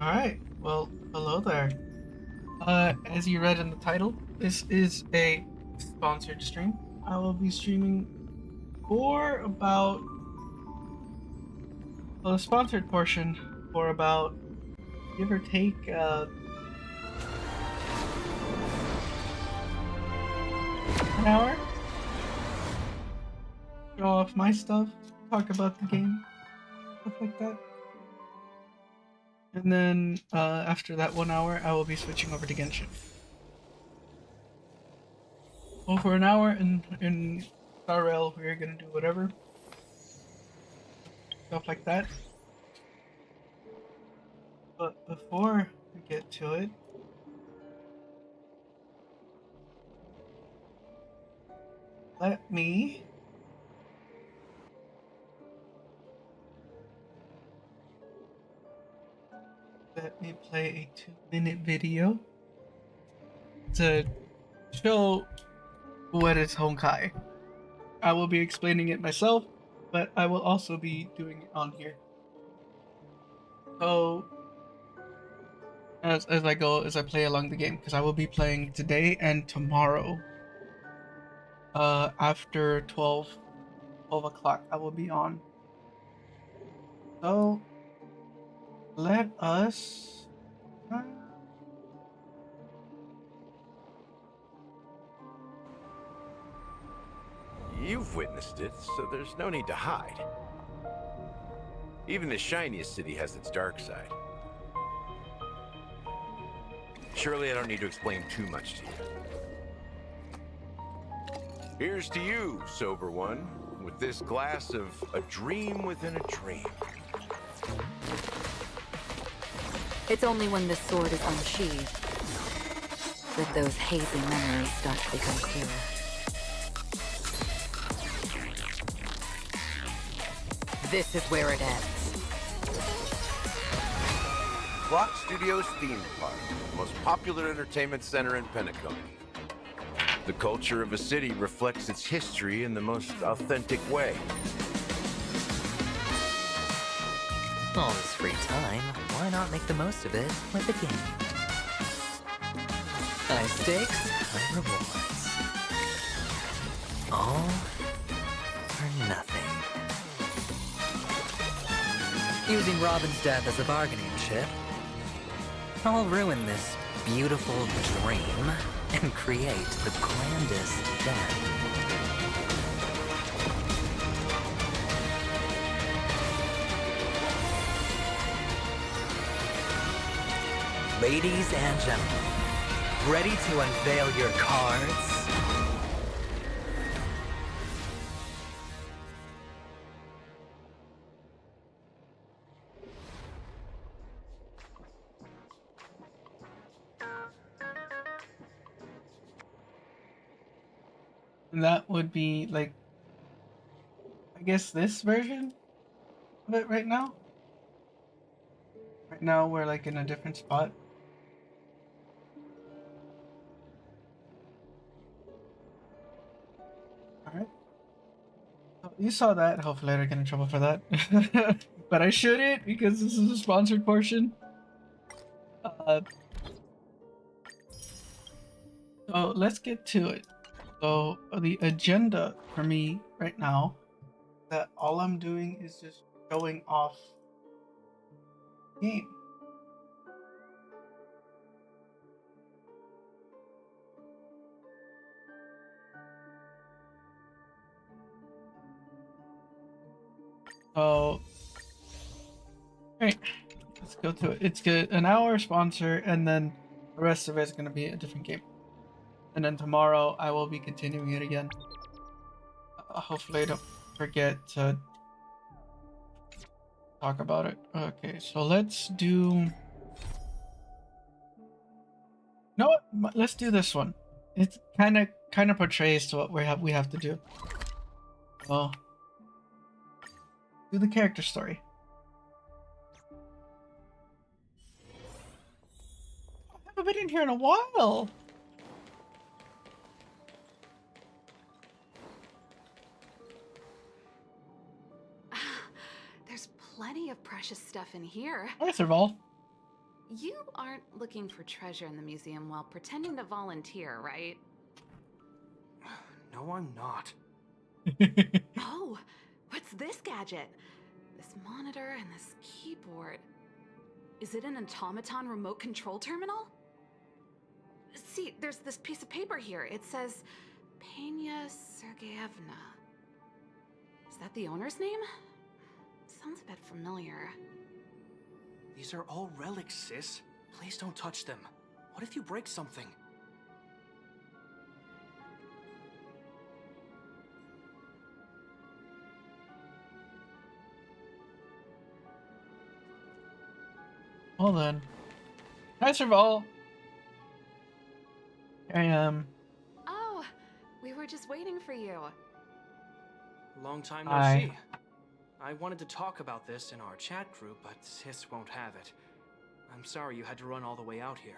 All right. Well, hello there. As you read in the title, this is a sponsored stream. I will be streaming for about the sponsored portion for about give or take an hour. Show off my stuff, talk about the game, stuff like that. And then after that 1 hour, I will be switching over to Genshin. Well, for an hour in starrail, we're gonna do whatever stuff like that. But before we get to it, let me play a 2-minute video to show what is honkai. I will be explaining it myself, but I will also be doing it on here. So as I go, as I play along the game, because I will be playing today and tomorrow. After 12 o'clock, I will be on. So let us. You've witnessed it, so there's no need to hide. Even the shiniest city has its dark side. Surely I don't need to explain too much to you. Here's to you, sober one, with this glass of a dream within a dream. It's only when the sword is unsheathed that those hazy memories start to become clearer. This is where it ends. Clock Studios theme park, the most popular entertainment center in Penacony. The culture of a city reflects its history in the most authentic way. All this free time, why not make the most of it with a game? High stakes, high rewards. All or nothing. Using Robin's death as a bargaining chip, I'll ruin this beautiful dream and create the grandest death. Ladies and gentlemen, ready to unveil your cards? And that would be like, I guess this version of it right now. Right now we're like in a different spot. All right. So you saw that. Hopefully I don't get in trouble for that. But I shouldn't because this is a sponsored portion. Uh, so let's get to it. So the agenda for me right now, that all I'm doing is just showing off the game. So, alright, let's go to it. It's good. An hour sponsor, and then the rest of it is going to be a different game. And then tomorrow I will be continuing it again. Hopefully I don't forget to talk about it. Okay, so let's do. You know what? Let's do this one. It kind of portrays to what we have to do. Well, do the character story. I haven't been in here in a while. There's plenty of precious stuff in here. Hi, Serval. You aren't looking for treasure in the museum while pretending to volunteer, right? No, I'm not. Oh, what's this gadget? This monitor and this keyboard. Is it an automaton remote control terminal? See, there's this piece of paper here. It says Pena Sergeyevna. Is that the owner's name? Sounds a bit familiar. These are all relics, sis. Please don't touch them. What if you break something? Well then. Hi, Serval. Here I am. Oh, we were just waiting for you. Long time no Hi. see. I wanted to talk about this in our chat group, but sis won't have it. I'm sorry you had to run all the way out here.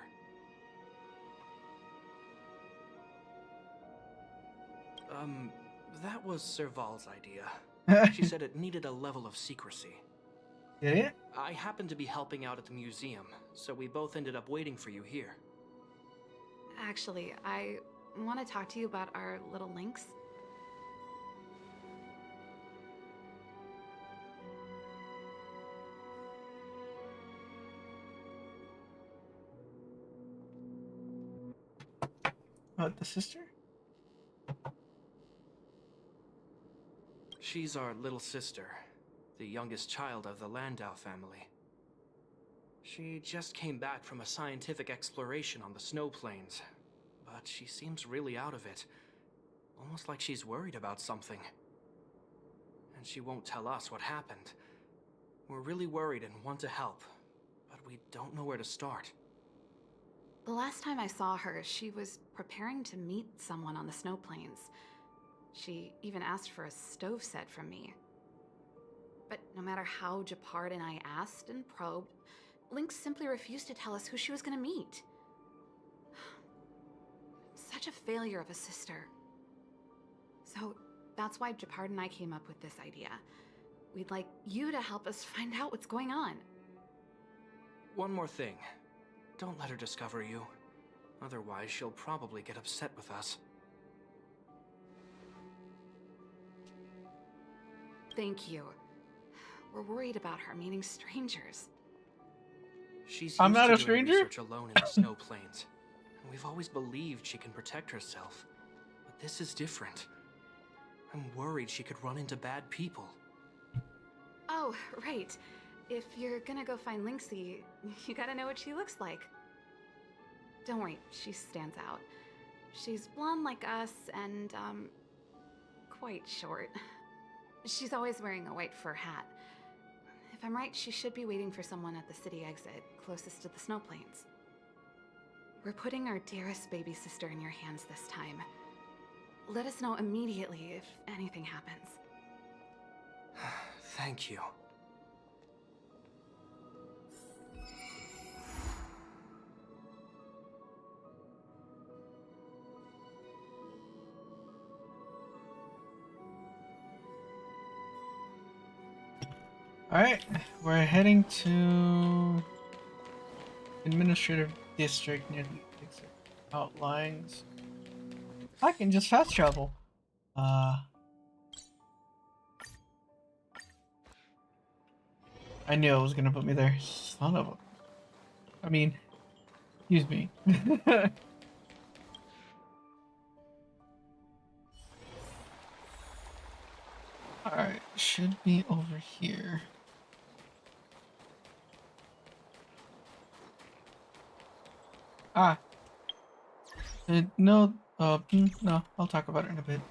That was Serval's idea. She said it needed a level of secrecy. Did it? I happened to be helping out at the museum, so we both ended up waiting for you here. Actually, I want to talk to you about our little links. What, the sister? She's our little sister, the youngest child of the Landau family. She just came back from a scientific exploration on the snow plains, but she seems really out of it, almost like she's worried about something. And she won't tell us what happened. We're really worried and want to help, but we don't know where to start. The last time I saw her, she was preparing to meet someone on the snow plains. She even asked for a stove set from me. But no matter how Japard and I asked and probed, Link simply refused to tell us who she was going to meet. Such a failure of a sister. So that's why Japard and I came up with this idea. We'd like you to help us find out what's going on. One more thing. Don't let her discover you. Otherwise, she'll probably get upset with us. Thank you. We're worried about her meeting strangers. She's I'm used not to a doing stranger? research alone in the snow plains. And we've always believed she can protect herself. But this is different. I'm worried she could run into bad people. Oh, right. If you're gonna go find Linksy, you gotta know what she looks like. Don't worry, she stands out. She's blonde like us and, quite short. She's always wearing a white fur hat. If I'm right, she should be waiting for someone at the city exit, closest to the snow plains. We're putting our dearest baby sister in your hands this time. Let us know immediately if anything happens. Thank you. Alright, we're heading to administrative district near the exit outlines. I can just fast travel. I knew it was gonna put me there. Son of a... I mean, excuse me. Alright, should be over here. Ah. No, no, I'll talk about it in a bit.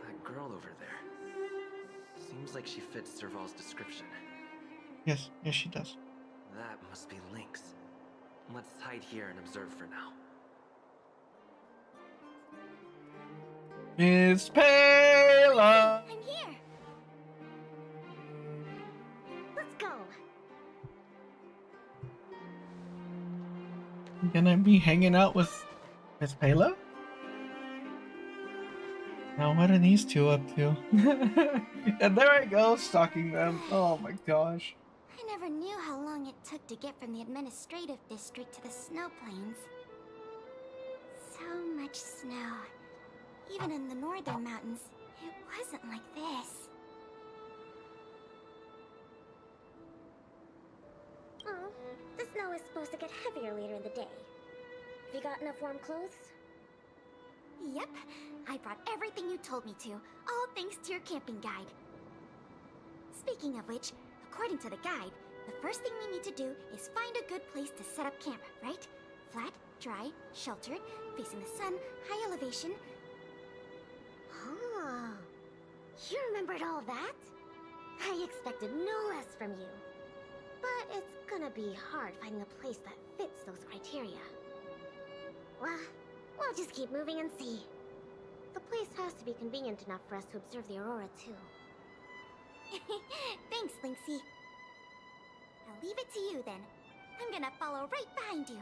That girl over there. Seems like she fits Serval's description. Yes, yes she does. That must be Lynx. Let's hide here and observe for now. Miss Pale! gonna be hanging out with Miss Pela? Now what are these two up to? And there I go, stalking them. Oh my gosh. I never knew how long it took to get from the administrative district to the snow plains. So much snow. Even in the northern mountains, it wasn't like this. Oh, the snow is supposed to get heavier later in the day. Have you got enough warm clothes? Yep, I brought everything you told me to, all thanks to your camping guide. Speaking of which, according to the guide, the first thing we need to do is find a good place to set up camp, right? Flat, dry, sheltered, facing the sun, high elevation. Oh, you remembered all that? I expected no less from you. But it's gonna be hard finding a place that fits those criteria. Well, we'll just keep moving and see. The place has to be convenient enough for us to observe the aurora, too. Thanks, Lynxie. I'll leave it to you then. I'm gonna follow right behind you.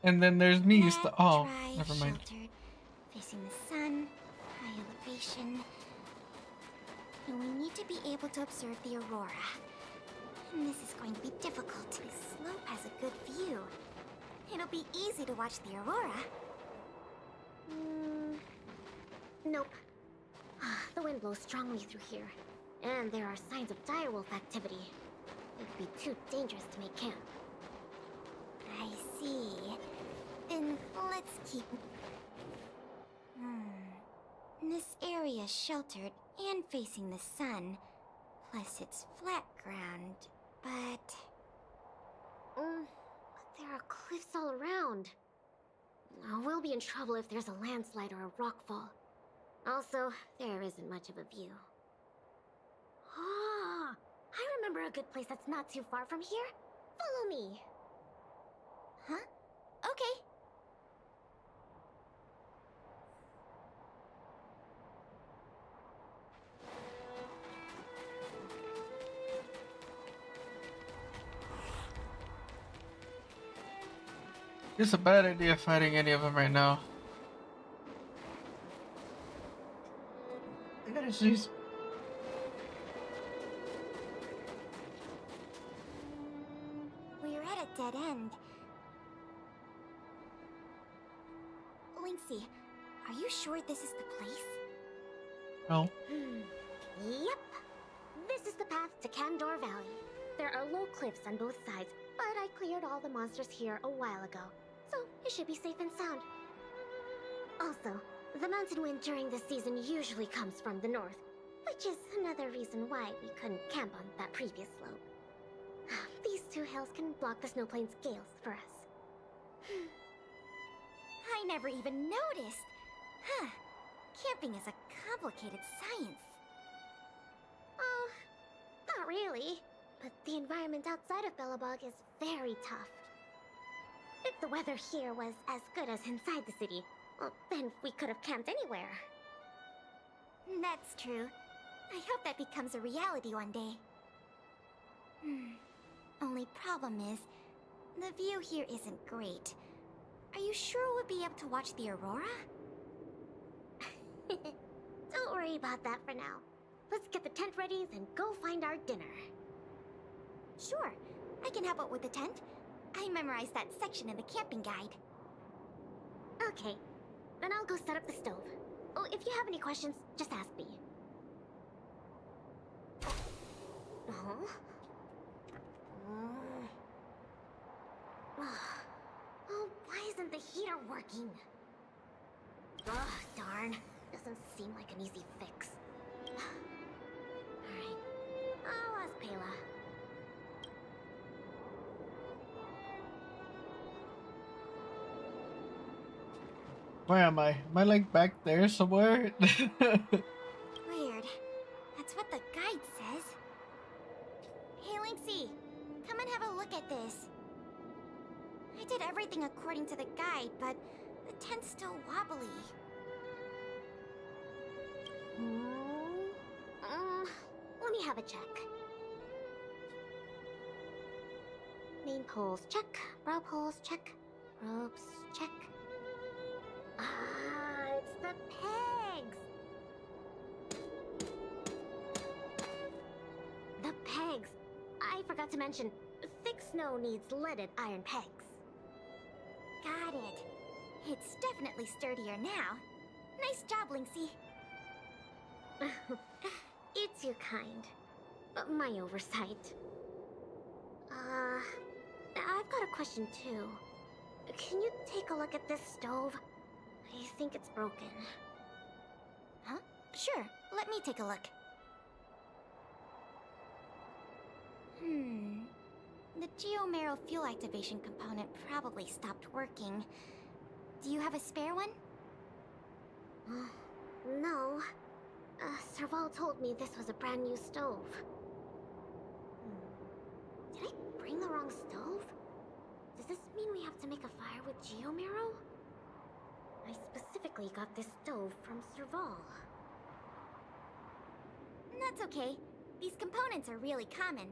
And then there's me. Flat, Oh, dry, never mind. Sheltered, facing the sun, high elevation. And we need to be able to observe the aurora. And this is going to be difficult. This slope has a good view. It'll be easy to watch the aurora. Nope. The wind blows strongly through here. And there are signs of direwolf activity. It'd be too dangerous to make camp. I see. Then let's keep... This area's sheltered and facing the sun. Plus it's flat ground, but... But there are cliffs all around. We'll be in trouble if there's a landslide or a rockfall. Also, there isn't much of a view. Ah, I remember a good place that's not too far from here. Follow me. Huh? Okay. It's a bad idea fighting any of them right now. I gotta see. We're at a dead end. Lynxie, are you sure this is the place? No. Yep. This is the path to Kandor Valley. There are low cliffs on both sides, but I cleared all the monsters here a while ago, so it should be safe and sound. Also, the mountain wind during this season usually comes from the north, which is another reason why we couldn't camp on that previous slope. These two hills can block the snow plains gales for us. I never even noticed. Huh. Camping is a complicated science. Oh, not really. But the environment outside of Bellabog is very tough. If the weather here was as good as inside the city, well, then we could have camped anywhere. That's true. I hope that becomes a reality one day. Only problem is, the view here isn't great. Are you sure we'll be able to watch the aurora? Don't worry about that for now. Let's get the tent ready, then go find our dinner. Sure, I can help out with the tent. I memorized that section in the camping guide. Okay, then I'll go set up the stove. Oh, if you have any questions, just ask me. Huh? Oh, why isn't the heater working? Ugh, darn. Doesn't seem like an easy fix. Alright, I'll ask Pela. Where am I? Am I like back there somewhere? Weird. That's what the guide says. Hey, Lynxie, come and have a look at this. I did everything according to the guide, but the tent's still wobbly. Let me have a check. May Bean poles, check. Bra poles, check. Ropes, check. Ah, it's the pegs! The pegs! I forgot to mention, thick snow needs leaded iron pegs. Got it. It's definitely sturdier now. Nice job, Linksy. It's your kind. But my oversight. I've got a question too. Can you take a look at this stove? I think it's broken. Huh? Sure, let me take a look. The geomarrow fuel activation component probably stopped working. Do you have a spare one? No. Serval told me this was a brand new stove. Did I bring the wrong stove? Does this mean we have to make a fire with geomarrow? I specifically got this stove from Serval. That's okay. These components are really common.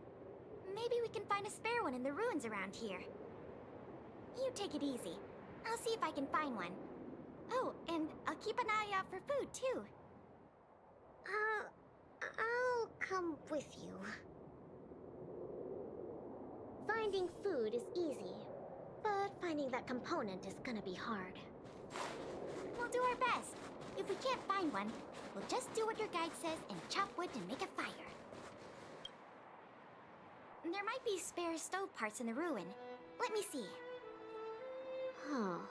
Maybe we can find a spare one in the ruins around here. You take it easy. I'll see if I can find one. Oh, and I'll keep an eye out for food, too. I'll come with you. Finding food is easy, but finding that component is gonna be hard. We'll do our best. If we can't find one, we'll just do what your guide says and chop wood and make a fire. There might be spare stove parts in the ruin. Let me see. Oh,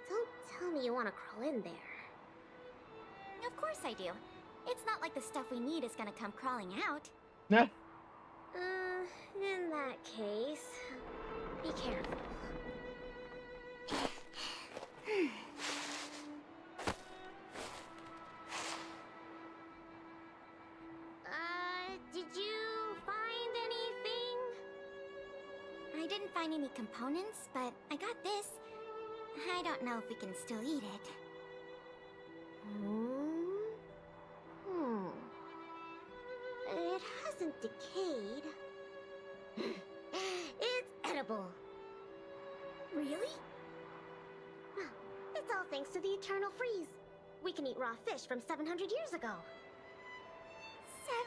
don't tell me you want to crawl in there. Of course I do. It's not like the stuff we need is gonna come crawling out. Yeah. In that case, be careful. Did you find anything? I didn't find any components, but I got this. I don't know if we can still eat it. It hasn't decayed. It's edible. Really? It's all thanks to the eternal freeze. We can eat raw fish from 700 years ago.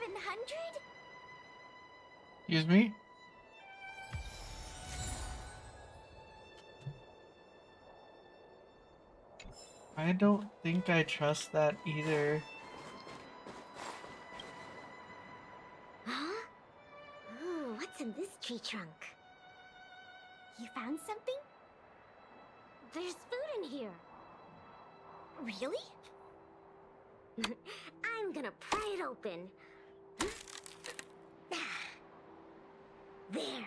700? Excuse me? I don't think I trust that either. Huh? Ooh, what's in this tree trunk? You found something? There's food in here. Really? I'm gonna pry it open. There.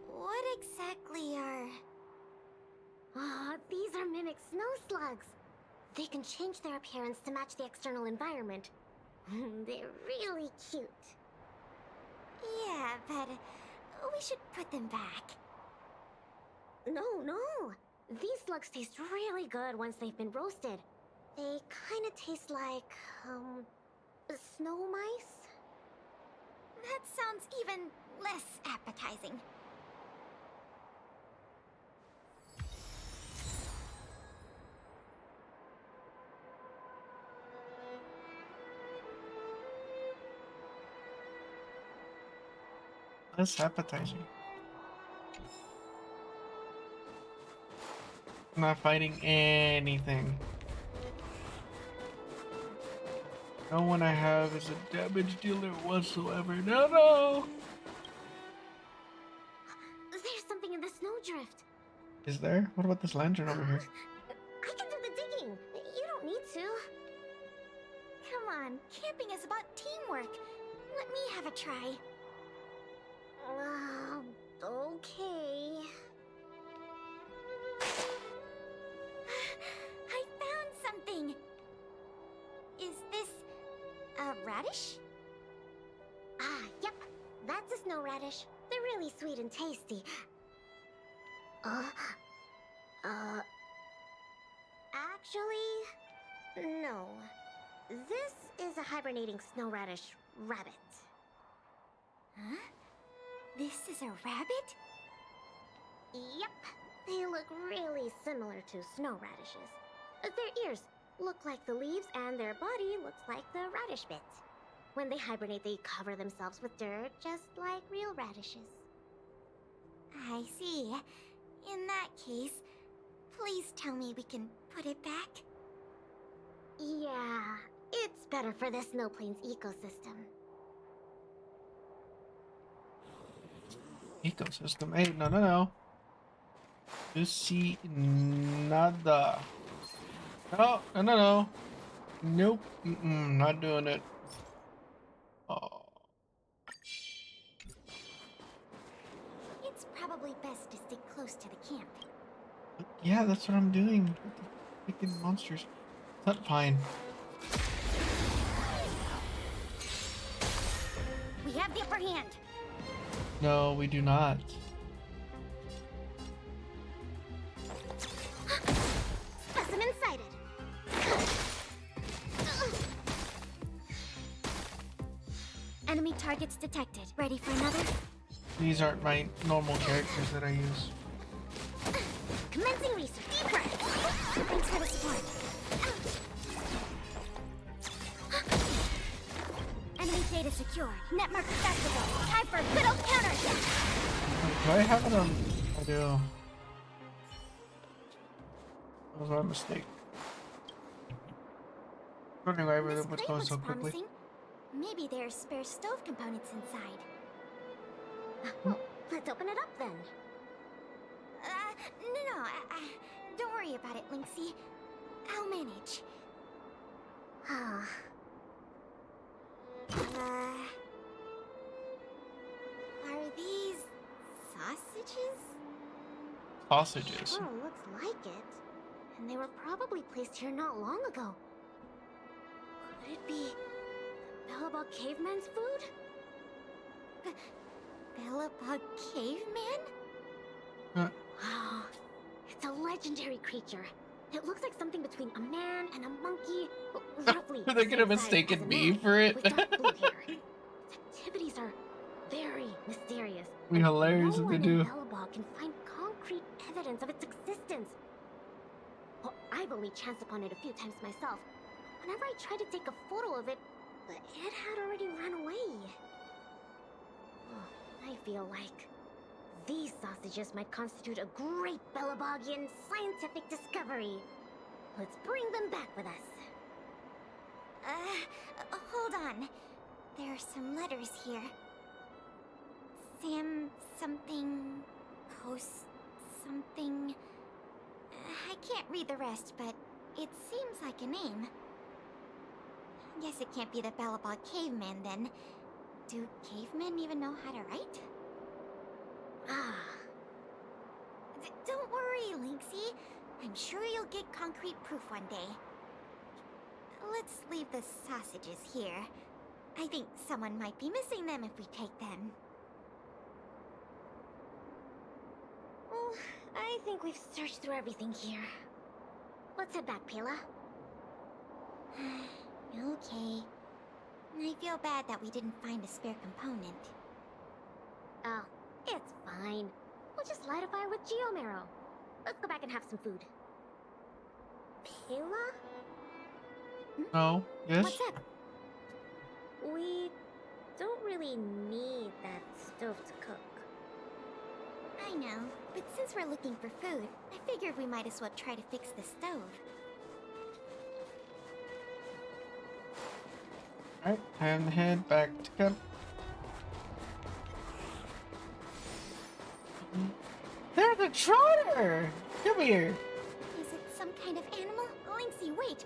What exactly are... Oh, these are mimic snow slugs. They can change their appearance to match the external environment. They're really cute. Yeah, but we should put them back. No. These slugs taste really good once they've been roasted. They kind of taste like, snow mice? That sounds even less appetizing. Less appetizing. I'm not fighting anything. No one I have is a damage dealer whatsoever. No! There's something in the snowdrift. Is there? What about this lantern over here? I can do the digging. You don't need to. Come on, camping is about teamwork. Let me have a try. Okay. I found something. Is this a radish? Yep. That's a snow radish. They're really sweet and tasty. Actually, no. This is a hibernating snow radish rabbit. Huh? This is a rabbit? Yep. They look really similar to snow radishes. Their ears look like the leaves and their body looks like the radish bits. When they hibernate, they cover themselves with dirt, just like real radishes. I see. In that case, please tell me we can put it back. Yeah, it's better for the Snow Plains ecosystem. Ecosystem. Hey, no. You see nada. No. Nope. Not doing it. Oh. It's probably best to stick close to the camp. Yeah, that's what I'm doing. With the freaking monsters. That's fine. We have the upper hand. No, we do not. Specimen sighted. Enemy targets detected. Ready for another? These aren't my normal characters that I use. Commencing research. Deep breath. Thanks for the support. Enemy data secured. Net marker festival. Time for a good old counterattack. Do I have it on? I do. That was my mistake. Wondering why everything was This crate going looks so quickly. promising. Maybe there's spare stove components inside. Well, let's open it up then. No. Don't worry about it, Lynxie. I'll manage. Are these sausages? Sausages. Sure looks like it. And they were probably placed here not long ago. Could it be the Bellabog caveman's food? Bellabog caveman? Wow, it's a legendary creature. It looks like something between a man and a monkey. Roughly. Are they gonna the same size mistaken as a me man, for it? with dark blue hair. Its activities are very mysterious. Be and hilarious no if they one do. in Bellabog can find concrete evidence of its existence. Well, I've only chanced upon it a few times myself. Whenever I tried to take a photo of it, it had already run away. Oh, I feel like these sausages might constitute a great Bellabogian scientific discovery. Let's bring them back with us. Hold on. There are some letters here. Sam something, Coast something. I can't read the rest, but it seems like a name. Guess it can't be the Bellabog caveman then. Do cavemen even know how to write? Don't worry, Lynxie. I'm sure you'll get concrete proof one day. Let's leave the sausages here. I think someone might be missing them if we take them. Well, I think we've searched through everything here. Let's head back, Pela. Okay. I feel bad that we didn't find a spare component. Oh, it's fine. We'll just light a fire with Geomarrow. Let's go back and have some food. Pela? No. Yes. What's up? We don't really need that stove to cook. I know, but since we're looking for food, I figured we might as well try to fix the stove. Alright, time to head back to camp. There's a trotter! Come here! Is it some kind of animal? Lynxie, wait!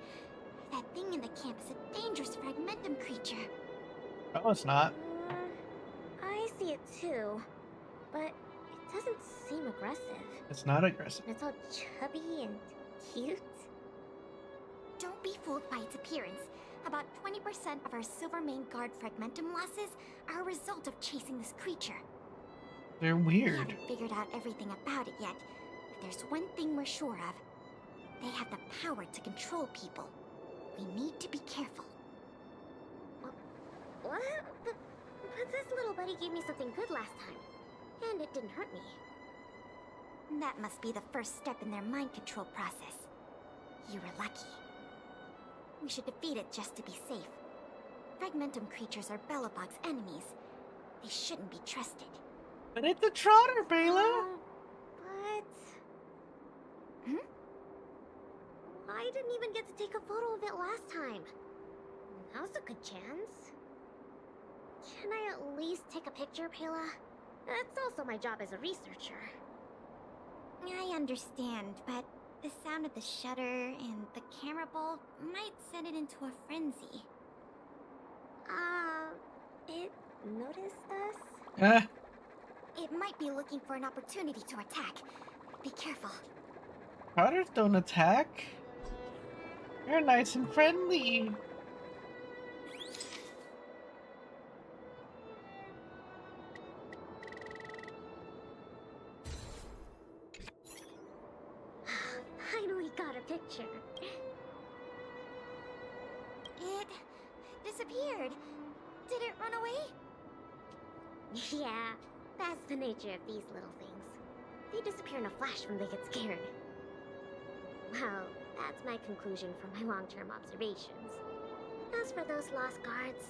That thing in the camp is a dangerous fragmentum creature. No, it's not. I see it too, but it doesn't seem aggressive. It's not aggressive. It's all chubby and cute. Don't be fooled by its appearance. About 20% of our Silvermane Guard fragmentum losses are a result of chasing this creature. They're We weird. haven't figured out everything about it yet, but there's one thing we're sure of. They have the power to control people. We need to be careful. What? But this little buddy gave me something good last time. and it didn't hurt me. That must be the first step in their mind control process. You were lucky. We should defeat it just to be safe. Fragmentum creatures are Belobog's enemies. They shouldn't be trusted. But it's a trotter, Bela! But... I didn't even get to take a photo of it last time. Now's a good chance. Can I at least take a picture, Pela? That's also my job as a researcher. I understand, but the sound of the shutter and the camera bulb might send it into a frenzy. It noticed us? Eh, It might be looking for an opportunity to attack. Be careful. trotters don't attack. They're nice and friendly. Finally got a picture. It disappeared. Did it run away? Yeah, that's the nature of these little things. They disappear in a flash when they get scared. Well, that's my conclusion from my long-term observations. As for those lost guards,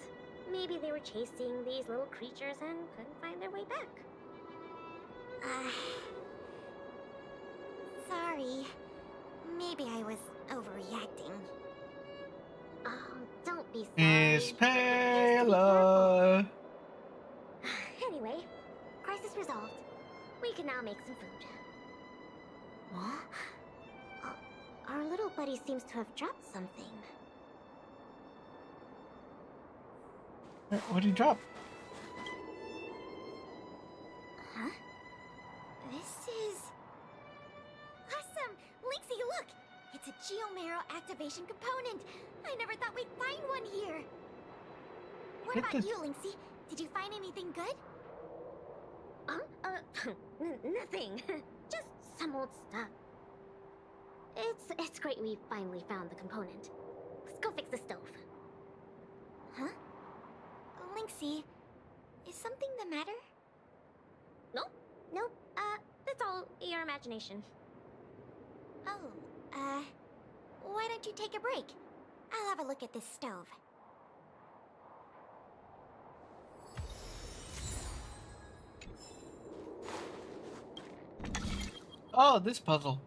maybe they were chasing these little creatures and couldn't find their way back. Sorry. Maybe I was overreacting. Oh, don't be sorry. Miss Just be careful. Pela. Anyway, crisis resolved. We can now make some food. What? Our little buddy seems to have dropped something. What did you drop? Huh? This is... Awesome! Lynxie, look! It's a Geomarrow activation component! I never thought we'd find one here! What Get about this- you, Lynxie? Did you find anything good? Nothing. Just some old stuff. It's great we finally found the component. Let's go fix the stove. Huh? Lynxie, is something the matter? Nope. That's all your imagination. Oh, why don't you take a break? I'll have a look at this stove. Oh, this puzzle.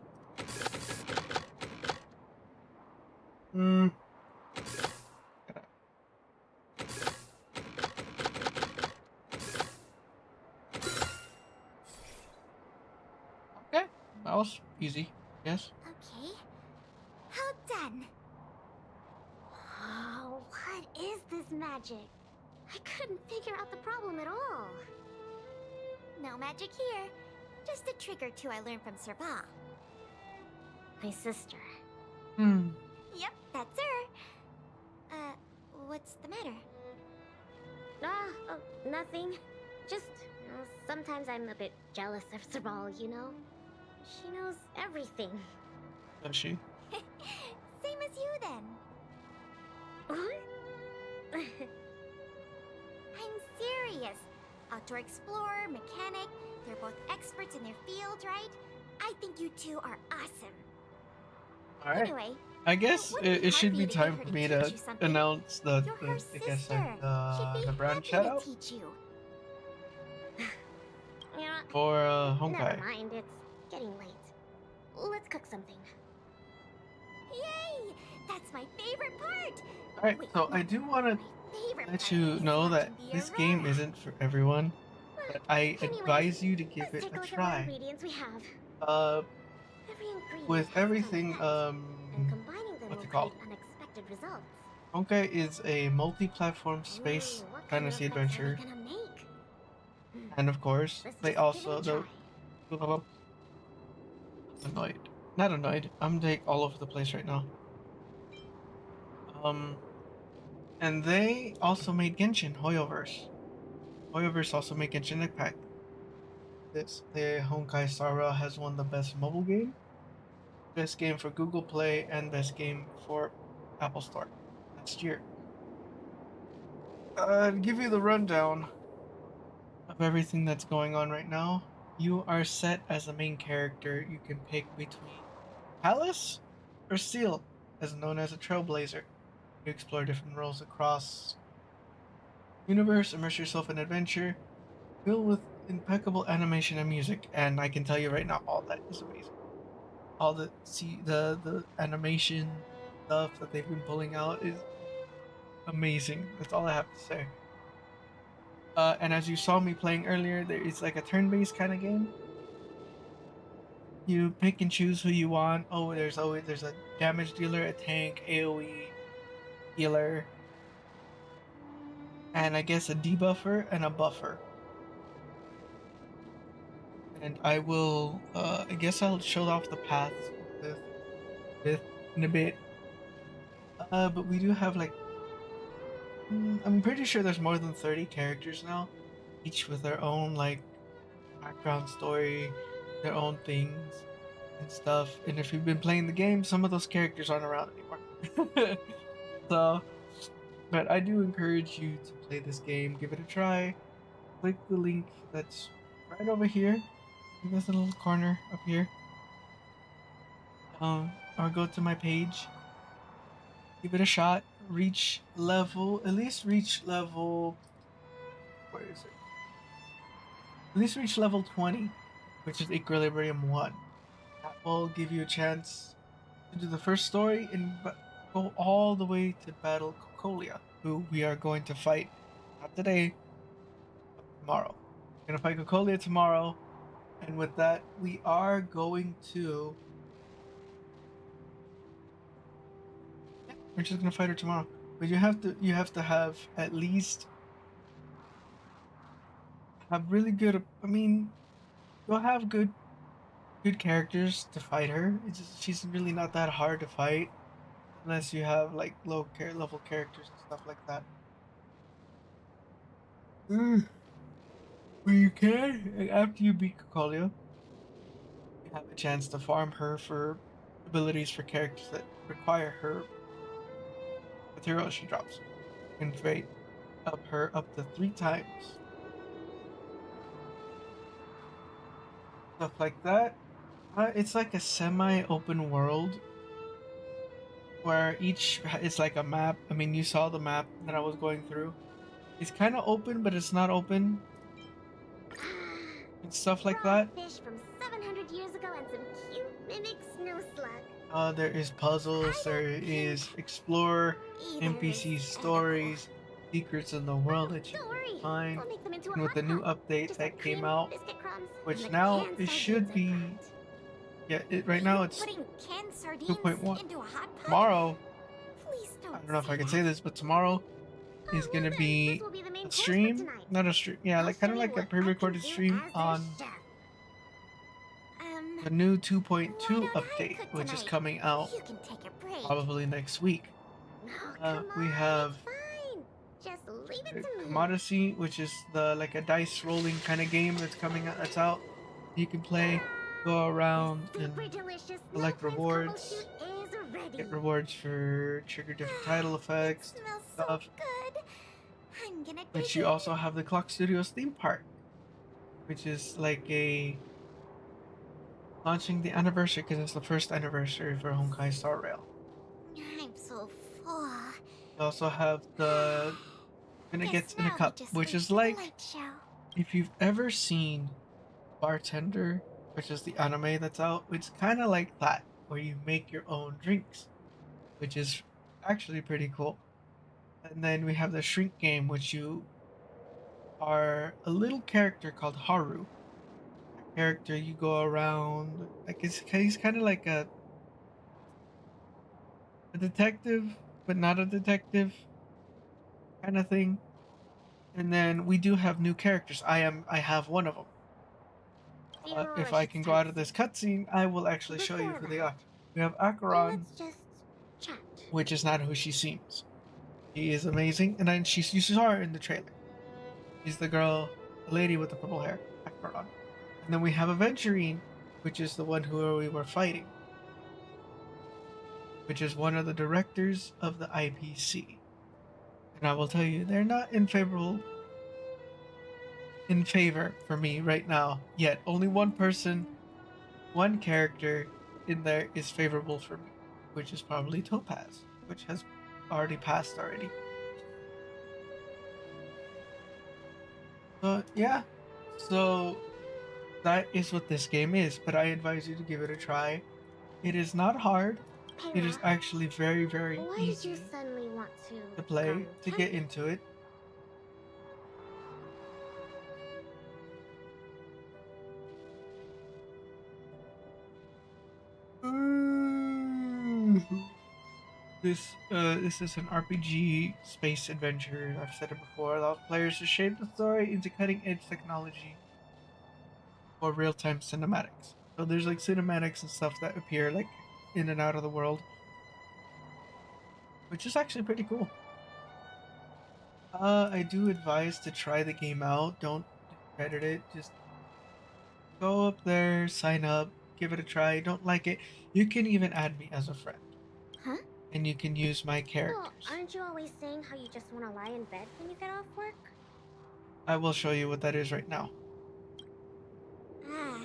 Hmm. Okay, that was easy. Yes. Okay. How done? Oh, what is this magic? I couldn't figure out the problem at all. No magic here. Just a trick or two I learned from Serval. My sister. Hmm. Yep, that's her. What's the matter? Nothing. Just, sometimes I'm a bit jealous of Serval, you know? She knows everything. Does she? Same as you then. What? I'm serious. Outdoor explorer, mechanic, they're both experts in their field, right? I think you two are awesome. All right. Anyway, I guess wouldn't it be should hard be for you to get time her for to me teach to you something. announce the, you're her I guess sister. like She'd be the brand happy shout to out teach you. Yeah, for never Honkai. mind, it's getting late. Let's cook something. Yay! That's my favorite part. All right, Wait, so I no, do want to my favorite let part you is know that watching the this game aroma. isn't for everyone, but I Anyways, advise you to give Let's it take a a look at what try. ingredients we have. Every ingredient With has its own everything, effect, and combining them what's will it called? create unexpected results. Honkai is a multi-platform space Ooh, what kind fantasy of effects are we adventure, gonna make? and of course, Let's they just give also it a the try. annoyed, not annoyed. I'm like all over the place right now. And they also made Genshin Hoyoverse. Hoyoverse also made Genshin Impact. The Honkai Star has won the best mobile game, best game for Google Play, and best game for Apple Store last year. To give you the rundown, of everything that's going on right now. You are set as a main character. You can pick between Palace or Seal, as known as a trailblazer. You explore different roles across universe, immerse yourself in adventure, filled with impeccable animation and music. And I can tell you right now, all that is amazing. All the animation stuff that they've been pulling out is amazing. That's all I have to say. And as you saw me playing earlier, there is like a turn-based kind of game. You pick and choose who you want. Oh, there's a damage dealer, a tank, AoE, healer, and I guess a debuffer and a buffer. And I guess I'll show off the paths with with in a bit. But we do have like I'm pretty sure there's more than 30 characters now, each with their own like background story, their own things and stuff. And if you've been playing the game, some of those characters aren't around anymore. So, but I do encourage you to play this game, give it a try. Click the link that's right over here in this little corner up here. Or go to my page, give it a shot, at least reach level, where is it? At least reach level 20, which is Equilibrium 1. That will give you a chance to do the first story and go all the way to battle Cocolia, who we are going to fight, not today, but tomorrow. We're going to fight Cocolia tomorrow, and with that, we are going to... Yeah, we're just going to fight her tomorrow. But you have to have at least have really good... I mean, you'll have good characters to fight her. She's really not that hard to fight unless you have like level characters and stuff like that. But you can, after you beat Cocolia, you have a chance to farm her for abilities for characters that require her material she drops. You can trade her up to 3 times. Stuff like that. It's like a semi-open world where it's like a map. I mean, you saw the map that I was going through. It's kind of open, but it's not open. And stuff like that. Fish from 700 years ago and some cute mimic snow slug. There is puzzles, there is explore, NPC stories, secrets in the world that you can find. And with the new update that came out, which now it should be, right now it's 2.1. Tomorrow, I don't know if I can say this, but tomorrow is gonna be a stream, not a stream, yeah, like kind of like a pre-recorded stream on the new 2.2 update, which is coming out probably next week. We have Commodity, which is like a dice rolling kind of game that's coming out. That's out. You can play, go around and collect rewards, get rewards for trigger different title effects, stuff. But you also have the Clock Studios theme park, which is like launching the anniversary because it's the first anniversary for Honkai Star Rail. I'm so full. You also have the Gonna Get in a Cup, which is like, if you've ever seen Bartender, which is the anime that's out, it's kind of like that, where you make your own drinks, which is actually pretty cool. And then we have the Shrink game, which you are a little character called Haru. That character, you go around, like he's kind of like a detective, but not a detective kind of thing. And then we do have new characters. I have one of them. If I can go out of this cutscene, I will actually show you who they are. We have Acheron, which is not who she seems. She is amazing, and then you saw her in the trailer. She's the girl, the lady with the purple hair, Acheron. And then we have Aventurine, which is the one who we were fighting, which is one of the directors of the IPC. And I will tell you, they're not in favorable in favor for me right now. Yet only one person, one character in there is favorable for me, which is probably Topaz, which has already passed already. But yeah, so that is what this game is, but I advise you to give it a try. It is not hard. It is Para, actually very, very why did you easy suddenly want to play, to get camping? into it. This is an RPG space adventure. I've said it before. Allows players to shape the story into cutting-edge technology for real-time cinematics. So there's like cinematics and stuff that appear like in and out of the world, which is actually pretty cool. I do advise to try the game out. Don't discredit it. Just go up there, sign up, give it a try. Don't like it, you can even add me as a friend. Huh? And you can use my Well, characters. aren't you always saying how you just want to lie in bed when you get off work? I will show you what that is right now. Ah,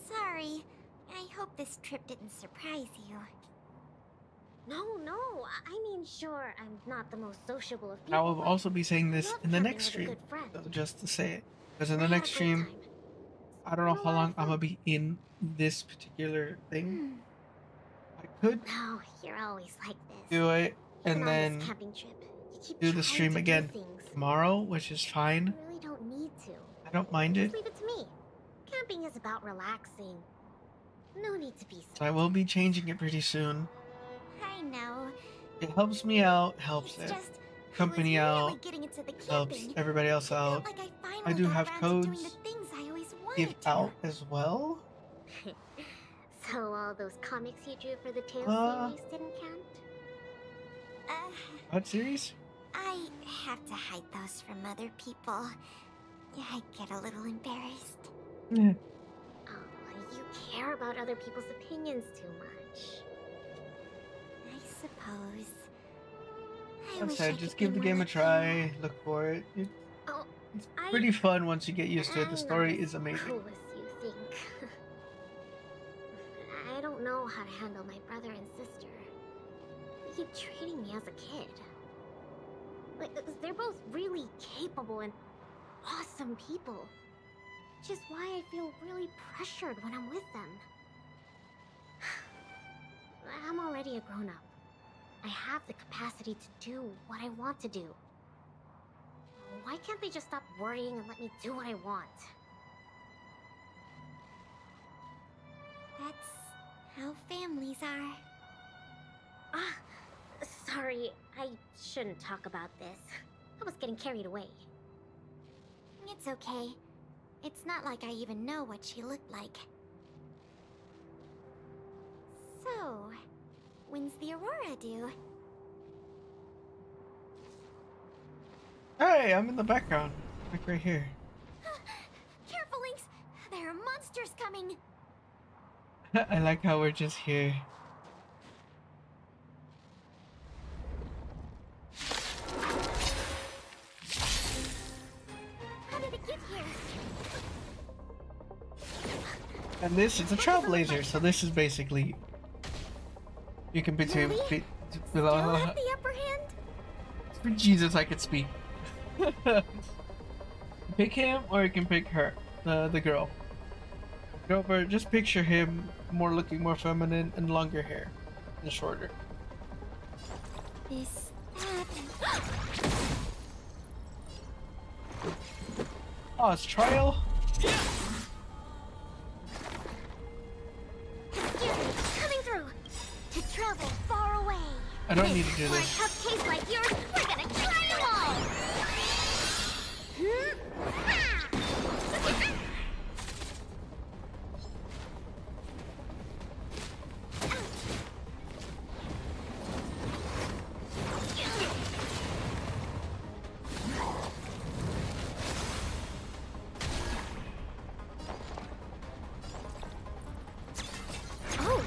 sorry. I hope this trip didn't surprise you. No, I mean, sure, I'm not the most sociable of people. I will but also be saying this love in the camping next with a stream, good friend. so just to say it. Because in I the had next a great stream, time. I don't know Been a how lot long of I'm fun. gonna be in this particular thing. I could No, you're always like this. do it Even and on then this camping trip, you keep do the trying stream to again do things. tomorrow, which is fine. You really don't need to. I don't mind it. Just leave it to me. Camping is about relaxing. No need to be So I will be changing it pretty soon. I know. It helps me out, helps It's it. just Company I was really out, getting into the helps camping. everybody else I out. felt like I finally I do got have around to doing codes the things I always give wanted to. out as well. So all those comics you drew for the Tales series didn't count? What series? I have to hide those from other people. I get a little embarrassed. Yeah. Oh, you care about other people's opinions too much. I suppose. I Like I wish said, I just could be give the more game a like try. Look for it. Oh, It's pretty fun once you get used to it. I'm The story not as is amazing. cool as you think. I don't know how to handle my brother and sister. They keep treating me as a kid. Like, they're both really capable and awesome people. Which is why I feel really pressured when I'm with them. I'm already a grown-up. I have the capacity to do what I want to do. Why can't they just stop worrying and let me do what I want? That's how families are. Ah, sorry, I shouldn't talk about this. I was getting carried away. It's okay. It's not like I even know what she looked like. So, when's the Aurora due? Hey, I'm in the background. Like right here. Careful, Lynx! There are monsters coming! I like how we're just here. How did it get here? And this is a trailblazer, so this is basically you can between Really? Still have the upper hand? Jesus, I could speak. Pick him, or you can pick her, the girl. Girl, but just picture him looking more feminine and longer hair, and shorter. This... Oh, it's trial. Excuse me, coming through! To travel far away! I don't need to do For a this. tough case like yours, we're gonna try you all! Oh!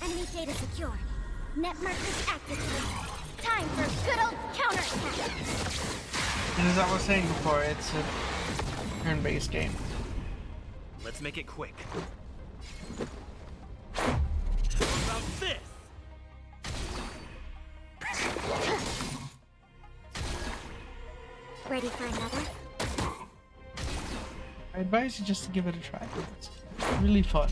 Enemy data secure. Net markers activated. Time for good old counterattack. And as I was saying before, it's a turn-based game. Let's make it quick. How about this? Ready for another? I advise you just to give it a try. It's really fun.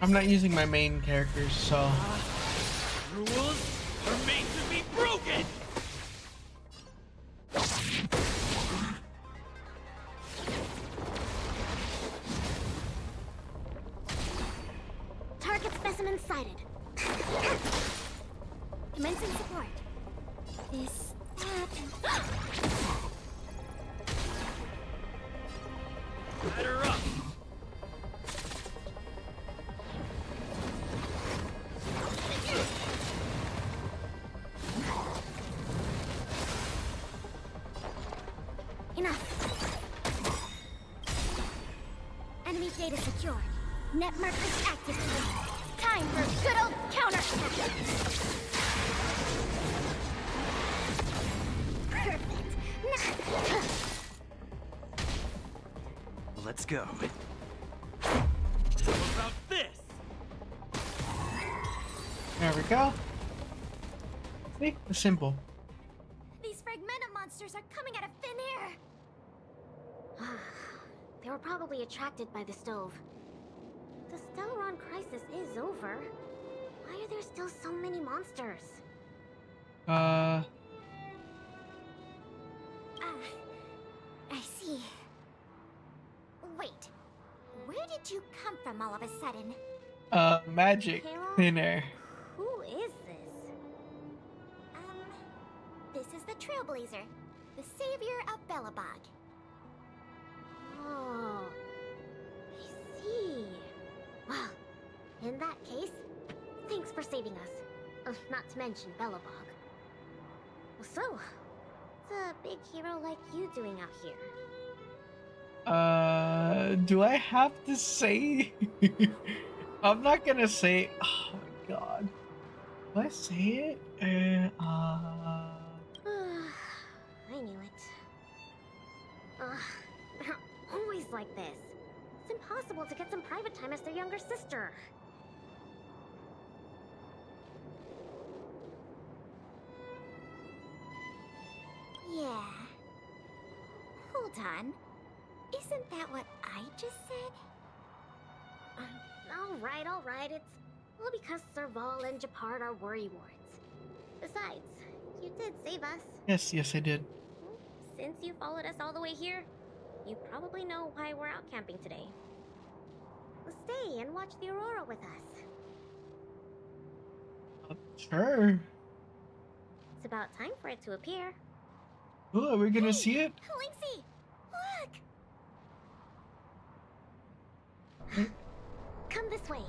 I'm not using my main characters, so Rules are made to be broken! Target specimen sighted. Commencing support. This, that. Batter up! Enough. Enemy data secured. Net markers activated. Time for a good old counterattack. Perfect. Let's go. How about this? there we go. See? It's simple. These fragmented monsters are coming out of thin air. They were probably attracted by the stove. The Stellaron crisis is over. Why are there still so many monsters? I see. Wait. Where did you come from all of a sudden? Magic thin air. Who is this? This is the Trailblazer, the savior of Belobog. Oh, I see. Well, in that case, thanks for saving us. Not to mention Belobog. So, what's a big hero like you doing out here? Do I have to say? I'm not gonna say. Oh my god. Do I say it? I knew it. They're always like this. It's impossible to get some private time as their younger sister. Yeah. Hold on. Isn't that what I just said? All right. It's all because Serval and Japard are worrywarts. Besides, you did save us. Yes, I did. Since you followed us all the way here, you probably know why we're out camping today. We'll stay and watch the aurora with us. Sure. It's about time for it to appear. Oh, are we gonna see it? Linksy! Look! Come this way.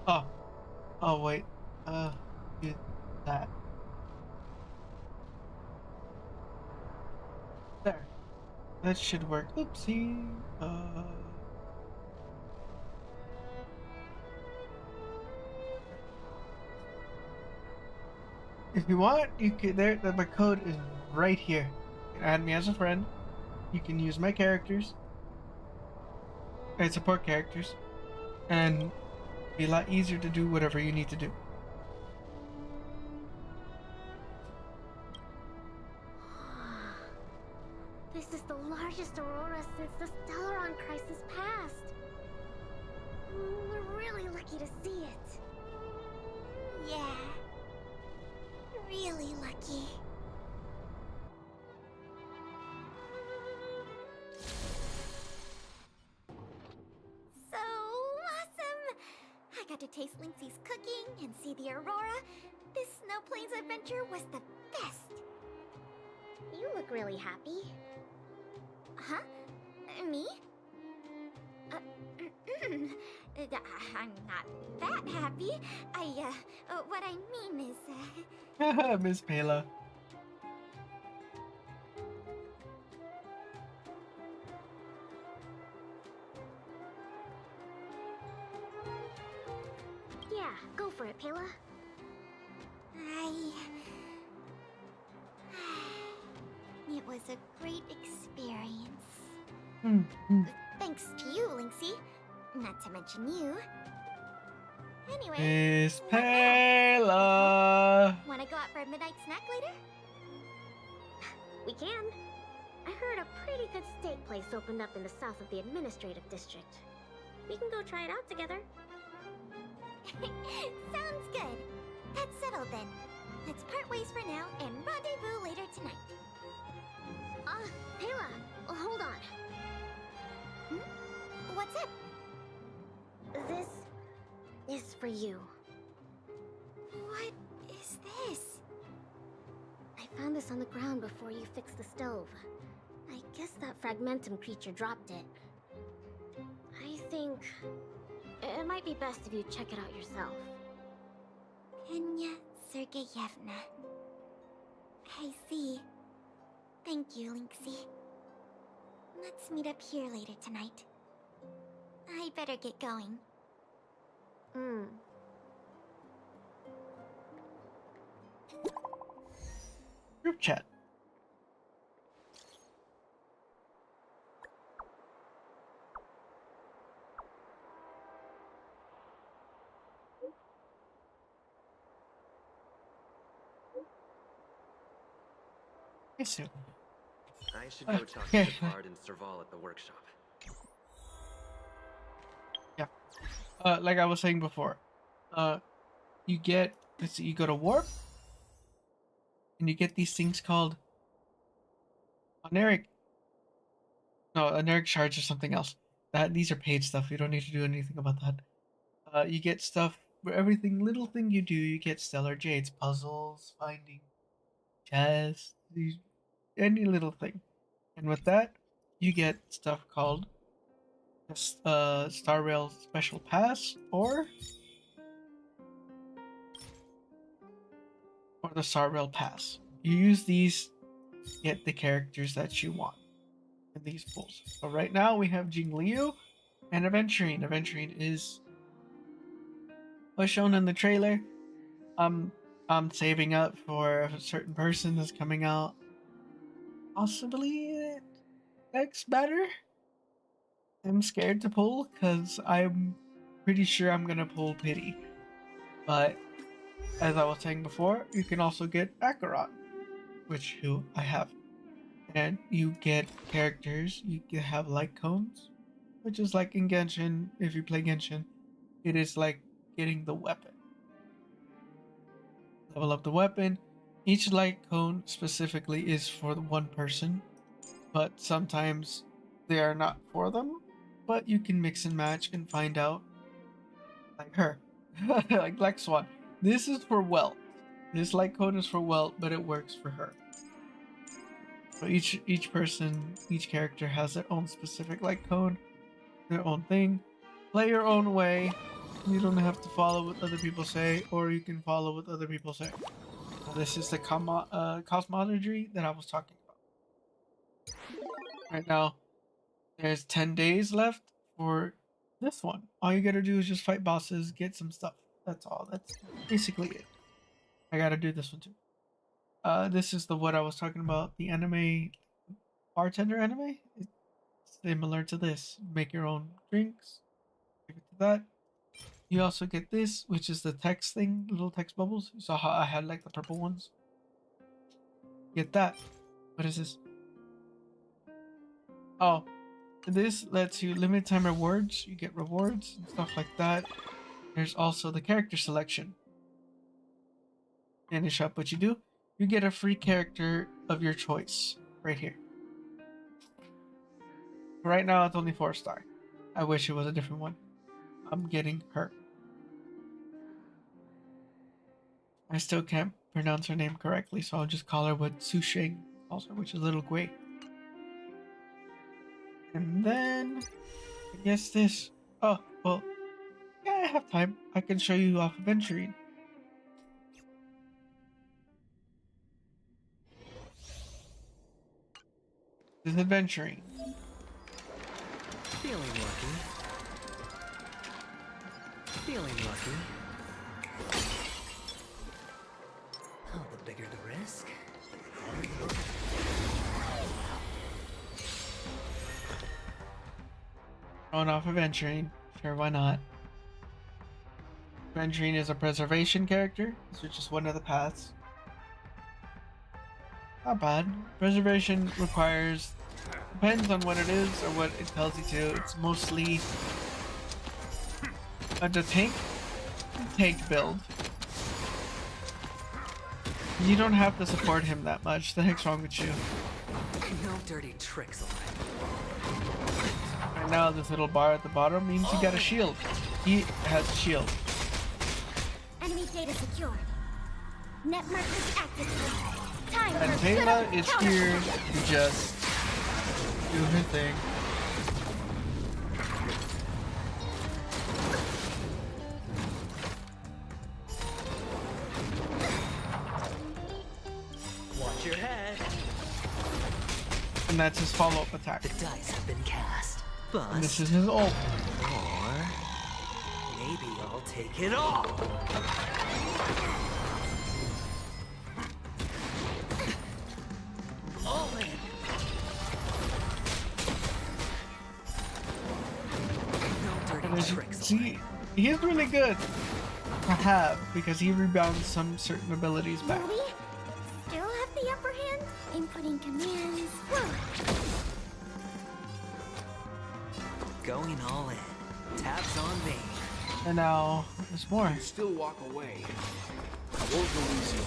Wow! Oh wait. Do that. There. That should work. Oopsie. If you want, you can. My code is right here. You can add me as a friend. You can use my characters. And support characters, and it'll be a lot easier to do whatever you need to do. This is the largest aurora since the Stellaron crisis passed. We're really lucky to see it. Yeah. Really lucky. So awesome! I got to taste Linksy's cooking and see the aurora. This Snow Plains adventure was the best. You look really happy. Huh? Me? I'm not that happy. What I mean is, Miss Pela. Pela? It was a great experience. Hmm. Thanks to you, Linksy. Not to mention you. Anyway, Miss what now? Pela. Wanna go out for a midnight snack later? We can. I heard a pretty good steak place opened up in the south of the administrative district. We can go try it out together. Sounds good. That's settled then. Let's part ways for now and rendezvous later tonight. Pela, hold on. What's up? This is for you. What is this? I found this on the ground before you fixed the stove. I guess that fragmentum creature dropped it. I think it might be best if you check it out yourself. Kenya Sergeyevna. I see. Thank you, Linksy. Let's meet up here later tonight. I better get going. Group chat. I see. I should go talk Okay. to Bard and Serval at the workshop. Like I was saying before, you get, let's see, you go to warp, and you get these things called Oneric shards or something else. These are paid stuff. You don't need to do anything about that. You get stuff for everything little thing you do. You get stellar jades, puzzles, finding chests, any little thing, and with that, you get stuff called starrail special pass or the starrail pass. You use these to get the characters that you want in these pools. So right now we have Jing Liu and Aventurine. Aventurine is was shown in the trailer. I'm saving up for a certain person that's coming out possibly next batter. I'm scared to pull because I'm pretty sure I'm gonna pull Pity. But as I was saying before, you can also get Akaron, who I have. And you get characters, you can have light cones, which is like in Genshin, if you play Genshin, it is like getting the weapon. Level up the weapon. Each light cone specifically is for the one person, but sometimes they are not for them. But you can mix and match and find out, like her, like Black Swan. This is for Welt. This light cone is for Welt, but it works for her. So each person, each character has their own specific light cone, their own thing. Play your own way. You don't have to follow what other people say, or you can follow what other people say. So this is the cosmology that I was talking about. Right now, there's 10 days left for this one. All you gotta do is just fight bosses, get some stuff. That's all. That's basically it. I gotta do this one too. This is what I was talking about. The anime bartender anime. It's similar to this. Make your own drinks. Give it to that. You also get this, which is the text thing, little text bubbles. You saw how I had like the purple ones. Get that. What is this? Oh, this lets you limit time rewards. You get rewards and stuff like that. There's also the character selection. Finish up what you do. You get a free character of your choice right here. Right now it's only 4-star. I wish it was a different one. I'm getting her. I still can't pronounce her name correctly, so I'll just call her what Su Sheng calls her, which is Little Gui. And then, I guess this. Oh, well, yeah, I have time. I can show you off Aventurine. This is Aventurine. Feeling lucky. Feeling lucky. bigger the risk. Going off Aventurine. Sure, why not? Aventurine is a preservation character, which is one of the paths. Not bad. Preservation requires, depends on what it is or what it tells you to. It's mostly the tank build. You don't have to support him that much. The heck's wrong with you? No dirty tricks allowed. Right now, this little bar at the bottom means he got a shield. He has a shield. Enemy data secured. Net markers activated. Time And for Taylor good is counter. here to just do her thing. Watch your head. And that's his follow-up attack. The dice have been cast. And this Bust. is his ult. Or maybe I'll take it all. All in. No dirty And as you can tricks see, allowed. he's really good to have because he rebounds some certain abilities back. Will we still have the upper hand? Inputting commands. Whoa. Going all in. Tabs on me. And now there's more. Still walk away. Won't go easy.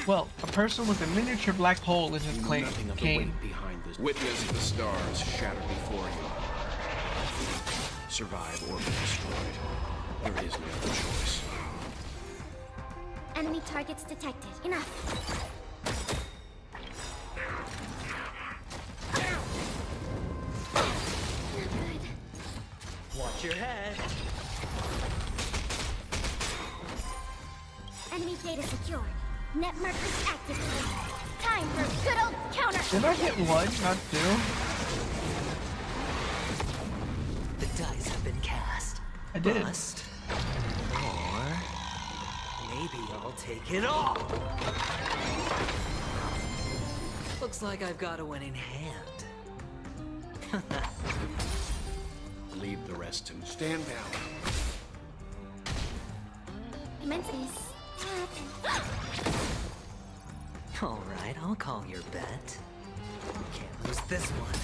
Well, a person with a miniature black hole in his Nothing of the cane. weight behind this. Witness the stars shatter before you. Survive or be destroyed. There is no other choice. Enemy targets detected. Enough. Not good. Watch your head. Enemy data secured. Net markers activated. Time for good old counter. Did I hit one, not two? The dice have been cast. I did. Bust. Or maybe I'll take it all. Looks like I've got a winning hand. Leave the rest to me. Stand down. Immensities. All right, I'll call your bet. Can't lose this one.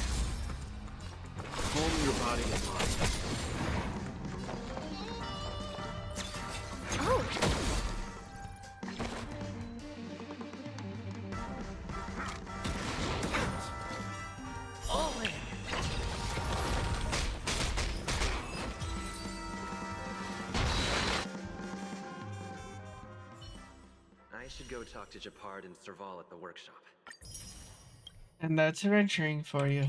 Calm your body and mind. Oh. All in. I should go talk to Japard and Serval at the workshop. And that's adventuring for you.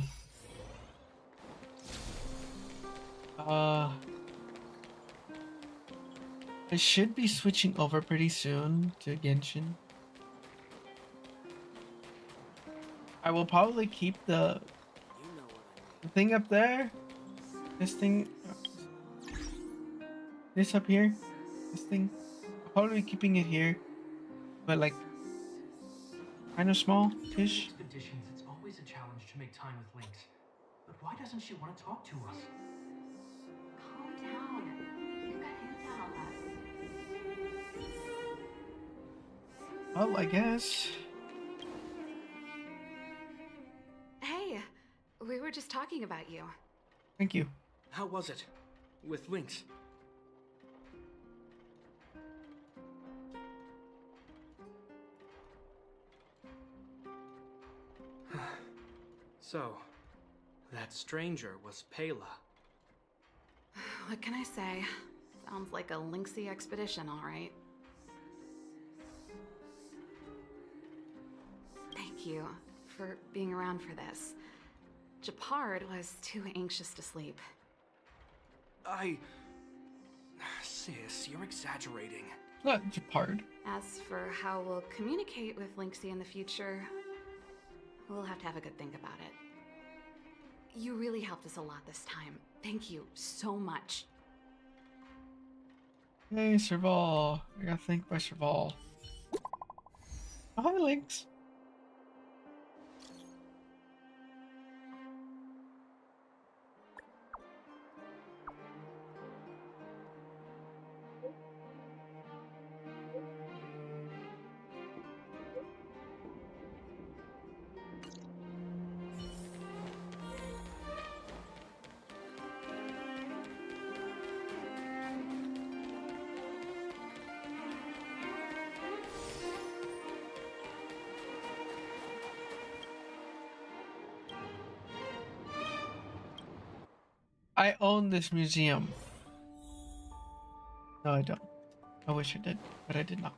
I should be switching over pretty soon to Genshin. I will probably keep the thing up there. This thing. This up here. This thing. I'll probably be keeping it here. But like, kind of small-ish. Expeditions, it's always a challenge to make time with Lynx. But why doesn't she want to talk to us? Calm down. You've got intel on us. Well, I guess. Hey, we were just talking about you. Thank you. How was it? With Lynx? So, that stranger was Pela. What can I say? Sounds like a lynxy expedition, all right. Thank you for being around for this. Japard was too anxious to sleep. Sis, you're exaggerating. Not Japard. As for how we'll communicate with Lynxie in the future, we'll have to have a good think about it. You really helped us a lot this time. Thank you so much. Hey, Serval. I got thanked by Serval. Oh, hi, Lynx. I own this museum. No, I don't. I wish I did, but I did not.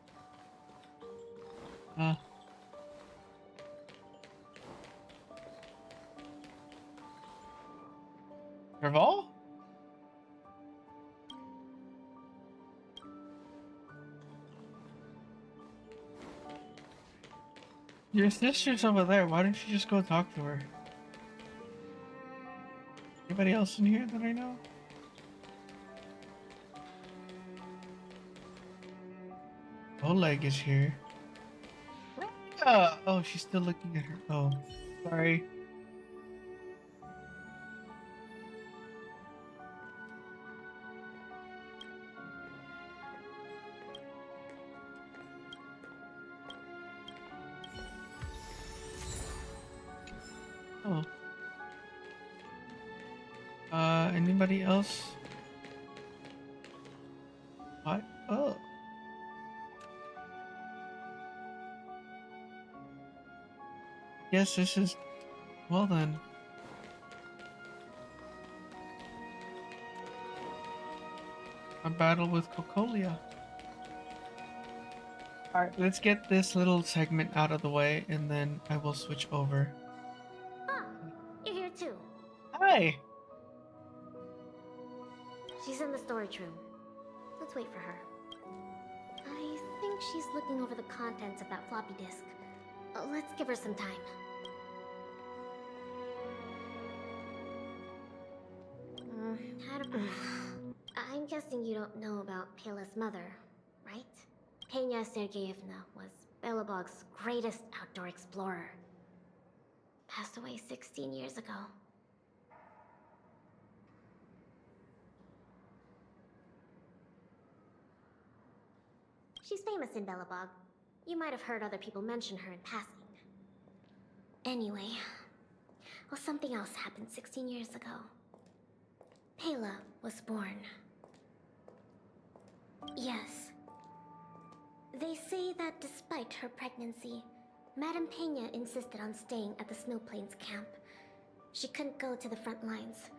Serval? Your sister's over there. Why don't you just go talk to her? Anybody else in here that I know? Oleg is here. Oh, she's still looking at her. Oh, sorry. Oh. Anybody else? What? Oh. Yes, this is... Well then. A battle with Cocolia. Alright, let's get this little segment out of the way, and then I will switch over. Ah, you're here too. Hi! She's in the storage room. Let's wait for her. I think she's looking over the contents of that floppy disk. Let's give her some time. I'm guessing you don't know about Pela's mother, right? Pena Sergeyevna was Belobog's greatest outdoor explorer. Passed away 16 years ago. She's famous in Belobog. You might have heard other people mention her in passing. Anyway, well, something else happened 16 years ago. Pela was born. Yes. They say that despite her pregnancy, Madame Pena insisted on staying at the Snow Plains camp. She couldn't go to the front lines,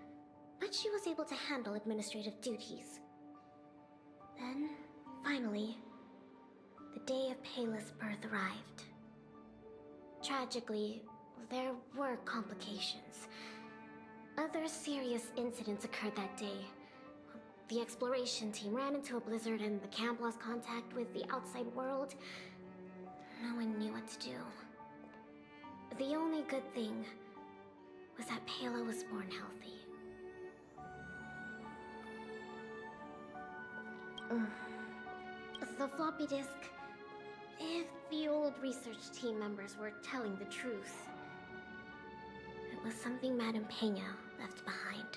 but she was able to handle administrative duties. Then, finally, the day of Pela's birth arrived. Tragically, there were complications. Other serious incidents occurred that day. The exploration team ran into a blizzard and the camp lost contact with the outside world. No one knew what to do. The only good thing was that Pela was born healthy. The floppy disk... If the old research team members were telling the truth, it was something Madame Pena left behind.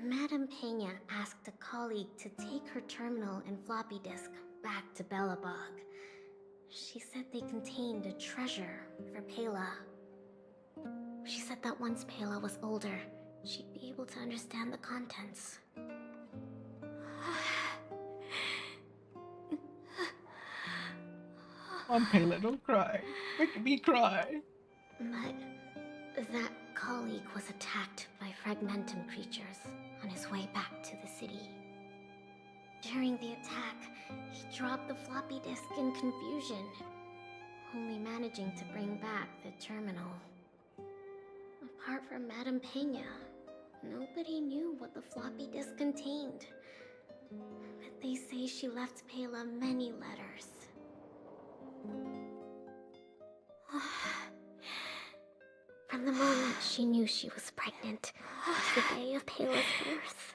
Madame Pena asked a colleague to take her terminal and floppy disk back to Belobog. She said they contained a treasure for Pela. She said that once Pela was older, she'd be able to understand the contents. Come on, Pela, don't cry. Make me cry. But that colleague was attacked by fragmentum creatures on his way back to the city. During the attack, he dropped the floppy disk in confusion, only managing to bring back the terminal. Apart from Madame Pena, nobody knew what the floppy disk contained. But they say she left Pela many letters. From The moment she knew she was pregnant was the day of Payla's birth.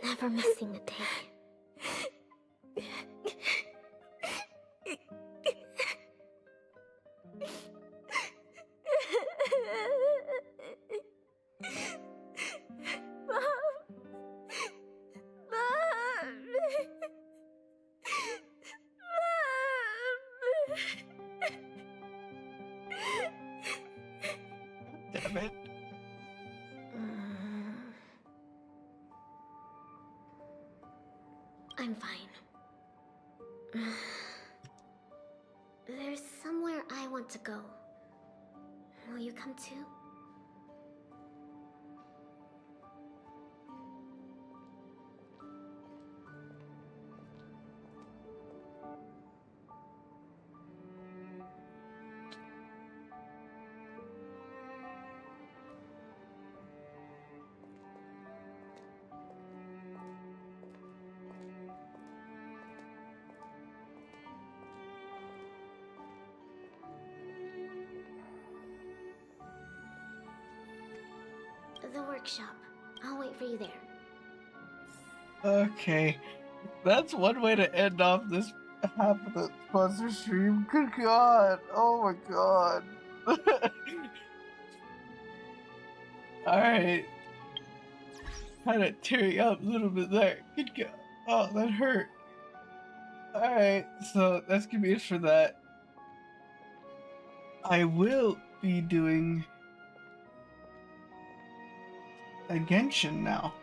Never missing a day. Damn it. I'm fine. There's somewhere I want to go. Will you come too? The workshop. I'll wait for you there. Okay. That's one way to end off this half of the sponsor stream. Good God. Oh my God. Alright. Kind of tearing up a little bit there. Good God. Oh, that hurt. Alright, so that's gonna be it for that. I will be doing a Genshin now.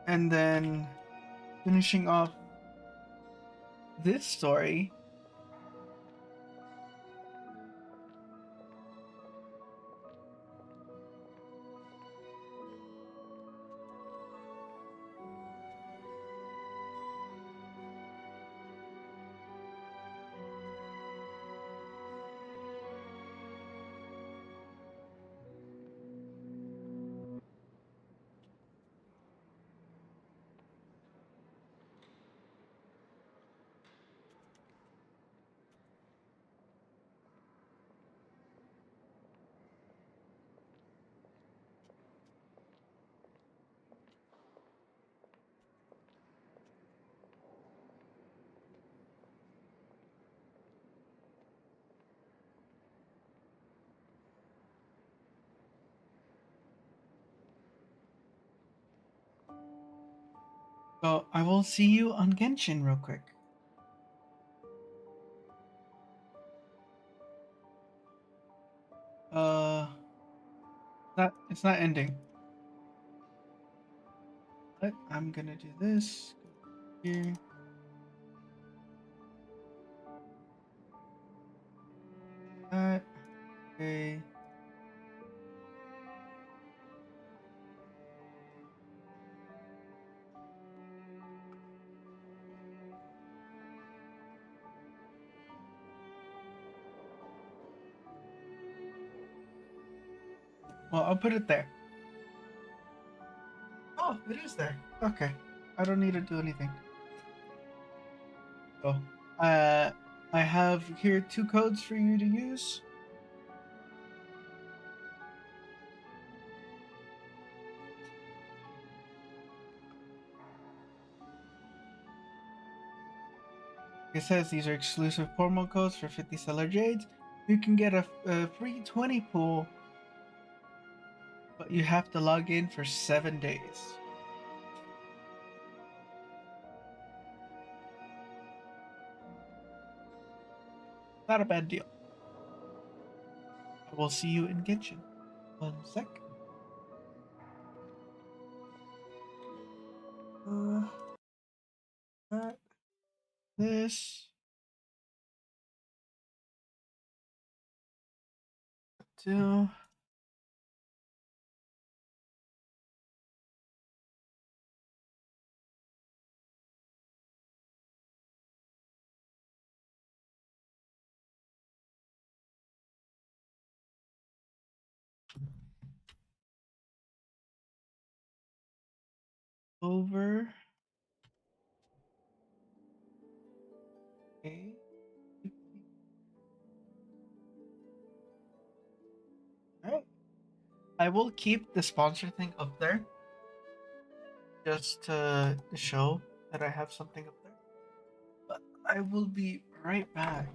And then finishing off this story. So I will see you on Genshin real quick. It's not ending. But I'm gonna do this. Go here. That. Okay. Well, I'll put it there. Oh, it is there. Okay. I don't need to do anything. So, I have here 2 codes for you to use. It says these are exclusive promo codes for 50 Stellar Jades. You can get a free 20 pool, but you have to log in for 7 days. Not a bad deal. I will see you in Genshin. 1 sec. That, this, 2. Over. I will keep the sponsor thing up there just to show that I have something up there. But I will be right back.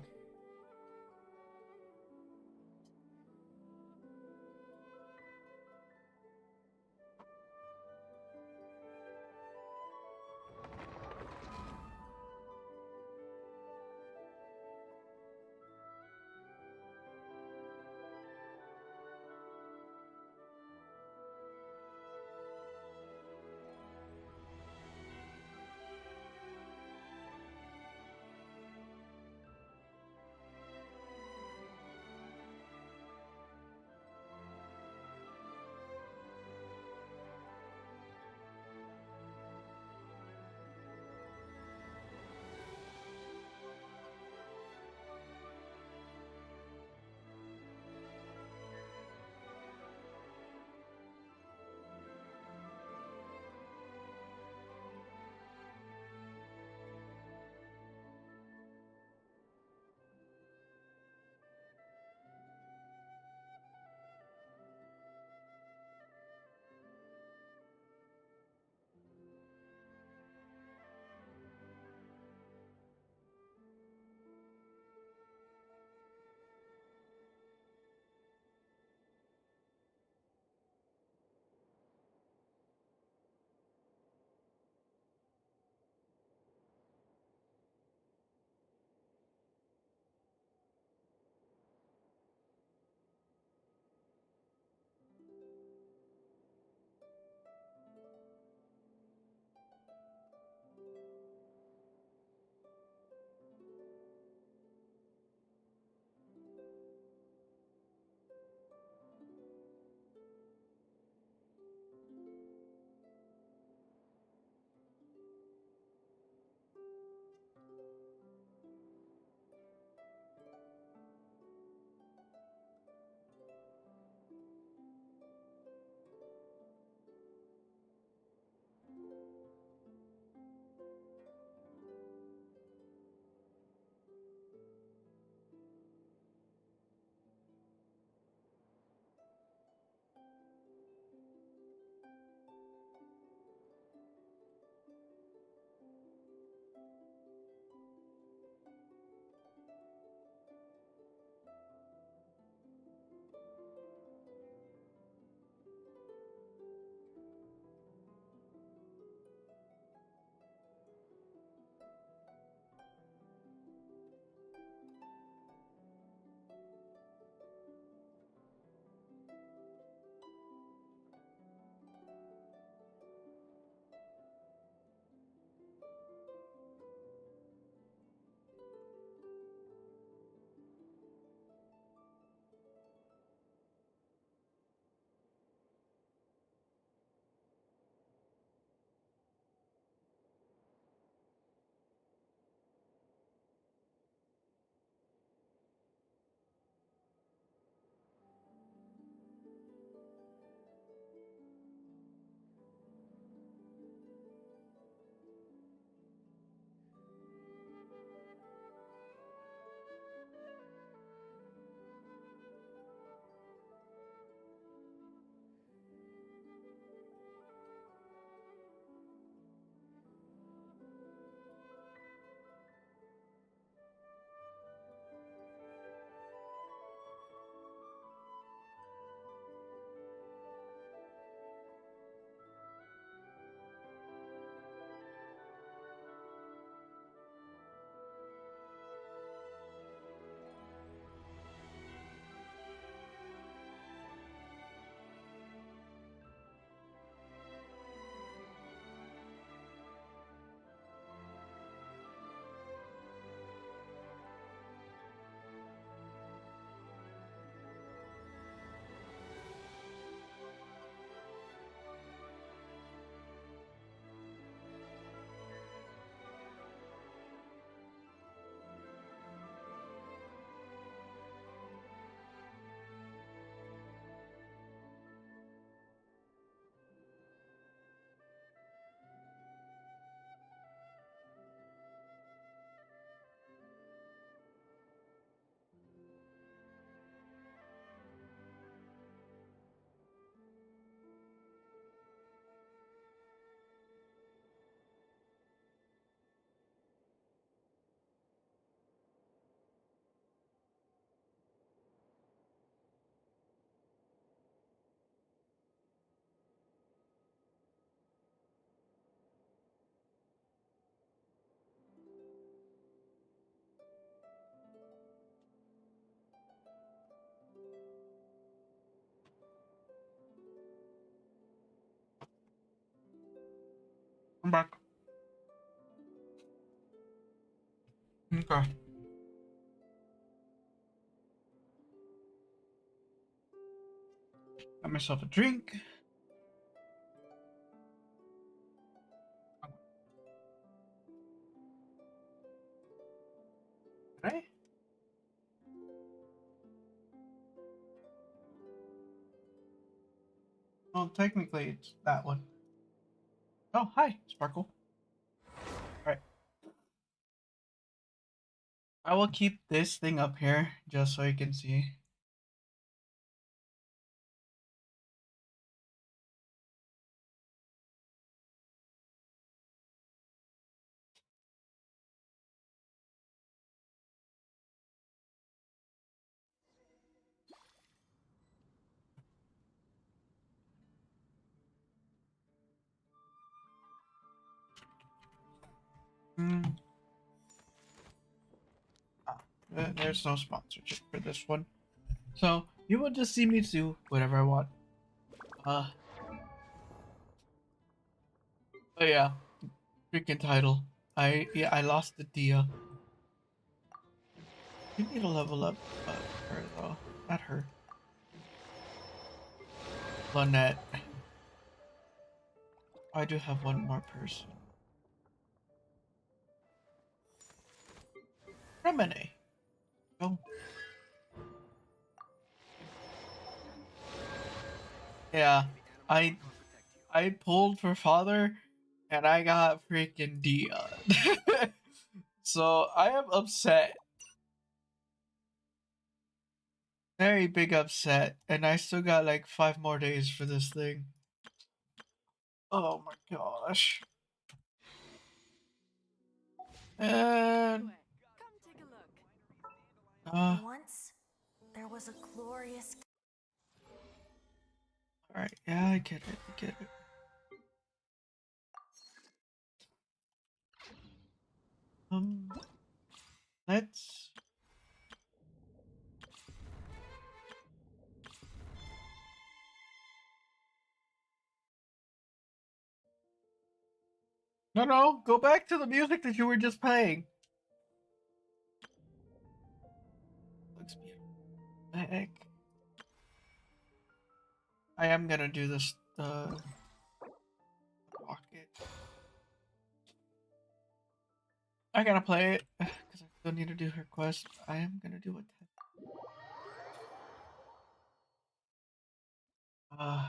I'm back. Okay. Got myself a drink. Okay. Well, technically, it's that one. Oh, hi, Sparkle. Alright. I will keep this thing up here just so you can see. Hmm. There's no sponsorship for this one. So, you will just see me do whatever I want. But yeah. Freaking title. I lost the Dia. You need to level up her though. Not her. Lynette. I do have one more person. Remini. Oh. Yeah. I pulled for father and I got freaking Dia. So I am upset. Very big upset. And I still got like 5 more days for this thing. Oh my gosh. And Once there was a glorious. alright, yeah, I get it, I get it. Let's no, go back to the music that you were just playing. Looks beautiful. The heck? I am gonna do this pocket. I gotta play it because I still need to do her quest. I am gonna do it. Uh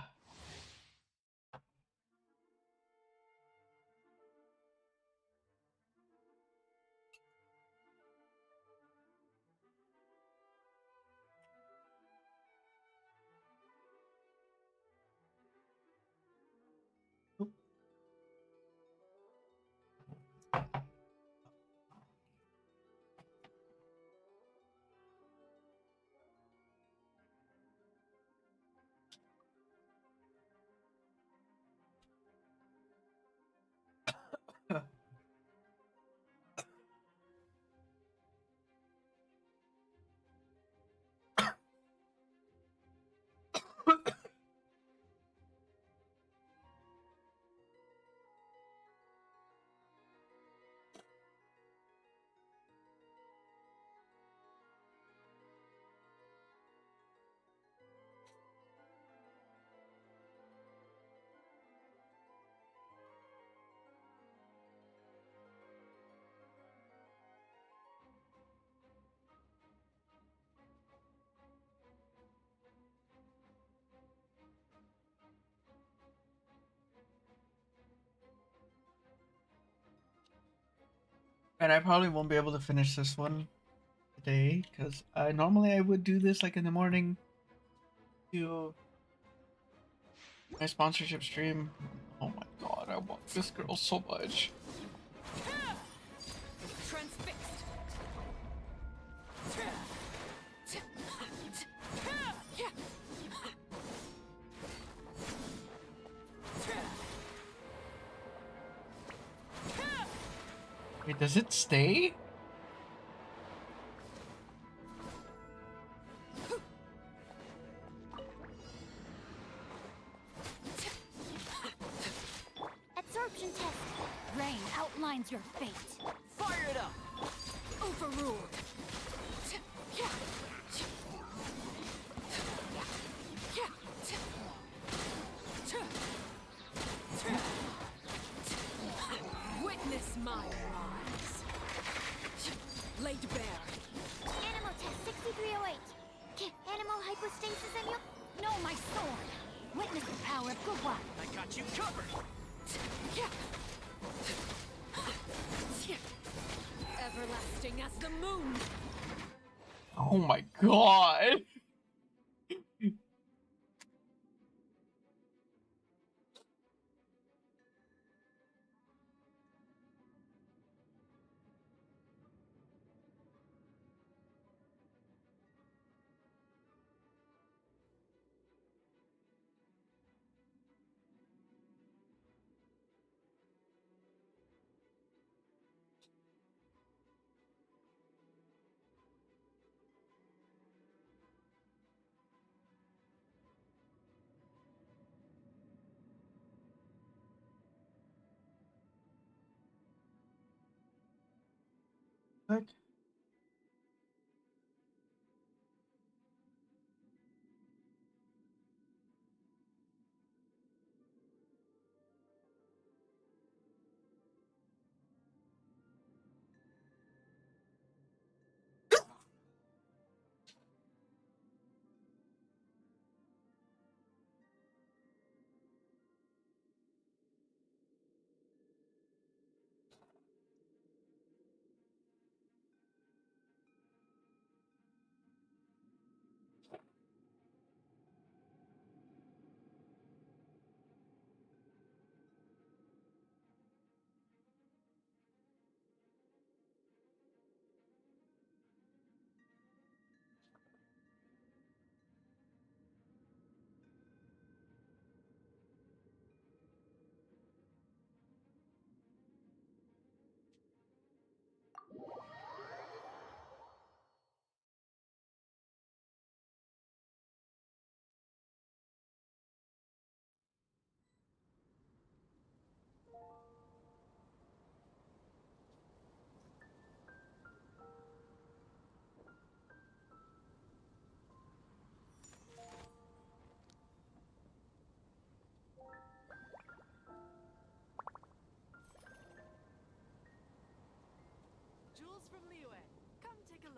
and I probably won't be able to finish this one today because normally I would do this like in the morning to my sponsorship stream. Oh my god, I want this girl so much. Transfixed. Wait, does it stay? Absorption test. determines your fate. Fire it up! Overruled. Witness my rise. Laid bare. Animal test 6308. Animal hypostasis and you. No, my sword. Witness the power of good one. I got you covered! Everlasting as the moon. Oh my god. Heck?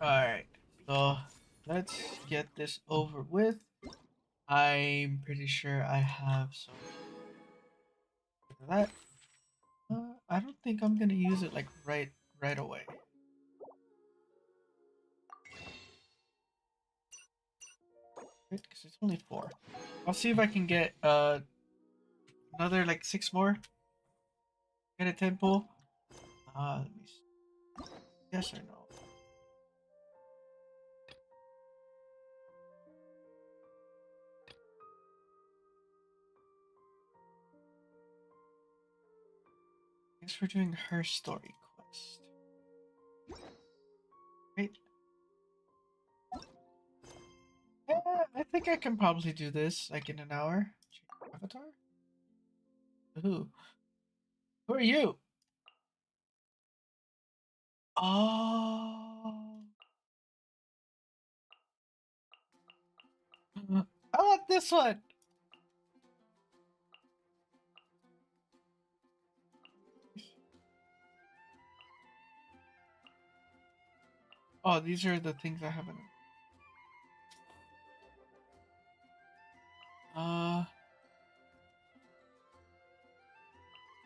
Alright, so let's get this over with. I'm pretty sure I have some of that. I don't think I'm gonna use it like right away. Because it's only 4. I'll see if I can get another like 6 more. Get a 10 pull. Let me see. Yes or no? Thanks for doing her story quest. Right. Yeah, I think I can probably do this like in an hour. Avatar? Who? Who are you? Oh. I want this one. Oh, these are the things I haven't.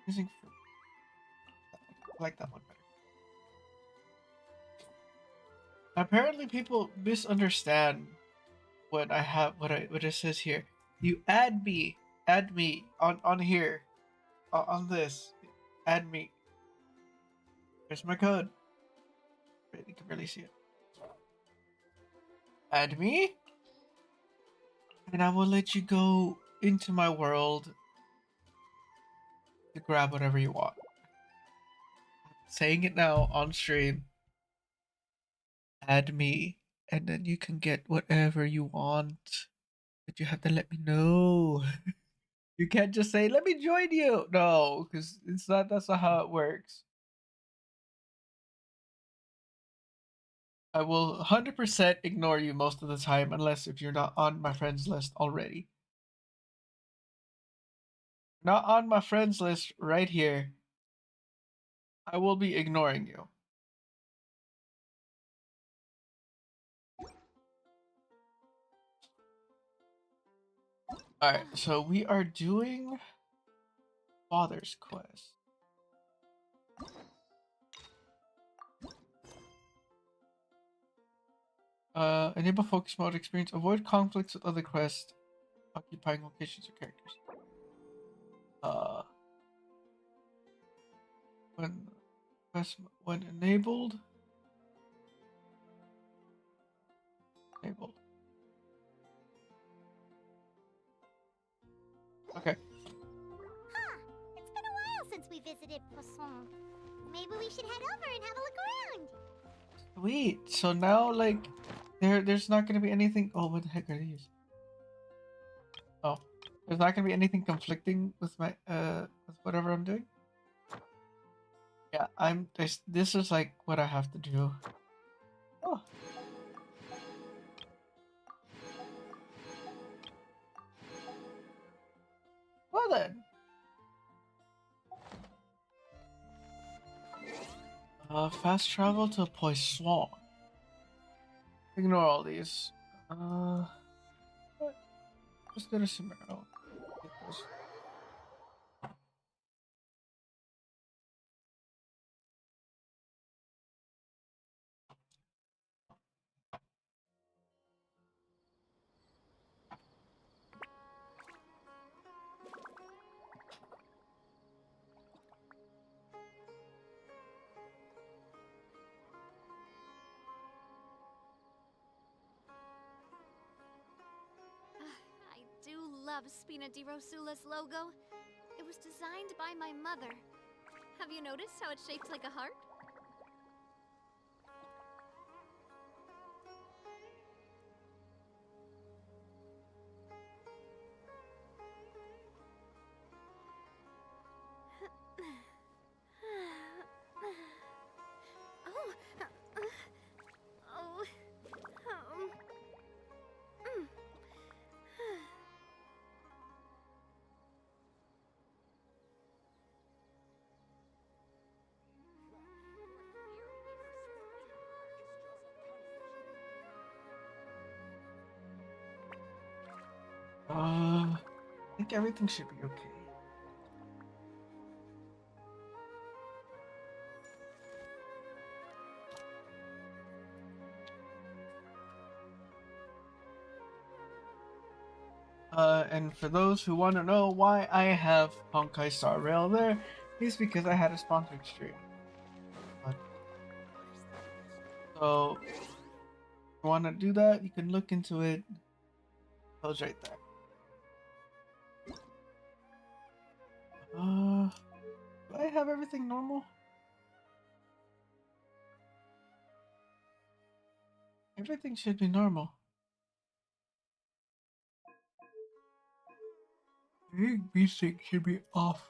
Using for I like that one better. Apparently, people misunderstand what I have. What it says here. You add me on here, on this. Add me. Here's my code. You can barely see it. Add me, and I will let you go into my world to grab whatever you want. Saying it now on stream. Add me, and then you can get whatever you want. But you have to let me know. You can't just say, "Let me join you." No, because it's not. That's not how it works. I will 100% ignore you most of the time unless if you're not on my friends list already. Not on my friends list right here. I will be ignoring you. Alright, so we are doing Father's Quest. Enable focus mode experience. Avoid conflicts with other quests, occupying locations or characters. When quest when enabled. Enabled. Okay. Huh. It's been a while since we visited Poisson. Maybe we should head over and have a look around. Sweet. So now, like, there's not gonna be anything. Oh, what the heck are these? Oh, there's not gonna be anything conflicting with my with whatever I'm doing. Yeah, I'm. This is like what I have to do. Oh. Well then. Fast travel to Poisson. Ignore all these. Let's go to Sumeru. Get those. I do love Spina di Rosula's logo. It was designed by my mother. Have you noticed how it's shaped like a heart? I think everything should be okay. And for those who want to know why I have Honkai Star Rail there, it's because I had a sponsored stream. So, if you want to do that, you can look into it. It's right there. Do I have everything normal? Everything should be normal. I think B-Sync should be off.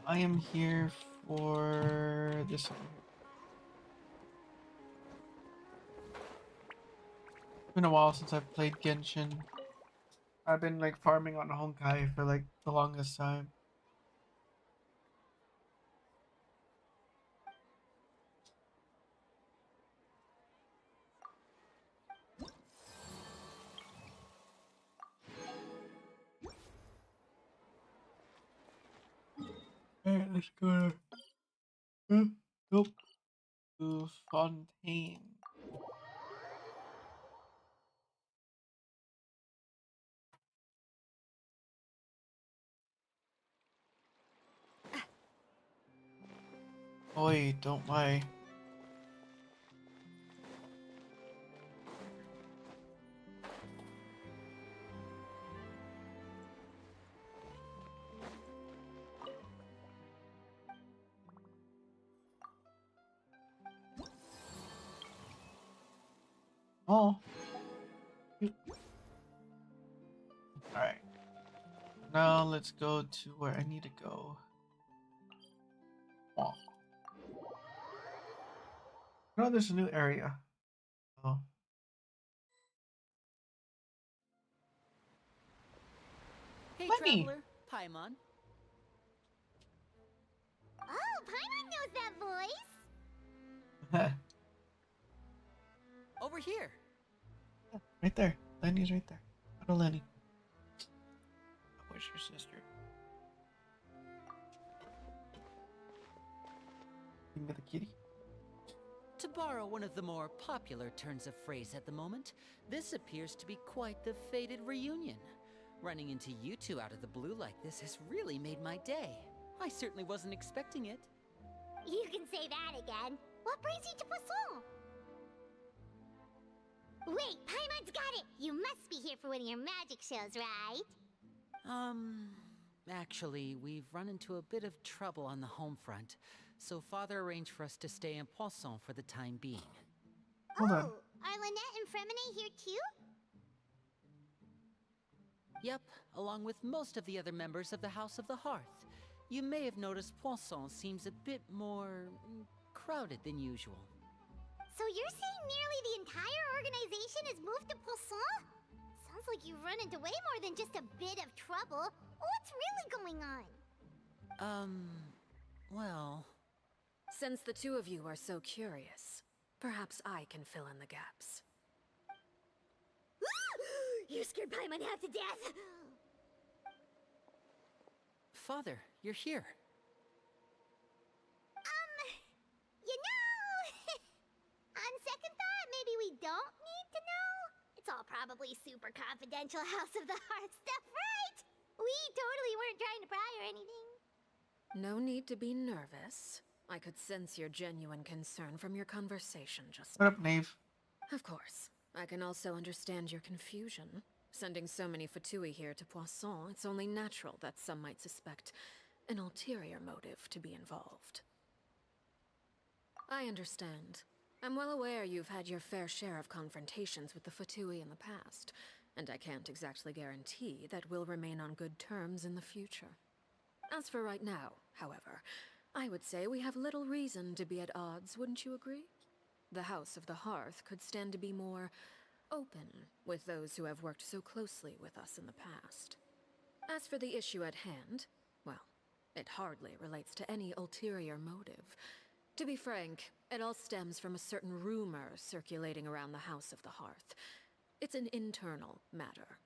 I am here for this one. It's been a while since I've played Genshin. I've been like farming on Honkai for like the longest time. Alright, let's go nope. To Fontaine. Oi, don't lie. Oh. Alright. Now let's go to where I need to go. Oh, no, there's a new area. Oh. Hey, Lenny. traveler, Paimon. Oh, Paimon knows that voice! Over here. Right there. Lenny's right there. Hello, Lenny. Where's your sister? Give me the kitty. To borrow one of the more popular turns of phrase at the moment, this appears to be quite the fated reunion. Running into you two out of the blue like this has really made my day. I certainly wasn't expecting it. You can say that again. What brings you to Poisson? Wait, Paimon's got it! You must be here for one of your magic shows, right? Actually, we've run into a bit of trouble on the home front, so Father arranged for us to stay in Poisson for the time being. Hold on. Are Lynette and Fremine here too? Yep, along with most of the other members of the House of the Hearth. You may have noticed Poisson seems a bit more crowded than usual. So you're saying nearly the entire organization has moved to Poisson? Sounds like you've run into way more than just a bit of trouble. What's really going on? Well... Since the two of you are so curious, perhaps I can fill in the gaps. You scared Paimon half to death! Father, you're here. You know... On second thought, maybe we don't need to know? It's all probably super confidential House of the Heart stuff, right? We totally weren't trying to pry or anything. No need to be nervous. I could sense your genuine concern from your conversation just What up, Nave? Of course. I can also understand your confusion. Sending so many Fatui here to Poisson, it's only natural that some might suspect an ulterior motive to be involved. I understand. I'm well aware you've had your fair share of confrontations with the Fatui in the past, and I can't exactly guarantee that we'll remain on good terms in the future. As for right now, however, I would say we have little reason to be at odds, wouldn't you agree? The House of the Hearth could stand to be more open with those who have worked so closely with us in the past. As for the issue at hand, well, it hardly relates to any ulterior motive. To be frank, it all stems from a certain rumor circulating around the House of the Hearth. It's an internal matter.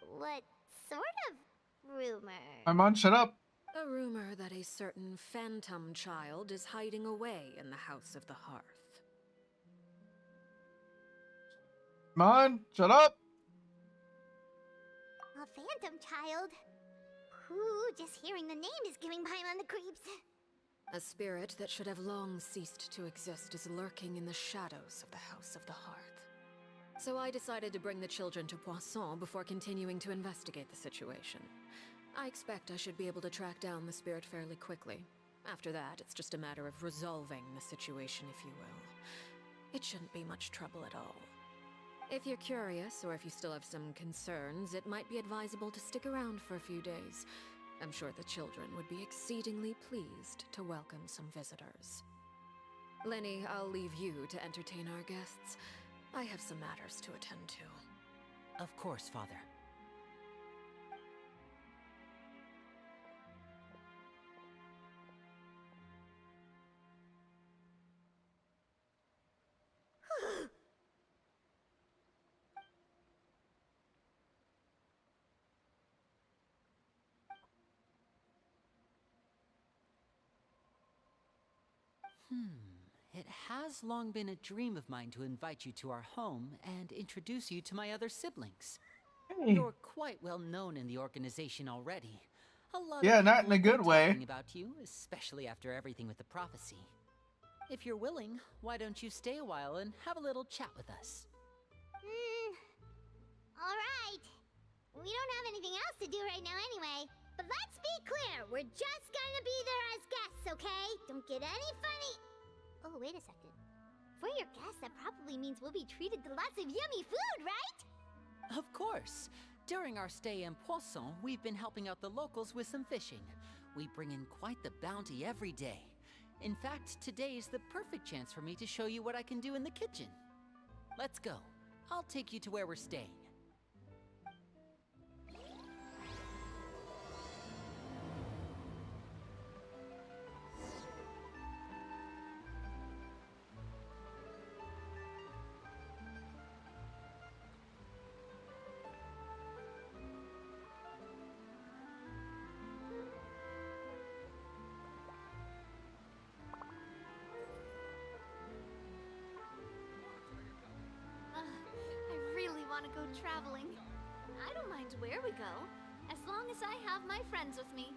What sort of rumor? Paimon, shut up. A rumor that a certain phantom child is hiding away in the House of the Hearth. Paimon, shut up. A phantom child? Ooh, just hearing the name is giving Paimon the creeps. A spirit that should have long ceased to exist is lurking in the shadows of the House of the Hearth. So I decided to bring the children to Poisson before continuing to investigate the situation. I expect I should be able to track down the spirit fairly quickly. After that, it's just a matter of resolving the situation, if you will. It shouldn't be much trouble at all. If you're curious, or if you still have some concerns, it might be advisable to stick around for a few days. I'm sure the children would be exceedingly pleased to welcome some visitors. Lenny, I'll leave you to entertain our guests. I have some matters to attend to. Of course, Father. It has long been a dream of mine to invite you to our home and introduce you to my other siblings. Hey. You're quite well known in the organization already. A lot Yeah, of not people in a have been good way. talking about you, especially after everything with the prophecy. If you're willing, why don't you stay a while and have a little chat with us? Alright. We don't have anything else to do right now anyway. But let's be clear, we're just gonna be there as guests, okay? Don't get any funny... Oh, wait a second. For your guests, that probably means we'll be treated to lots of yummy food, right? Of course. During our stay in Poisson, we've been helping out the locals with some fishing. We bring in quite the bounty every day. In fact, today is the perfect chance for me to show you what I can do in the kitchen. Let's go. I'll take you to where we're staying. I really want to go traveling. I don't mind where we go, as long as I have my friends with me.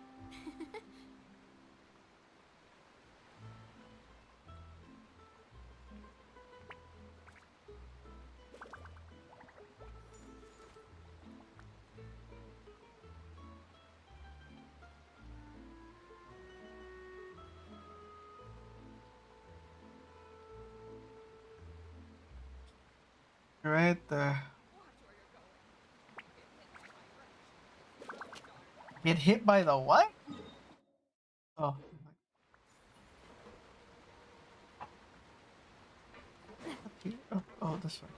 Right there. Get hit by the what? Oh. Oh, oh, this way.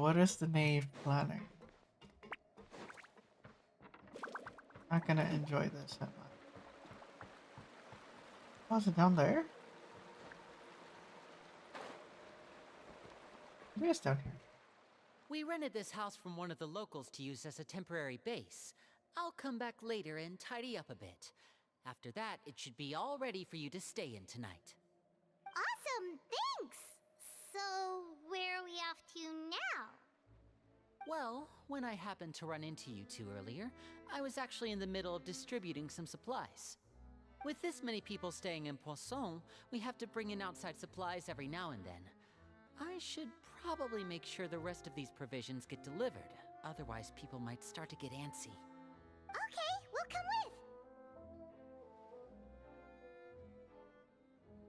What is the knave planning? Not gonna enjoy this that much. Oh, is it down there? Maybe it's down here. We rented this house from one of the locals to use as a temporary base. I'll come back later and tidy up a bit. After that, it should be all ready for you to stay in tonight. Awesome, thanks! So, where are we off to now? Well, when I happened to run into you two earlier, I was actually in the middle of distributing some supplies. With this many people staying in Poisson, we have to bring in outside supplies every now and then. I should probably make sure the rest of these provisions get delivered, otherwise people might start to get antsy. Okay, we'll come with!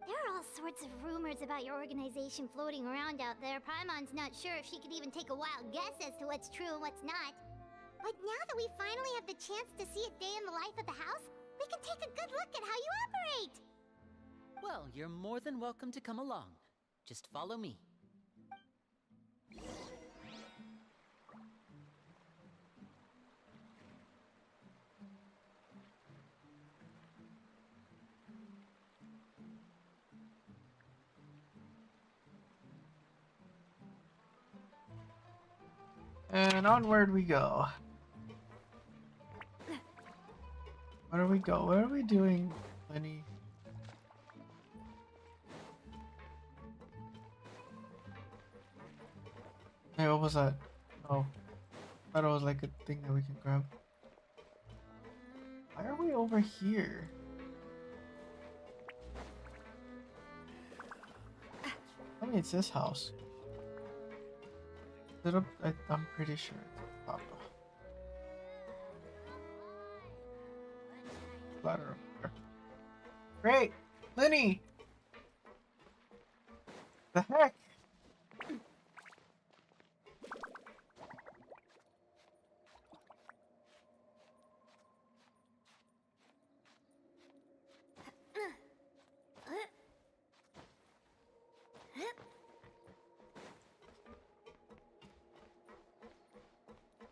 There are all sorts of rumors about your organization floating around out there. Paimon's not sure if she could even take a wild guess as to what's true and what's not. But now that we finally have the chance to see a day in the life of the house, we can take a good look at how you operate! Well, you're more than welcome to come along. Just follow me. And onward we go. Where do we go? Where are we doing, Lenny? Hey, what was that? Oh, I thought it was like a thing that we can grab. Why are we over here? I mean, it's this house. Is it up? I'm pretty sure it's up. Ladder up there. Great! Lenny! The heck?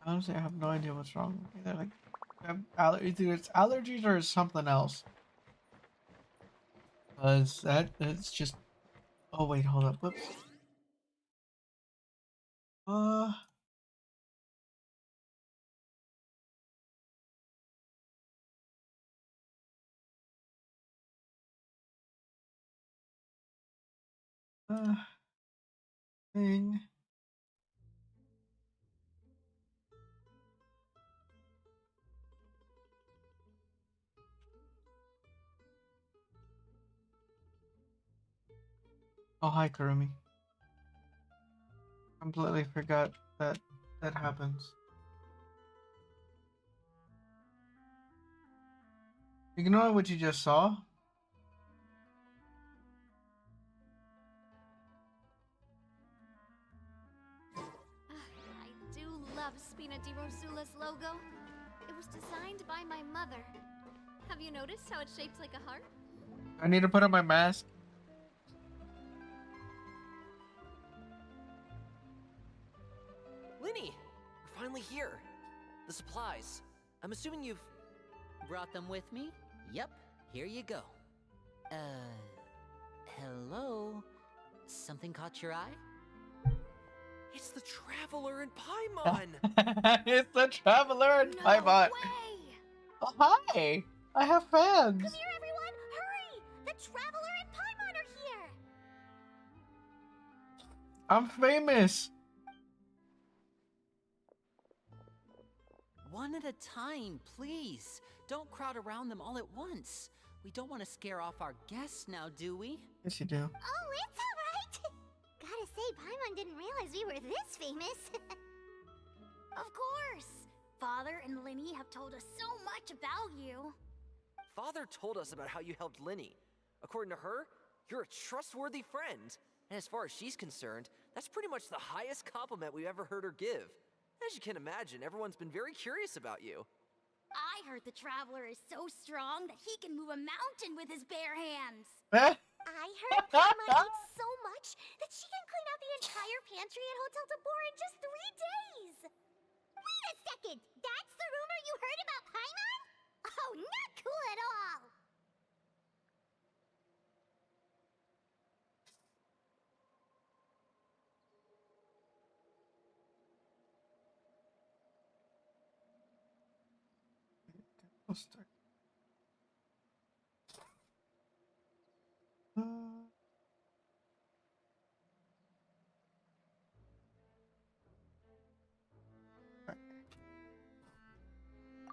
Honestly, I have no idea what's wrong with me. They're like, either it's allergies or it's something else. Cause that's just. Oh wait, hold up. Whoops. Uh. Thing. Oh hi, Kurumi. Completely forgot that that happens. Ignore what you just saw. Spina di Rosula's logo. It was designed by my mother. Have you noticed how it's shaped like a heart? I need to put on my mask. Linny, we're finally here. The supplies. I'm assuming you've... Brought them with me? Yep, here you go. Hello? Something caught your eye? It's the Traveler in Paimon! It's the Traveler in Paimon. Oh, hi! I have fans! Come here, everyone! Hurry! The Traveler and Paimon are here! I'm famous! One at a time, please. Don't crowd around them all at once. We don't want to scare off our guests now, do we? Yes, you do. Oh, it's alright! Gotta say, Paimon didn't realize we were this famous. Of course! Father and Linny have told us so much about you. Father told us about how you helped Linny. According to her, you're a trustworthy friend. And as far as she's concerned, that's pretty much the highest compliment we've ever heard her give. As you can imagine, everyone's been very curious about you. I heard the Traveler is so strong that he can move a mountain with his bare hands. I heard Paimon eats so much that she can clean out the entire pantry at Hotel Tabor in just 3 days! Wait a second! That's the rumor you heard about Paimon? Oh, not cool at all! Start.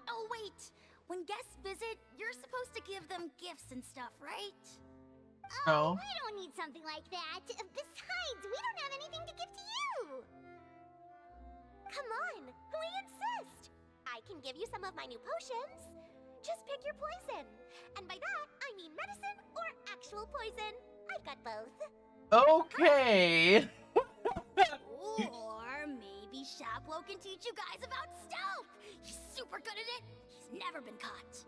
Oh, wait! When guests visit, you're supposed to give them gifts and stuff, right? Oh, No. we don't need something like that. Besides, we don't have anything to give to you. Come on, we insist. I can give you some of my new potions. Just pick your poison. And by that, I mean medicine or actual poison. I've got both. Okay. Or maybe Shaplo can teach you guys about stealth. He's super good at it. He's never been caught.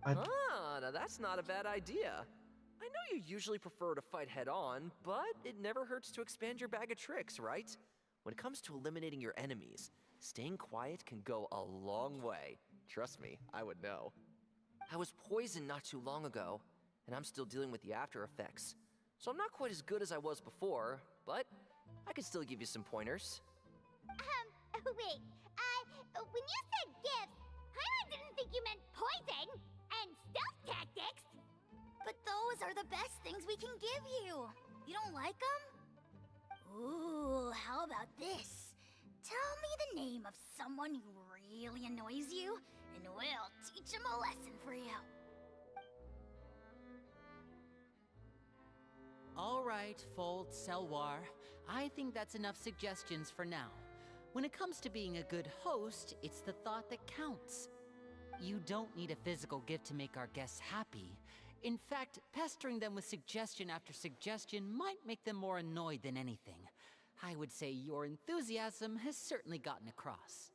Ah, now that's not a bad idea. I know you usually prefer to fight head-on, but it never hurts to expand your bag of tricks, right? When it comes to eliminating your enemies, staying quiet can go a long way. Trust me, I would know. I was poisoned not too long ago, and I'm still dealing with the after effects. So I'm not quite as good as I was before, but I can still give you some pointers. Wait, when you said gifts, Paimon didn't think you meant poison and stealth tactics. But those are the best things we can give you. You don't like them? Ooh, how about this? Tell me the name of someone who really annoys you, and we'll teach him a lesson for you. All right, Fold Selwar. I think that's enough suggestions for now. When it comes to being a good host, it's the thought that counts. You don't need a physical gift to make our guests happy. In fact, pestering them with suggestion after suggestion might make them more annoyed than anything. I would say your enthusiasm has certainly gotten across.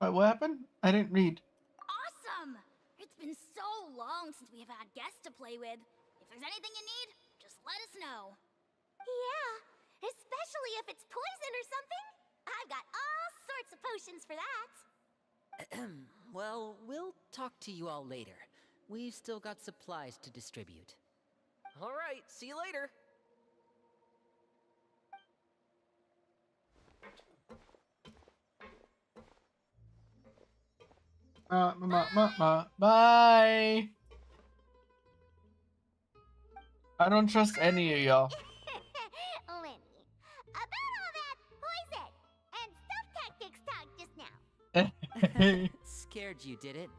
Really? What happened? I didn't read. Awesome! It's been so long since we have had guests to play with. If there's anything you need, just let us know. Yeah, especially if it's poison or something. I've got all sorts of potions for that. Well, we'll talk to you all later. We've still got supplies to distribute. All right, see you later. Bye. I don't trust any of y'all. Lenny, about all that poison and stealth tactics talk just now. Scared you, did it?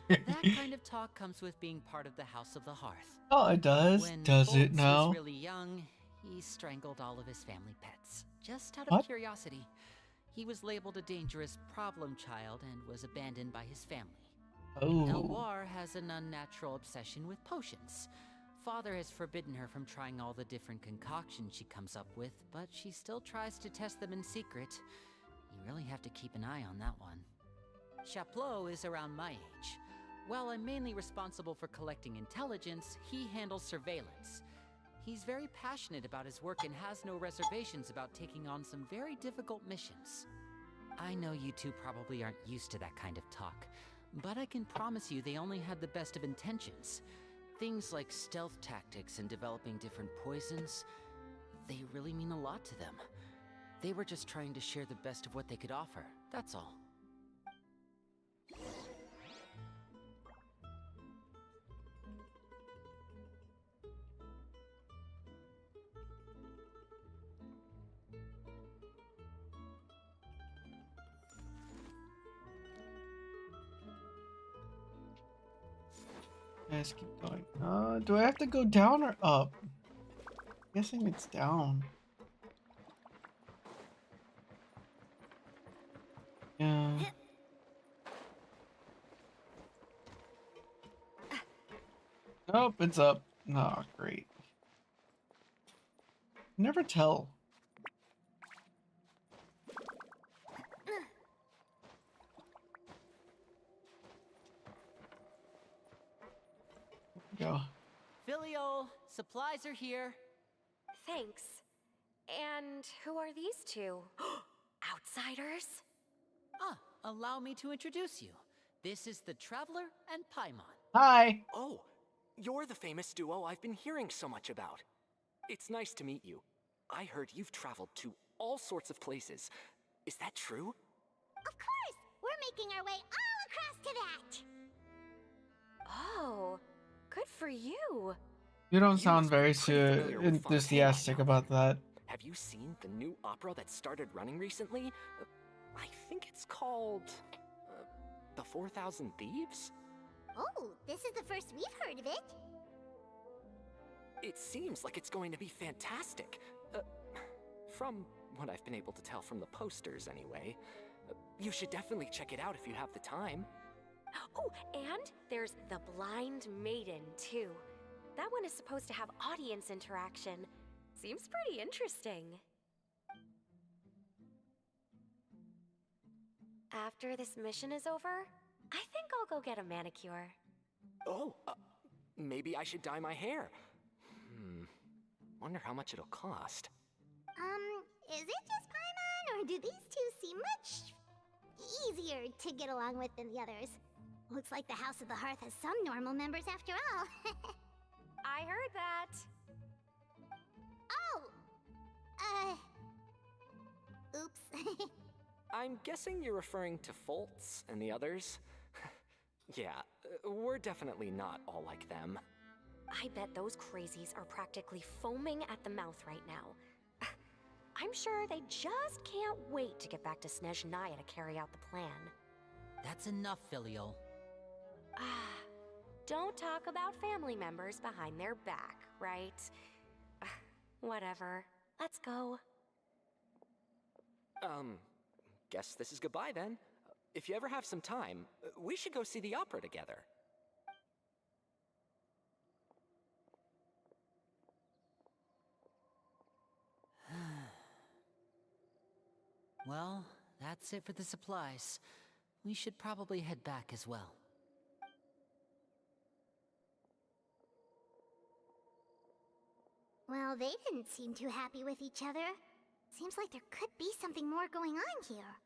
That kind of talk comes with being part of the House of the Hearth. Oh, it does? When Does it Foltz now? was really young, he strangled all of his family pets. Just out of What? curiosity. He was labeled a dangerous problem child and was abandoned by his family. Oh. Elwar has an unnatural obsession with potions. Father has forbidden her from trying all the different concoctions she comes up with, but she still tries to test them in secret. You really have to keep an eye on that one. Chaplot is around my age. While I'm mainly responsible for collecting intelligence, he handles surveillance. He's very passionate about his work and has no reservations about taking on some very difficult missions. I know you two probably aren't used to that kind of talk, but I can promise you they only had the best of intentions. Things like stealth tactics and developing different poisons, they really mean a lot to them. They were just trying to share the best of what they could offer, that's all. Let's keep going. Do I have to go down or up? Guessing it's down. Yeah. Nope, it's up. Oh, great. Never tell. Go. Filial, supplies are here. Thanks. And who are these two? Outsiders? Allow me to introduce you. This is the Traveler and Paimon. Hi. Oh, you're the famous duo I've been hearing so much about. It's nice to meet you. I heard you've traveled to all sorts of places. Is that true? Of course! We're making our way all across to that! Oh, good for you. You don't sound very enthusiastic about that. Have you seen the new opera that started running recently? I think it's called... The 4,000 Thieves? Oh, this is the first we've heard of it. It seems like it's going to be fantastic. From what I've been able to tell from the posters, anyway. You should definitely check it out if you have the time. Oh, and there's The Blind Maiden, too. That one is supposed to have audience interaction. Seems pretty interesting. After this mission is over, I think I'll go get a manicure. Oh, maybe I should dye my hair. Wonder how much it'll cost. Is it just Paimon, or do these two seem much easier to get along with than the others? Looks like the House of the Hearth has some normal members after all. I heard that. Oops. I'm guessing you're referring to Foltz and the others? Yeah, we're definitely not all like them. I bet those crazies are practically foaming at the mouth right now. I'm sure they just can't wait to get back to Snezhnaya to carry out the plan. That's enough, Filial. Don't talk about family members behind their back, right? Whatever. Let's go. Guess this is goodbye then. If you ever have some time, we should go see the opera together. Well, that's it for the supplies. We should probably head back as well. Well, they didn't seem too happy with each other. Seems like there could be something more going on here.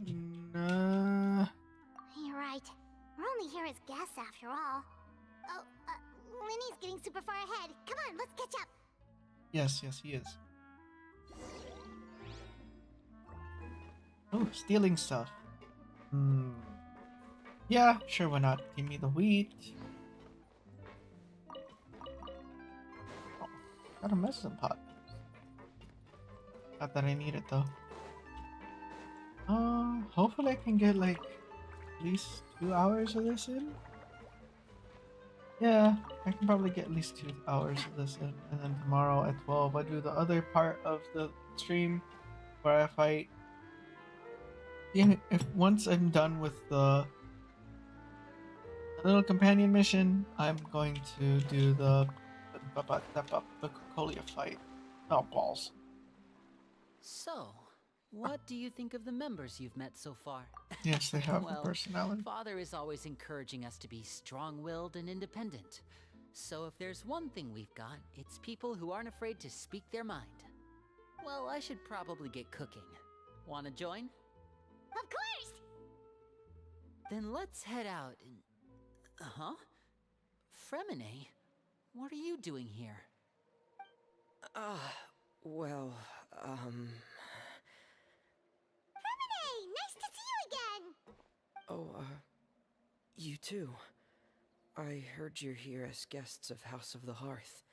You're right. We're only here as guests after all. Oh, Winnie's getting super far ahead. Come on, let's catch up. Yes, he is. Oh, stealing stuff. Hmm. Yeah, sure, why not? Give me the wheat. Oh, got a medicine pot. Not that I need it though. Hopefully I can get like at least 2 hours of this in. Yeah, I can probably get at least 2 hours of this in, and then tomorrow at 12 I do the other part of the stream where I fight. Yeah, if once I'm done with the little companion mission, I'm going to do the Cocolia fight. Oh balls. So, what do you think of the members you've met so far? Yes, they have a Well, personality. Father is always encouraging us to be strong-willed and independent. So if there's one thing we've got, it's people who aren't afraid to speak their mind. Well, I should probably get cooking. Wanna join? Of course! Then let's head out and... Uh-huh? Fremine, what are you doing here? Well, Hey, nice to see you again! Oh, you too. I heard you're here as guests of House of the Hearth.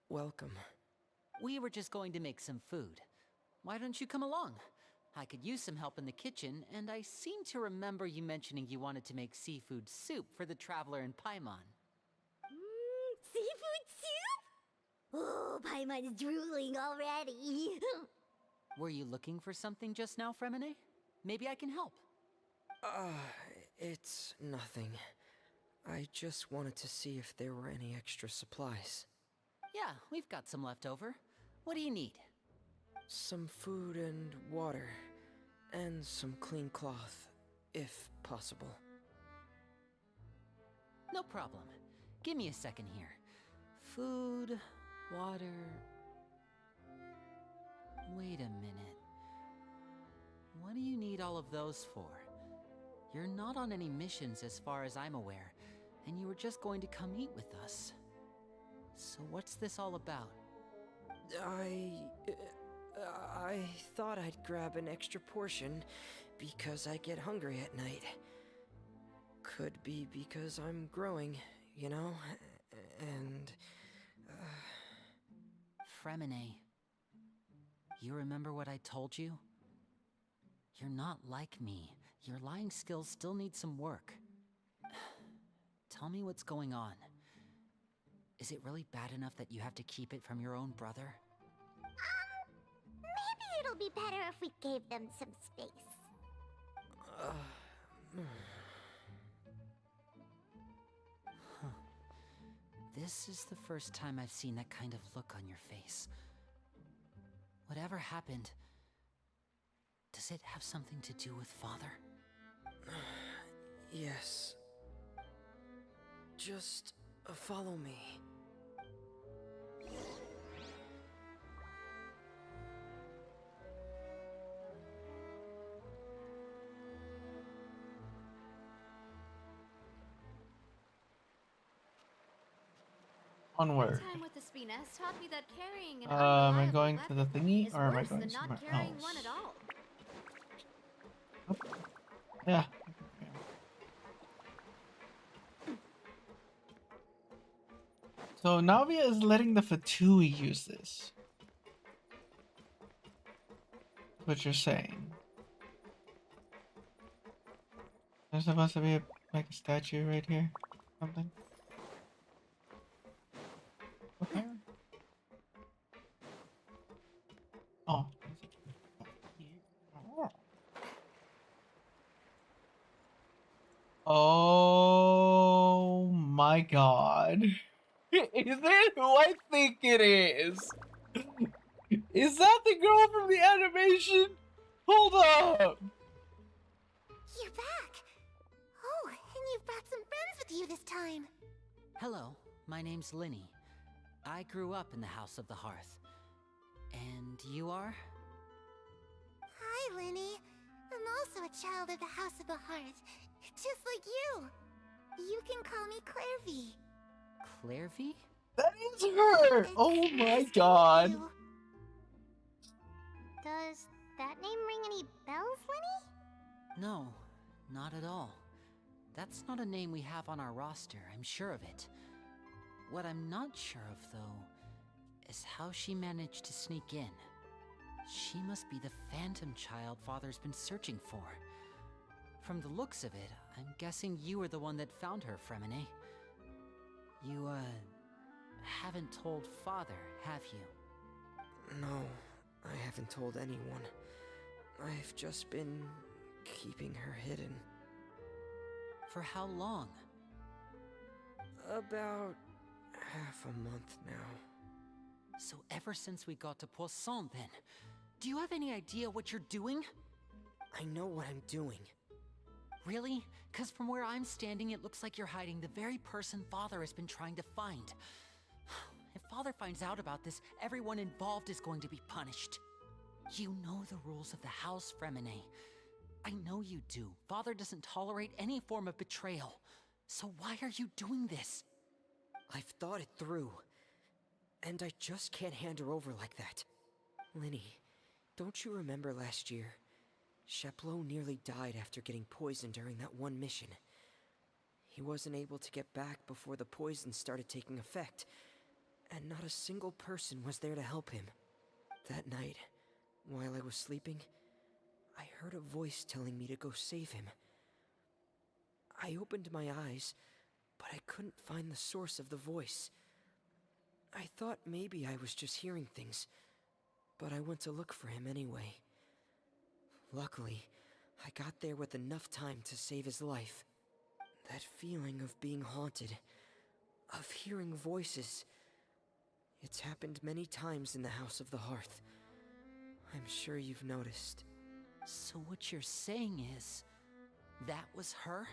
Welcome. We were just going to make some food. Why don't you come along? I could use some help in the kitchen, and I seem to remember you mentioning you wanted to make seafood soup for the traveler in Paimon. Seafood soup? Oh, Paimon's drooling already. Were you looking for something just now, Fremine? Maybe I can help. It's nothing. I just wanted to see if there were any extra supplies. Yeah, we've got some left over. What do you need? Some food and water. And some clean cloth, if possible. No problem. Give me a second here. Food, water... Wait a minute. What do you need all of those for? You're not on any missions as far as I'm aware, and you were just going to come eat with us. So what's this all about? I thought I'd grab an extra portion because I get hungry at night. Could be because I'm growing, you know? And... Fremine, you remember what I told you? You're not like me. Your lying skills still need some work. Tell me what's going on. Is it really bad enough that you have to keep it from your own brother? Maybe it'll be better if we gave them some space. This is the first time I've seen that kind of look on your face. Whatever happened, does it have something to do with Father? Yes. Just follow me. Onward. Time with the Spina has taught me that carrying an Am I unreliable going to the weapon thingy is or am I worse going than somewhere not carrying else? one at all. Yeah. So Navia is letting the Fatui use this. That's what you're saying. There's supposed to be like a statue right here. Something. Okay. Oh. Oh my god. Is it who I think it is? Is that the girl from the animation? Hold up! You're back! Oh, and you've brought some friends with you this time. Hello, my name's Linny. I grew up in the House of the Hearth. And you are? Hi, Linny. I'm also a child of the House of the Hearth, just like you. You can call me Clairvy. Clairvy? That is her! Oh my god. Does that name ring any bells, Lenny? No, not at all. That's not a name we have on our roster, I'm sure of it. What I'm not sure of, though, is how she managed to sneak in. She must be the phantom child Father's been searching for. From the looks of it, I'm guessing you were the one that found her, Fremine. You, haven't told Father, have you? No, I haven't told anyone. I've just been keeping her hidden. For how long? About half a month now. So ever since we got to Poisson, then? Do you have any idea what you're doing? I know what I'm doing. Really? 'Cause from where I'm standing, it looks like you're hiding the very person Father has been trying to find. If Father finds out about this, everyone involved is going to be punished. You know the rules of the house, Fremine. I know you do. Father doesn't tolerate any form of betrayal. So why are you doing this? I've thought it through. And I just can't hand her over like that. Linny, don't you remember last year? Sheplo nearly died after getting poisoned during that one mission. He wasn't able to get back before the poison started taking effect, and not a single person was there to help him. That night, while I was sleeping, I heard a voice telling me to go save him. I opened my eyes, but I couldn't find the source of the voice. I thought maybe I was just hearing things, but I went to look for him anyway. Luckily, I got there with enough time to save his life. That feeling of being haunted, of hearing voices, it's happened many times in the House of the Hearth. I'm sure you've noticed. So what you're saying is, that was her?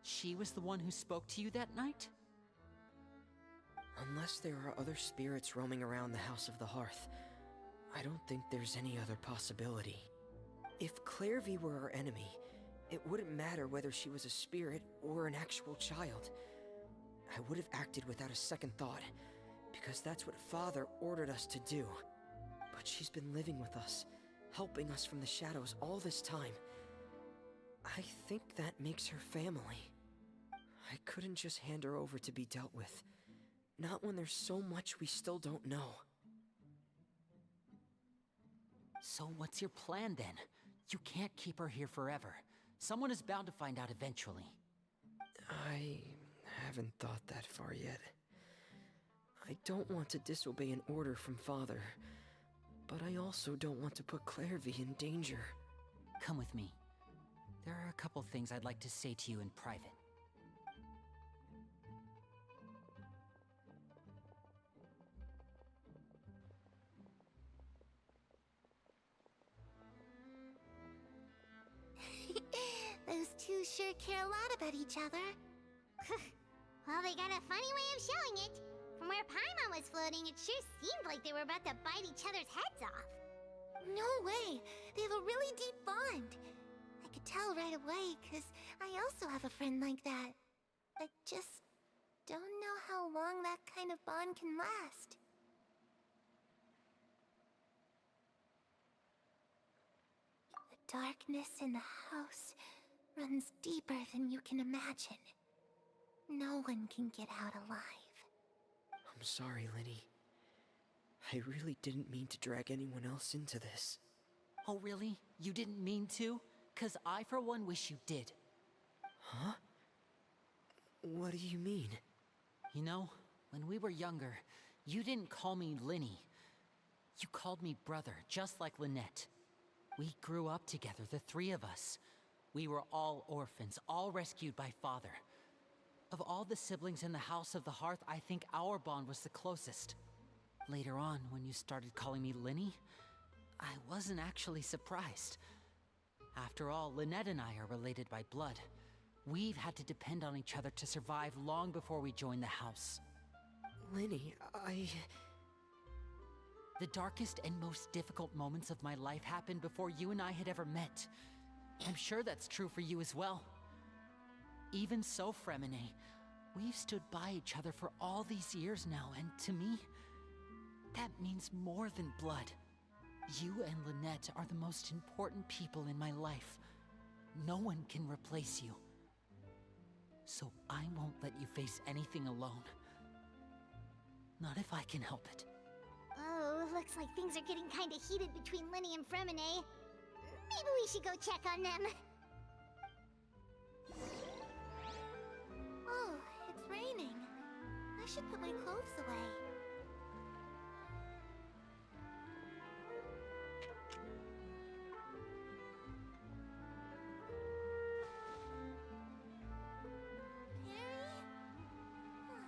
She was the one who spoke to you that night? Unless there are other spirits roaming around the House of the Hearth, I don't think there's any other possibility. If Clairvy were our enemy, it wouldn't matter whether she was a spirit or an actual child. I would have acted without a second thought, because that's what Father ordered us to do. But she's been living with us, helping us from the shadows all this time. I think that makes her family. I couldn't just hand her over to be dealt with. Not when there's so much we still don't know. So what's your plan then? You can't keep her here forever. Someone is bound to find out eventually. I haven't thought that far yet. I don't want to disobey an order from Father, but I also don't want to put Clairvy in danger. Come with me. There are a couple things I'd like to say to you in private. Those two sure care a lot about each other. Well, they got a funny way of showing it. From where Paimon was floating, it sure seemed like they were about to bite each other's heads off. No way! They have a really deep bond. I could tell right away, because I also have a friend like that. I just don't know how long that kind of bond can last. The darkness in the house runs deeper than you can imagine. No one can get out alive. I'm sorry, Linny. I really didn't mean to drag anyone else into this. Oh really? You didn't mean to? 'Cause I for one wish you did. Huh? What do you mean? You know, when we were younger, you didn't call me Linny. You called me brother, just like Lynette. We grew up together, the three of us. We were all orphans, all rescued by Father. Of all the siblings in the House of the Hearth, I think our bond was the closest. Later on, when you started calling me Linny, I wasn't actually surprised. After all, Lynette and I are related by blood. We've had to depend on each other to survive long before we joined the house. Linny, The darkest and most difficult moments of my life happened before you and I had ever met. I'm sure that's true for you as well. Even so, Fremine, we've stood by each other for all these years now, and to me, that means more than blood. You and Lynette are the most important people in my life. No one can replace you. So I won't let you face anything alone. Not if I can help it. Oh, looks like things are getting kinda heated between Lenny and Fremine. Maybe we should go check on them. Oh, it's raining. I should put my clothes away. Perry? Huh.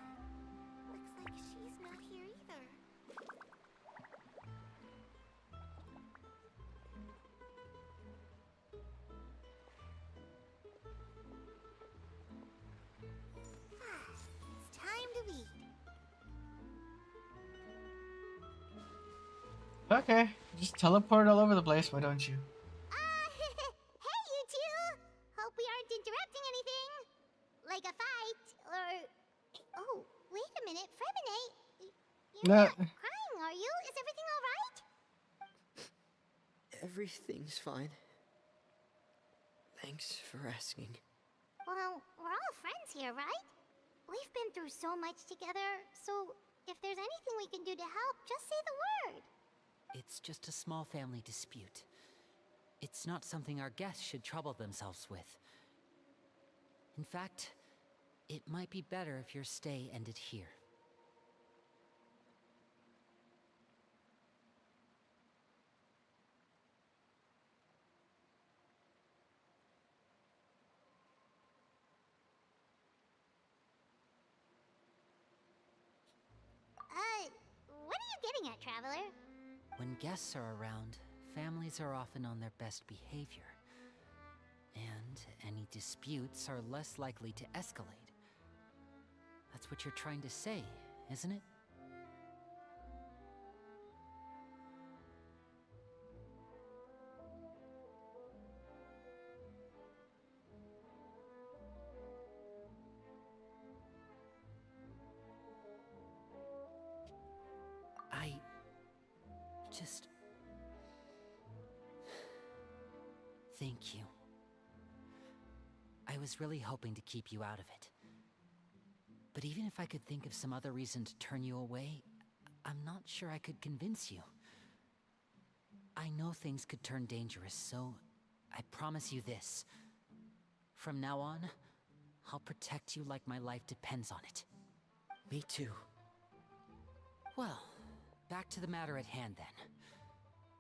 Looks like she's not here either. It's time to read. Okay, just teleport all over the place, why don't you? Hey, you two! Hope we aren't interrupting anything. Like a fight, or... Oh, wait a minute, Fremine. You're No. not crying, are you? Is everything alright? Everything's fine. Thanks for asking. Well, we're all friends here, right? We've been through so much together, so if there's anything we can do to help, just say the word. It's just a small family dispute. It's not something our guests should trouble themselves with. In fact, it might be better if your stay ended here. What are you getting at, Traveler? When guests are around, families are often on their best behavior. And any disputes are less likely to escalate. That's what you're trying to say, isn't it? I just... Thank you. I was really hoping to keep you out of it. But even if I could think of some other reason to turn you away, I'm not sure I could convince you. I know things could turn dangerous, so I promise you this. From now on, I'll protect you like my life depends on it. Me too. Well, back to the matter at hand then.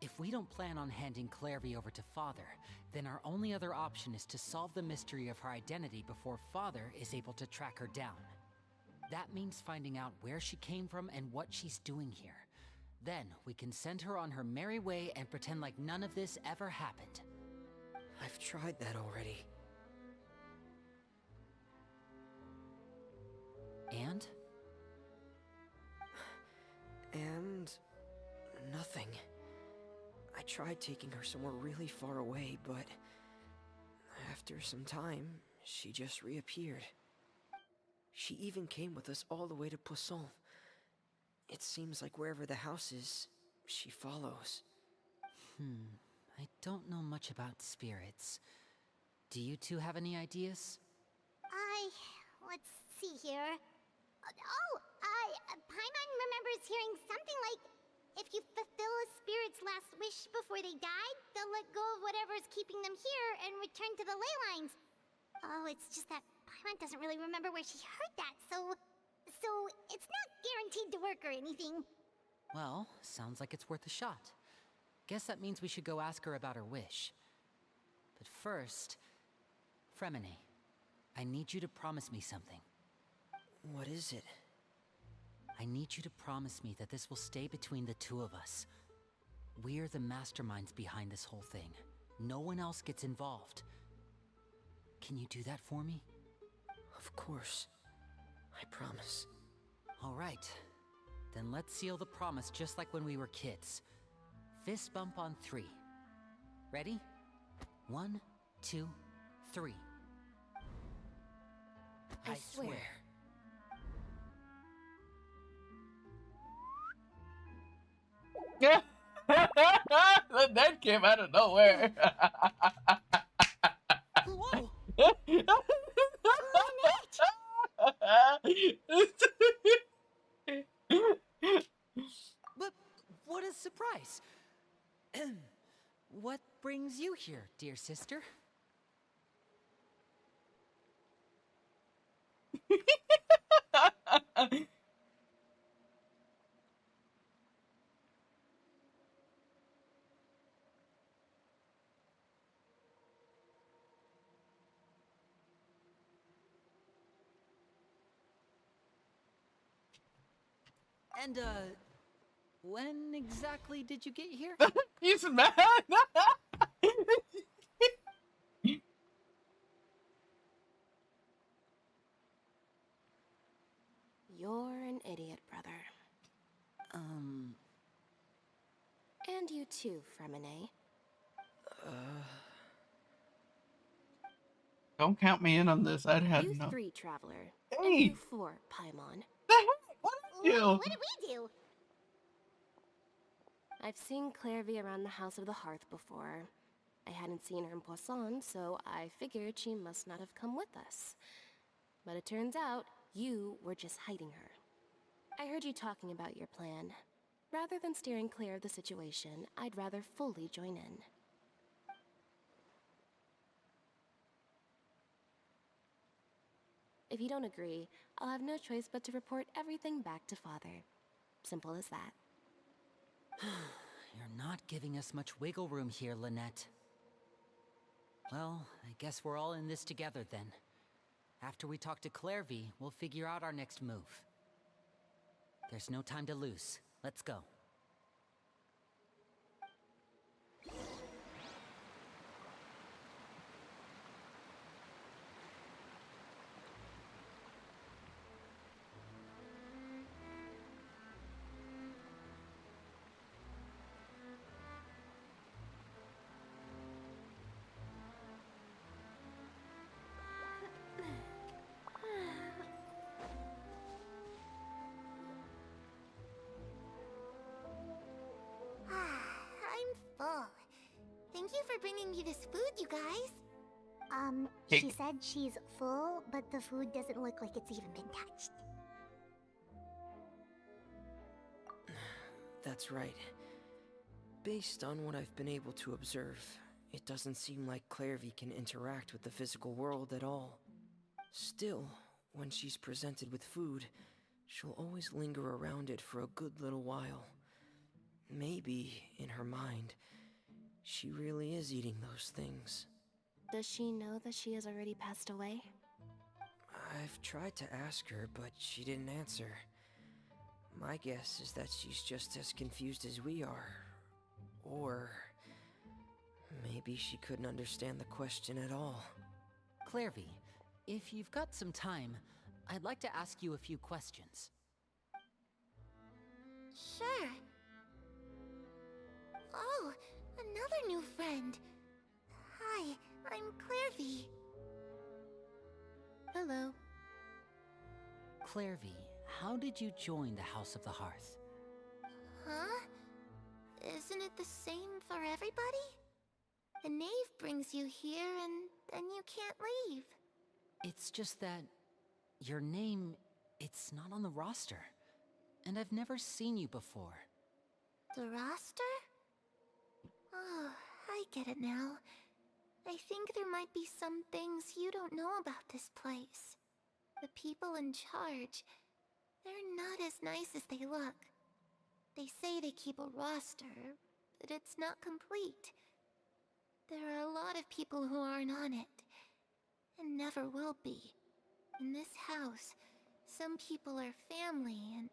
If we don't plan on handing Clairvy over to Father, then our only other option is to solve the mystery of her identity before Father is able to track her down. That means finding out where she came from and what she's doing here. Then we can send her on her merry way and pretend like none of this ever happened. I've tried that already. And? And... nothing. I tried taking her somewhere really far away, but... after some time, she just reappeared. She even came with us all the way to Poisson. It seems like wherever the house is, she follows. I don't know much about spirits. Do you two have any ideas? Let's see here. Paimon remembers hearing something like, if you fulfill a spirit's last wish before they died, they'll let go of whatever's keeping them here and return to the ley lines. Oh, it's just that Paimon doesn't really remember where she heard that, so it's not guaranteed to work or anything. Well, sounds like it's worth a shot. Guess that means we should go ask her about her wish. But first, Fremine, I need you to promise me something. What is it? I need you to promise me that this will stay between the two of us. We're the masterminds behind this whole thing. No one else gets involved. Can you do that for me? Of course. I promise. All right. Then let's seal the promise just like when we were kids. Fist bump on 3. Ready? 1, 2, 3. I swear. Yeah. That came out of nowhere. Whoa! But what a surprise! What brings you here, dear sister? And, when exactly did you get here? He's mad. You're an idiot, brother. And you too, Fremine. Don't count me in on this. I'd had You no. 3, Traveler. Hey! And you 4, Paimon. What did you? What did we do? I've seen Clairvy around the House of the Hearth before. I hadn't seen her in Poisson, so I figured she must not have come with us. But it turns out, you were just hiding her. I heard you talking about your plan. Rather than steering clear of the situation, I'd rather fully join in. If you don't agree, I'll have no choice but to report everything back to Father. Simple as that. You're not giving us much wiggle room here, Lynette. Well, I guess we're all in this together then. After we talk to Clairvy, we'll figure out our next move. There's no time to lose. Let's go. I'm full. Thank you for bringing me this food, you guys. She said she's full, but the food doesn't look like it's even been touched. That's right. Based on what I've been able to observe, it doesn't seem like Clairvy can interact with the physical world at all. Still, when she's presented with food, she'll always linger around it for a good little while. Maybe, in her mind, she really is eating those things. Does she know that she has already passed away? I've tried to ask her, but she didn't answer. My guess is that she's just as confused as we are. Or maybe she couldn't understand the question at all. Clairvy, if you've got some time, I'd like to ask you a few questions. Sure. Oh, another new friend. Hi, I'm Clairvy. Hello. Clairvy, how did you join the House of the Hearth? Huh? Isn't it the same for everybody? The knave brings you here and then you can't leave. It's just that your name, it's not on the roster. And I've never seen you before. The roster? Oh, I get it now. I think there might be some things you don't know about this place. The people in charge, they're not as nice as they look. They say they keep a roster, but it's not complete. There are a lot of people who aren't on it, and never will be. In this house, some people are family, and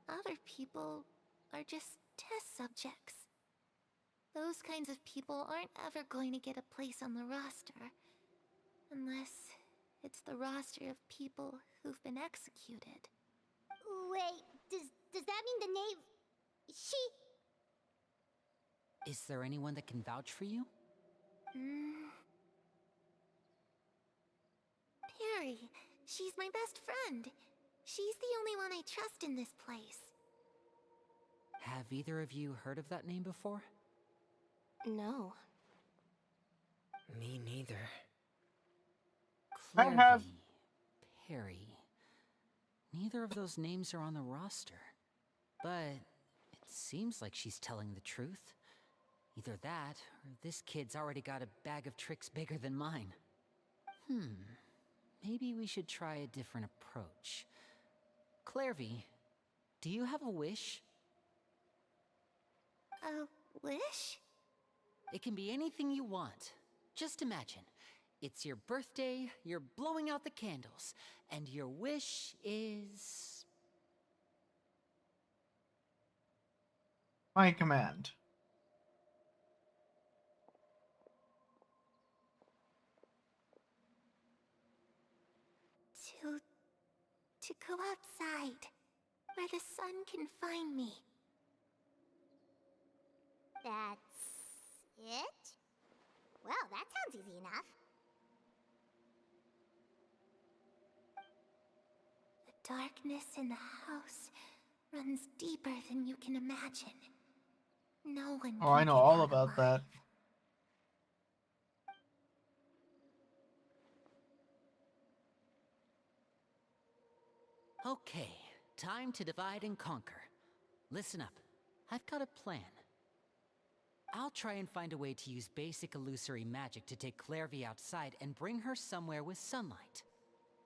other people are just test subjects. Those kinds of people aren't ever going to get a place on the roster, unless it's the roster of people who've been executed. Wait, does that mean the knave... Is there anyone that can vouch for you? Perry, she's my best friend. She's the only one I trust in this place. Have either of you heard of that name before? No. Me neither. I have. Clairvy, Perry. Neither of those names are on the roster. But it seems like she's telling the truth. Either that, or this kid's already got a bag of tricks bigger than mine. Maybe we should try a different approach. Clairvy, do you have a wish? A wish? It can be anything you want. Just imagine. It's your birthday, you're blowing out the candles, and your wish is... My command. To go outside, where the sun can find me. That's it? Well, that sounds easy enough. The darkness in the house runs deeper than you can imagine. No one Oh, I can know get all out about alive. that. Okay, time to divide and conquer. Listen up, I've got a plan. I'll try and find a way to use basic illusory magic to take Clairvy outside and bring her somewhere with sunlight.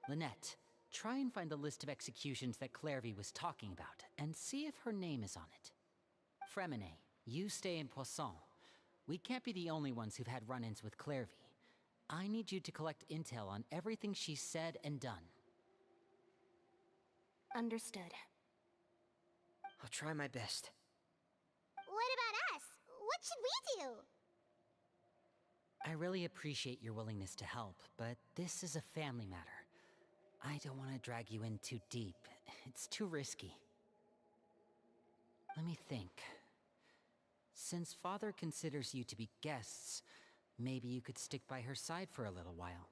Lynette, try and find the list of executions that Clairvy was talking about, and see if her name is on it. Fremine, you stay in Poisson. We can't be the only ones who've had run-ins with Clairvy. I need you to collect intel on everything she's said and done. Understood. I'll try my best. What about us? What should we do? I really appreciate your willingness to help, but this is a family matter. I don't want to drag you in too deep. It's too risky. Let me think. Since Father considers you to be guests, maybe you could stick by her side for a little while.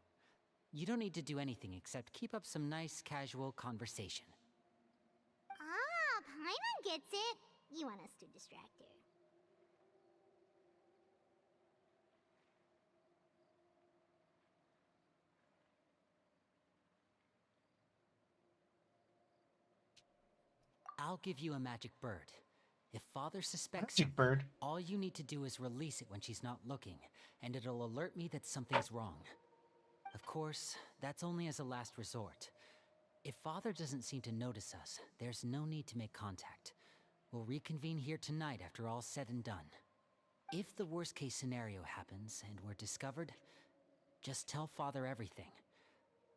You don't need to do anything except keep up some nice, casual conversation. Ah, Paimon gets it. You want us to distract her. I'll give you a magic bird. If Father suspects Magic bird. all you need to do is release it when she's not looking, and it'll alert me that something's wrong. Of course, that's only as a last resort. If Father doesn't seem to notice us, there's no need to make contact. We'll reconvene here tonight after all's said and done. If the worst case scenario happens and we're discovered, just tell Father everything.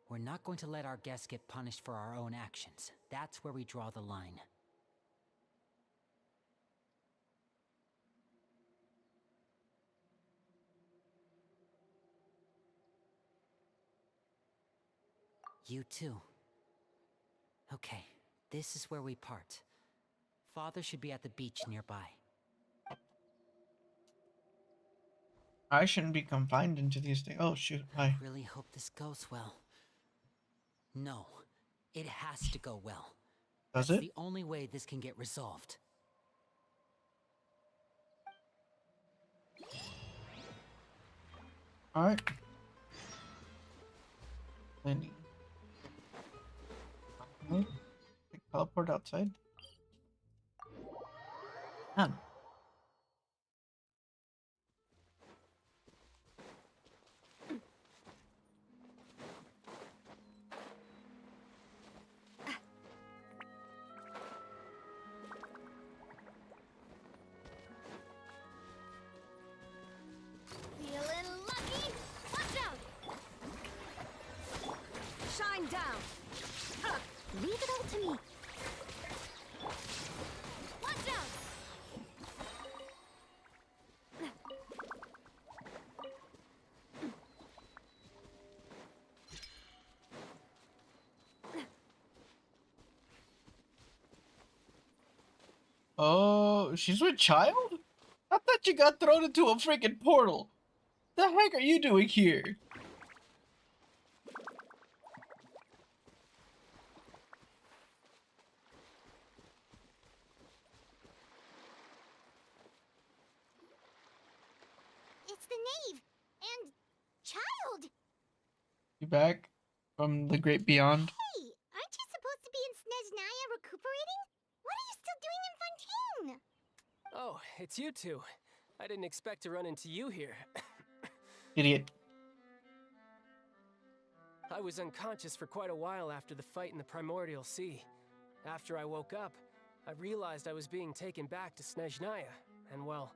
We're not going to let our guests get punished for our own actions. That's where we draw the line. You too. Okay, this is where we part. Father should be at the beach nearby. I shouldn't be confined into these things. Oh shoot! I really hope this goes well. No, it has to go well. Does That's it? the only way this can get resolved. All right. Landing. Teleport outside. Done. Feeling lucky? Watch out! Shine down! Huh. Leave it all to me. Watch out! Oh, she's with child? I thought you got thrown into a freaking portal. The heck are you doing here? It's the knave and child. You back from the great beyond? Hey, aren't you supposed to be in Snezhnaya recuperating? What are you still doing in Fontaine? Oh, it's you two. I didn't expect to run into you here. Idiot. I was unconscious for quite a while after the fight in the Primordial Sea. After I woke up, I realized I was being taken back to Snezhnaya, and well,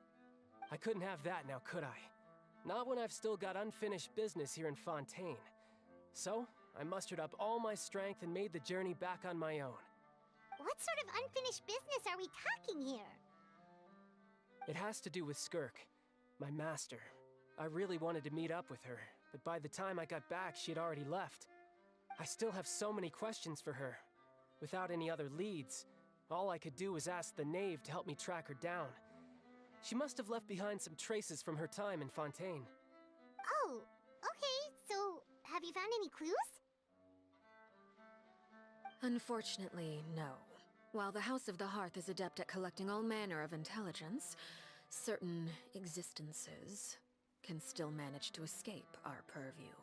I couldn't have that now, could I? Not when I've still got unfinished business here in Fontaine. So, I mustered up all my strength and made the journey back on my own. What sort of unfinished business are we talking here? It has to do with Skirk, my master. I really wanted to meet up with her, but by the time I got back, she had already left. I still have so many questions for her. Without any other leads, all I could do was ask the knave to help me track her down. She must have left behind some traces from her time in Fontaine. Oh, okay, so have you found any clues? Unfortunately, no. While the House of the Hearth is adept at collecting all manner of intelligence, certain existences can still manage to escape our purview.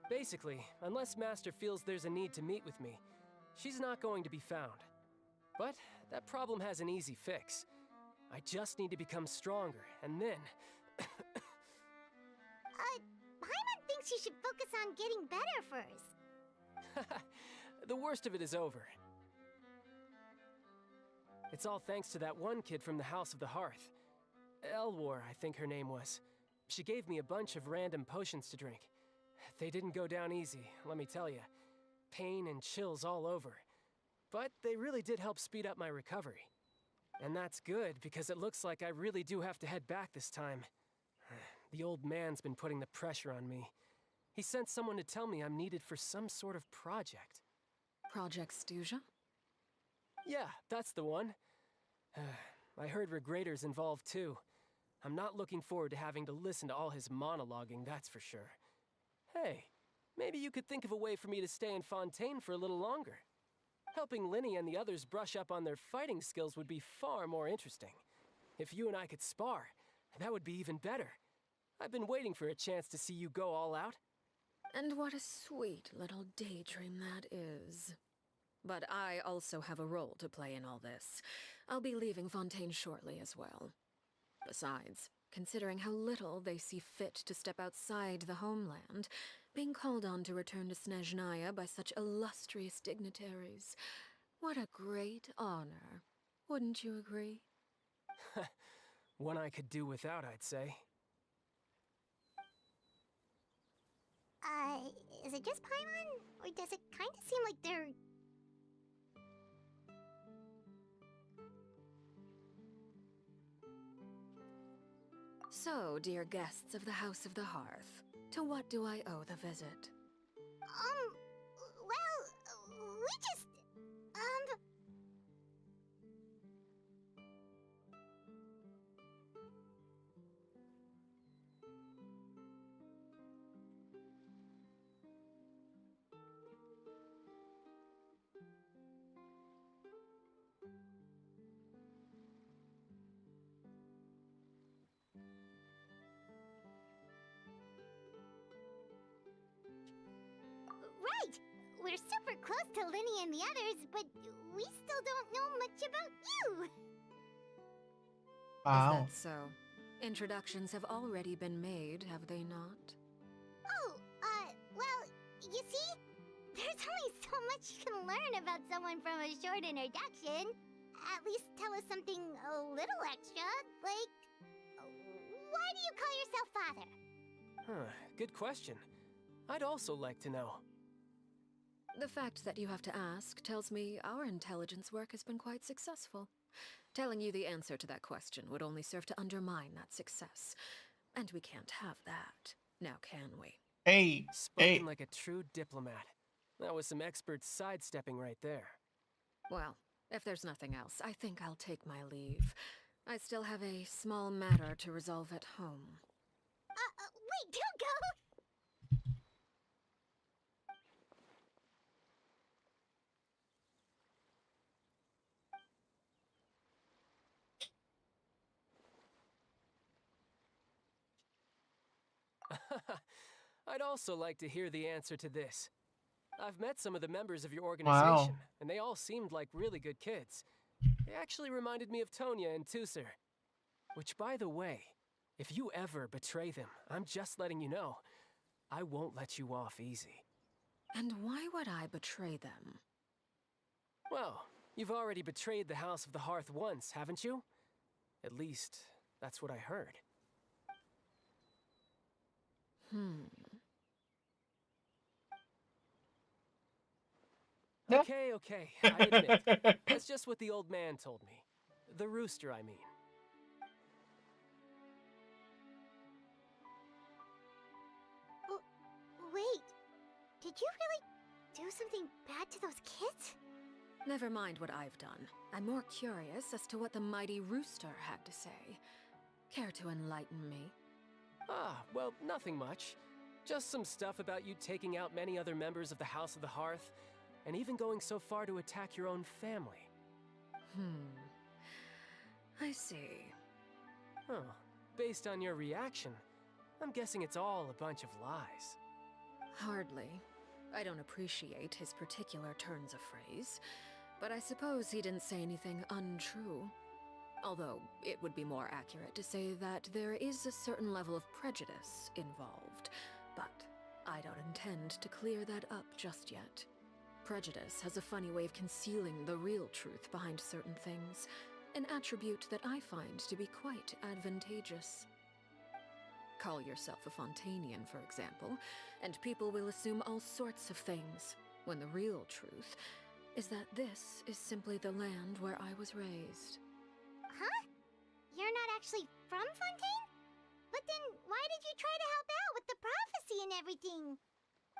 Basically, unless Master feels there's a need to meet with me, she's not going to be found. But that problem has an easy fix. I just need to become stronger, and then... Paimon thinks you should focus on getting better first. The worst of it is over. It's all thanks to that one kid from the House of the Hearth. Elwar, I think her name was. She gave me a bunch of random potions to drink. They didn't go down easy, let me tell you. Pain and chills all over. But they really did help speed up my recovery. And that's good, because it looks like I really do have to head back this time. The old man's been putting the pressure on me. He sent someone to tell me I'm needed for some sort of project. Project Stuja? Yeah, that's the one. I heard Regrator's involved too. I'm not looking forward to having to listen to all his monologuing, that's for sure. Hey, maybe you could think of a way for me to stay in Fontaine for a little longer. Helping Linny and the others brush up on their fighting skills would be far more interesting. If you and I could spar, that would be even better. I've been waiting for a chance to see you go all out. And what a sweet little daydream that is. But I also have a role to play in all this. I'll be leaving Fontaine shortly as well. Besides, considering how little they see fit to step outside the homeland, being called on to return to Snezhnaya by such illustrious dignitaries, what a great honor. Wouldn't you agree? One I could do without, I'd say. Is it just Paimon? Or does it kind of seem like they're... So, dear guests of the House of the Hearth, to what do I owe the visit? Well, we just... Right! We're super close to Linny and the others, but we still don't know much about you! Wow. Is that so? Introductions have already been made, have they not? Oh, well, you see? There's only so much you can learn about someone from a short introduction. At least tell us something a little extra, like... Why do you call yourself father? Huh, good question. I'd also like to know. The fact that you have to ask tells me our intelligence work has been quite successful. Telling you the answer to that question would only serve to undermine that success. And we can't have that, now can we? Hey, Spoken like a true diplomat. That was some expert sidestepping right there. Well, if there's nothing else, I think I'll take my leave. I still have a small matter to resolve at home. Wait, don't go! I'd also like to hear the answer to this. I've met some of the members of your Wow. organization, and they all seemed like really good kids. They actually reminded me of Tonya and Tusser. Which, by the way, if you ever betray them, I'm just letting you know, I won't let you off easy. And why would I betray them? Well, you've already betrayed the House of the Hearth once, haven't you? At least, that's what I heard. Yeah. Okay, I admit. That's just what the old man told me. The rooster, I mean. Wait, did you really do something bad to those kids? Never mind what I've done. I'm more curious as to what the mighty rooster had to say. Care to enlighten me? Ah, well, nothing much. Just some stuff about you taking out many other members of the House of the Hearth, and even going so far to attack your own family. I see. Huh. Based on your reaction, I'm guessing it's all a bunch of lies. Hardly. I don't appreciate his particular turns of phrase, but I suppose he didn't say anything untrue. Although, it would be more accurate to say that there is a certain level of prejudice involved, but I don't intend to clear that up just yet. Prejudice has a funny way of concealing the real truth behind certain things, an attribute that I find to be quite advantageous. Call yourself a Fontanian, for example, and people will assume all sorts of things, when the real truth is that this is simply the land where I was raised. Huh? You're not actually from Fontaine? But then why did you try to help out with the prophecy and everything?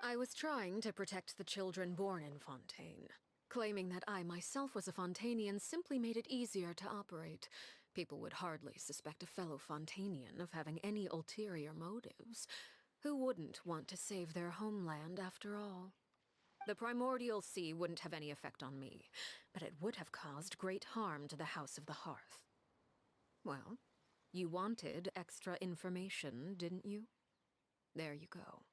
I was trying to protect the children born in Fontaine. Claiming that I myself was a Fontanian simply made it easier to operate. People would hardly suspect a fellow Fontanian of having any ulterior motives. Who wouldn't want to save their homeland after all? The primordial sea wouldn't have any effect on me, but it would have caused great harm to the House of the Hearth. Well, you wanted extra information, didn't you? There you go.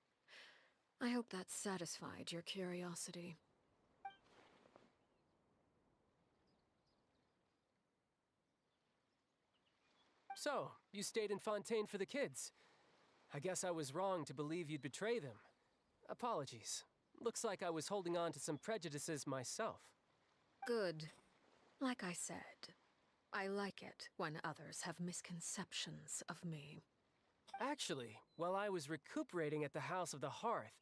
I hope that satisfied your curiosity. So, you stayed in Fontaine for the kids. I guess I was wrong to believe you'd betray them. Apologies. Looks like I was holding on to some prejudices myself. Good. Like I said, I like it when others have misconceptions of me. Actually, while I was recuperating at the House of the Hearth,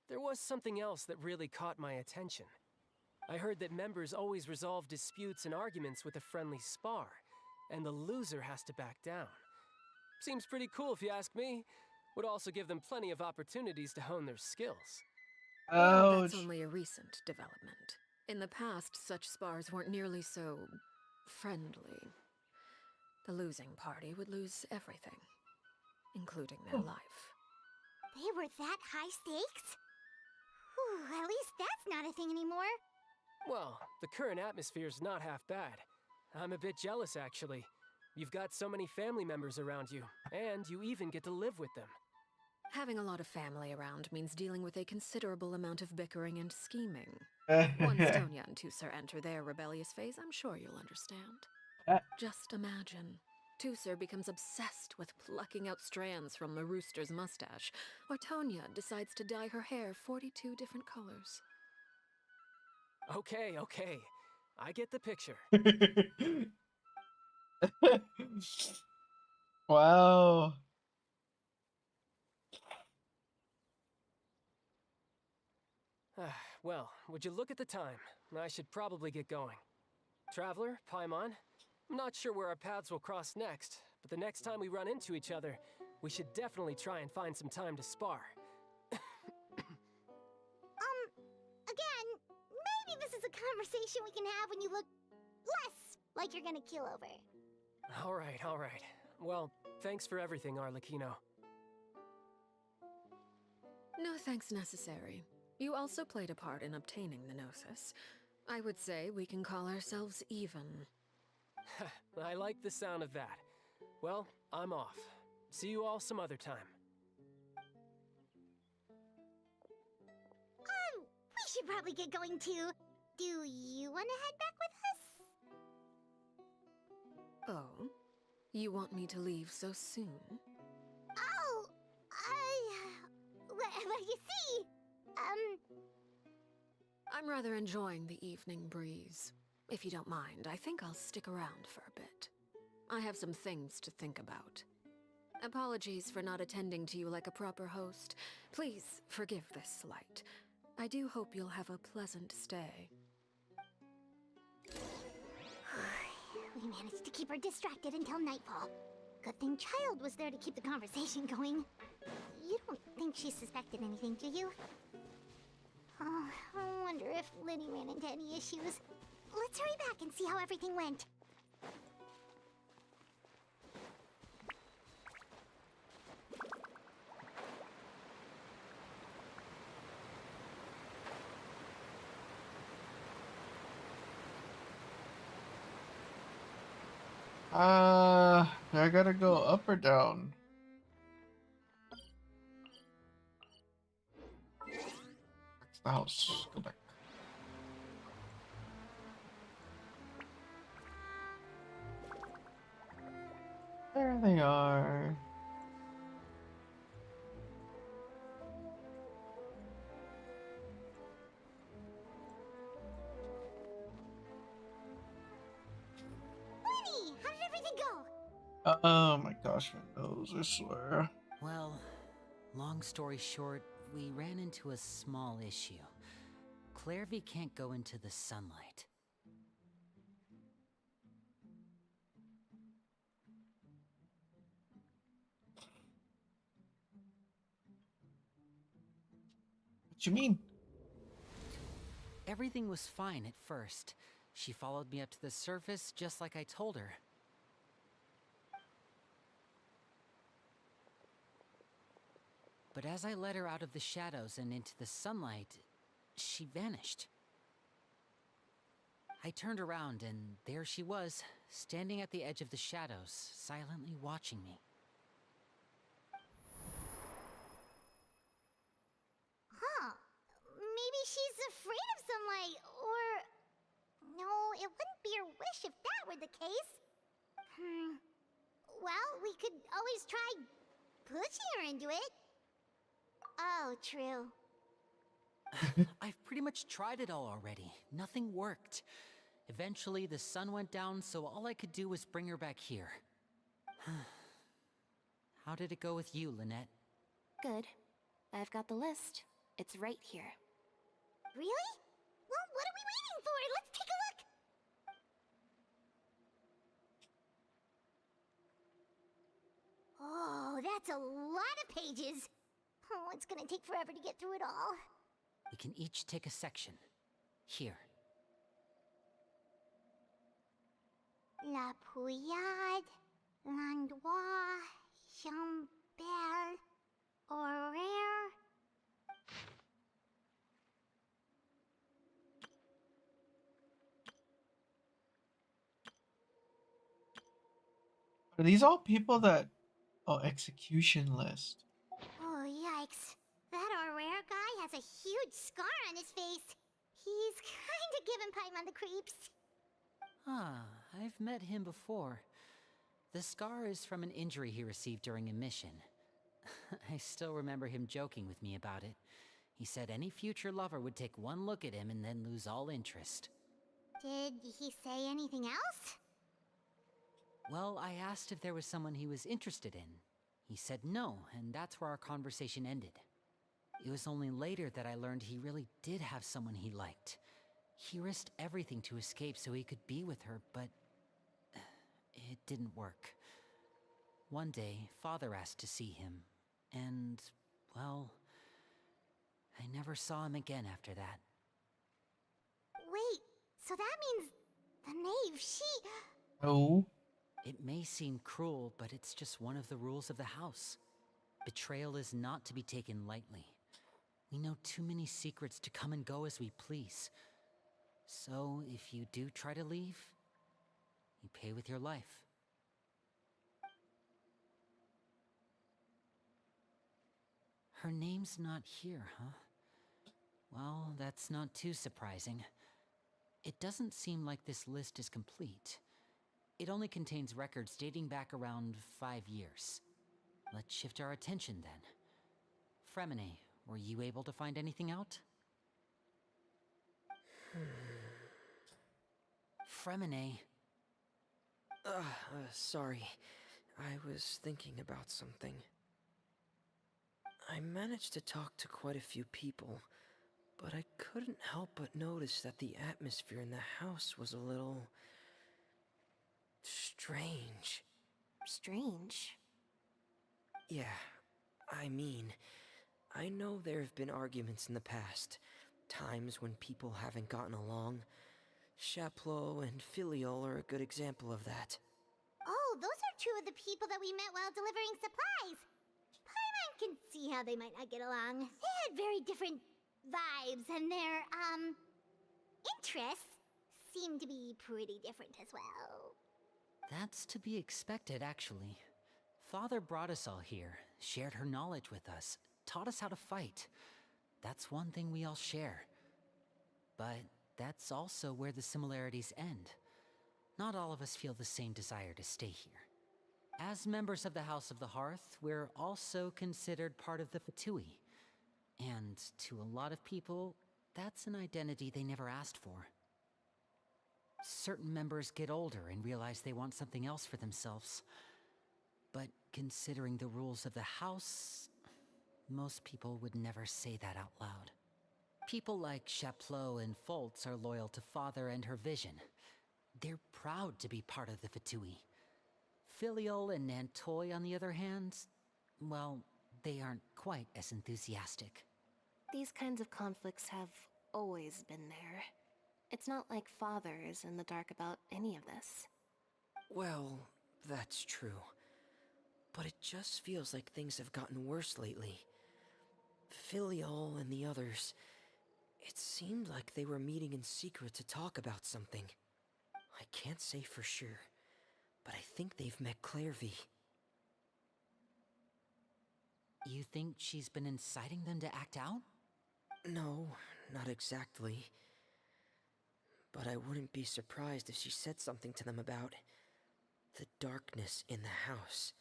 there was something else that really caught my attention. I heard that members always resolve disputes and arguments with a friendly spar, and the loser has to back down. Seems pretty cool if you ask me. Would also give them plenty of opportunities to hone their skills. Well, that's only a recent development. In the past, such spars weren't nearly so friendly. The losing party would lose everything, including their life. They were that high stakes? Whew, at least that's not a thing anymore. Well, the current atmosphere's not half bad. I'm a bit jealous, actually. You've got so many family members around you, and you even get to live with them. Having a lot of family around means dealing with a considerable amount of bickering and scheming. Once Tonya and Tusser enter their rebellious phase, I'm sure you'll understand. Just imagine. Tusser becomes obsessed with plucking out strands from the rooster's mustache, or Tonya decides to dye her hair 42 different colors. Okay. I get the picture. Wow. Well, would you look at the time? I should probably get going. Traveler, Paimon, I'm not sure where our paths will cross next, but the next time we run into each other, we should definitely try and find some time to spar. Again, maybe this is a conversation we can have when you look less like you're gonna kill over. All right. Well, thanks for everything, Arlecchino. No thanks necessary. You also played a part in obtaining the Gnosis. I would say we can call ourselves even. I like the sound of that. Well, I'm off. See you all some other time. should probably get going too. Do you want to head back with us? Oh? You want me to leave so soon? Oh, well, you see, I'm rather enjoying the evening breeze. If you don't mind, I think I'll stick around for a bit. I have some things to think about. Apologies for not attending to you like a proper host. Please forgive this slight. I do hope you'll have a pleasant stay. we managed to keep her distracted until nightfall. Good thing Child was there to keep the conversation going. You don't think she suspected anything, do you? Oh, I wonder if Liddy ran into any issues. Let's hurry back and see how everything went. I gotta go up or down? That's the house. Go back. There they are. Liddy, how did everything go? Oh my gosh, my nose, I swear. Well, long story short, we ran into a small issue. Clairvy can't go into the sunlight. What you mean? Everything was fine at first. She followed me up to the surface just like I told her. But as I led her out of the shadows and into the sunlight, she vanished. I turned around and there she was, standing at the edge of the shadows, silently watching me. Huh. Maybe she's afraid of sunlight, or... No, it wouldn't be her wish if that were the case. Well, we could always try pushing her into it. Oh, true. I've pretty much tried it all already. Nothing worked. Eventually, the sun went down, so all I could do was bring her back here. How did it go with you, Lynette? Good. I've got the list. It's right here. Really? Well, what are we waiting for? Let's take a look! Oh, that's a lot of pages. Oh, it's gonna take forever to get through it all. We can each take a section. Here. La Pouillade, L'Endroit, Chambel, Horaire. Are these all people that... Oh, execution list. Oh, yikes. That Horaire guy has a huge scar on his face. He's kinda giving Paimon the creeps. Ah, I've met him before. The scar is from an injury he received during a mission. I still remember him joking with me about it. He said any future lover would take one look at him and then lose all interest. Did he say anything else? Well, I asked if there was someone he was interested in. He said no, and that's where our conversation ended. It was only later that I learned he really did have someone he liked. He risked everything to escape so he could be with her, but... it didn't work. One day, Father asked to see him, and, well... I never saw him again after that. Wait, so that means the knave, she... No. It may seem cruel, but it's just one of the rules of the house. Betrayal is not to be taken lightly. We know too many secrets to come and go as we please. So, if you do try to leave, you pay with your life. Her name's not here, huh? Well, that's not too surprising. It doesn't seem like this list is complete. It only contains records dating back around 5 years. Let's shift our attention then. Fremine, were you able to find anything out? Fremine. Sorry. I was thinking about something. I managed to talk to quite a few people, but I couldn't help but notice that the atmosphere in the house was a little... strange. Strange? Yeah, I mean, I know there have been arguments in the past, times when people haven't gotten along. Chaplot and Filial are a good example of that. Oh, those are two of the people that we met while delivering supplies. Paimon can see how they might not get along. They had very different vibes, and their, interests seem to be pretty different as well. That's to be expected, actually. Father brought us all here, shared her knowledge with us, taught us how to fight. That's one thing we all share. But that's also where the similarities end. Not all of us feel the same desire to stay here. As members of the House of the Hearth, we're also considered part of the Fatui. And to a lot of people, that's an identity they never asked for. Certain members get older and realize they want something else for themselves. But considering the rules of the House, most people would never say that out loud. People like Chaplot and Foltz are loyal to Father and her vision. They're proud to be part of the Fatui. Filial and Nantoy, on the other hand, well, they aren't quite as enthusiastic. These kinds of conflicts have always been there. It's not like Father is in the dark about any of this. Well, that's true. But it just feels like things have gotten worse lately. Filial and the others, it seemed like they were meeting in secret to talk about something. I can't say for sure, but I think they've met Clairvy. You think she's been inciting them to act out? No, not exactly. But I wouldn't be surprised if she said something to them about the darkness in the house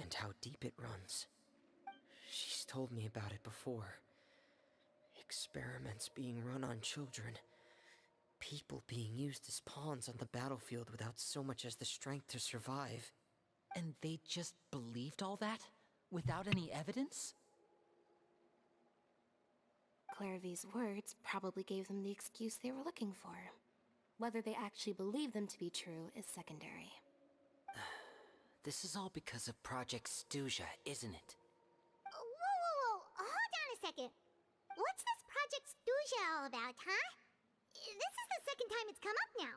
and how deep it runs. She's told me about it before. Experiments being run on children. People being used as pawns on the battlefield without so much as the strength to survive. And they just believed all that? Without any evidence? Clairvy's words probably gave them the excuse they were looking for. Whether they actually believe them to be true is secondary. This is all because of Project Stuja, isn't it? Whoa. Hold on a second. What's this Project Stuja all about, huh? This is the second time it's come up now.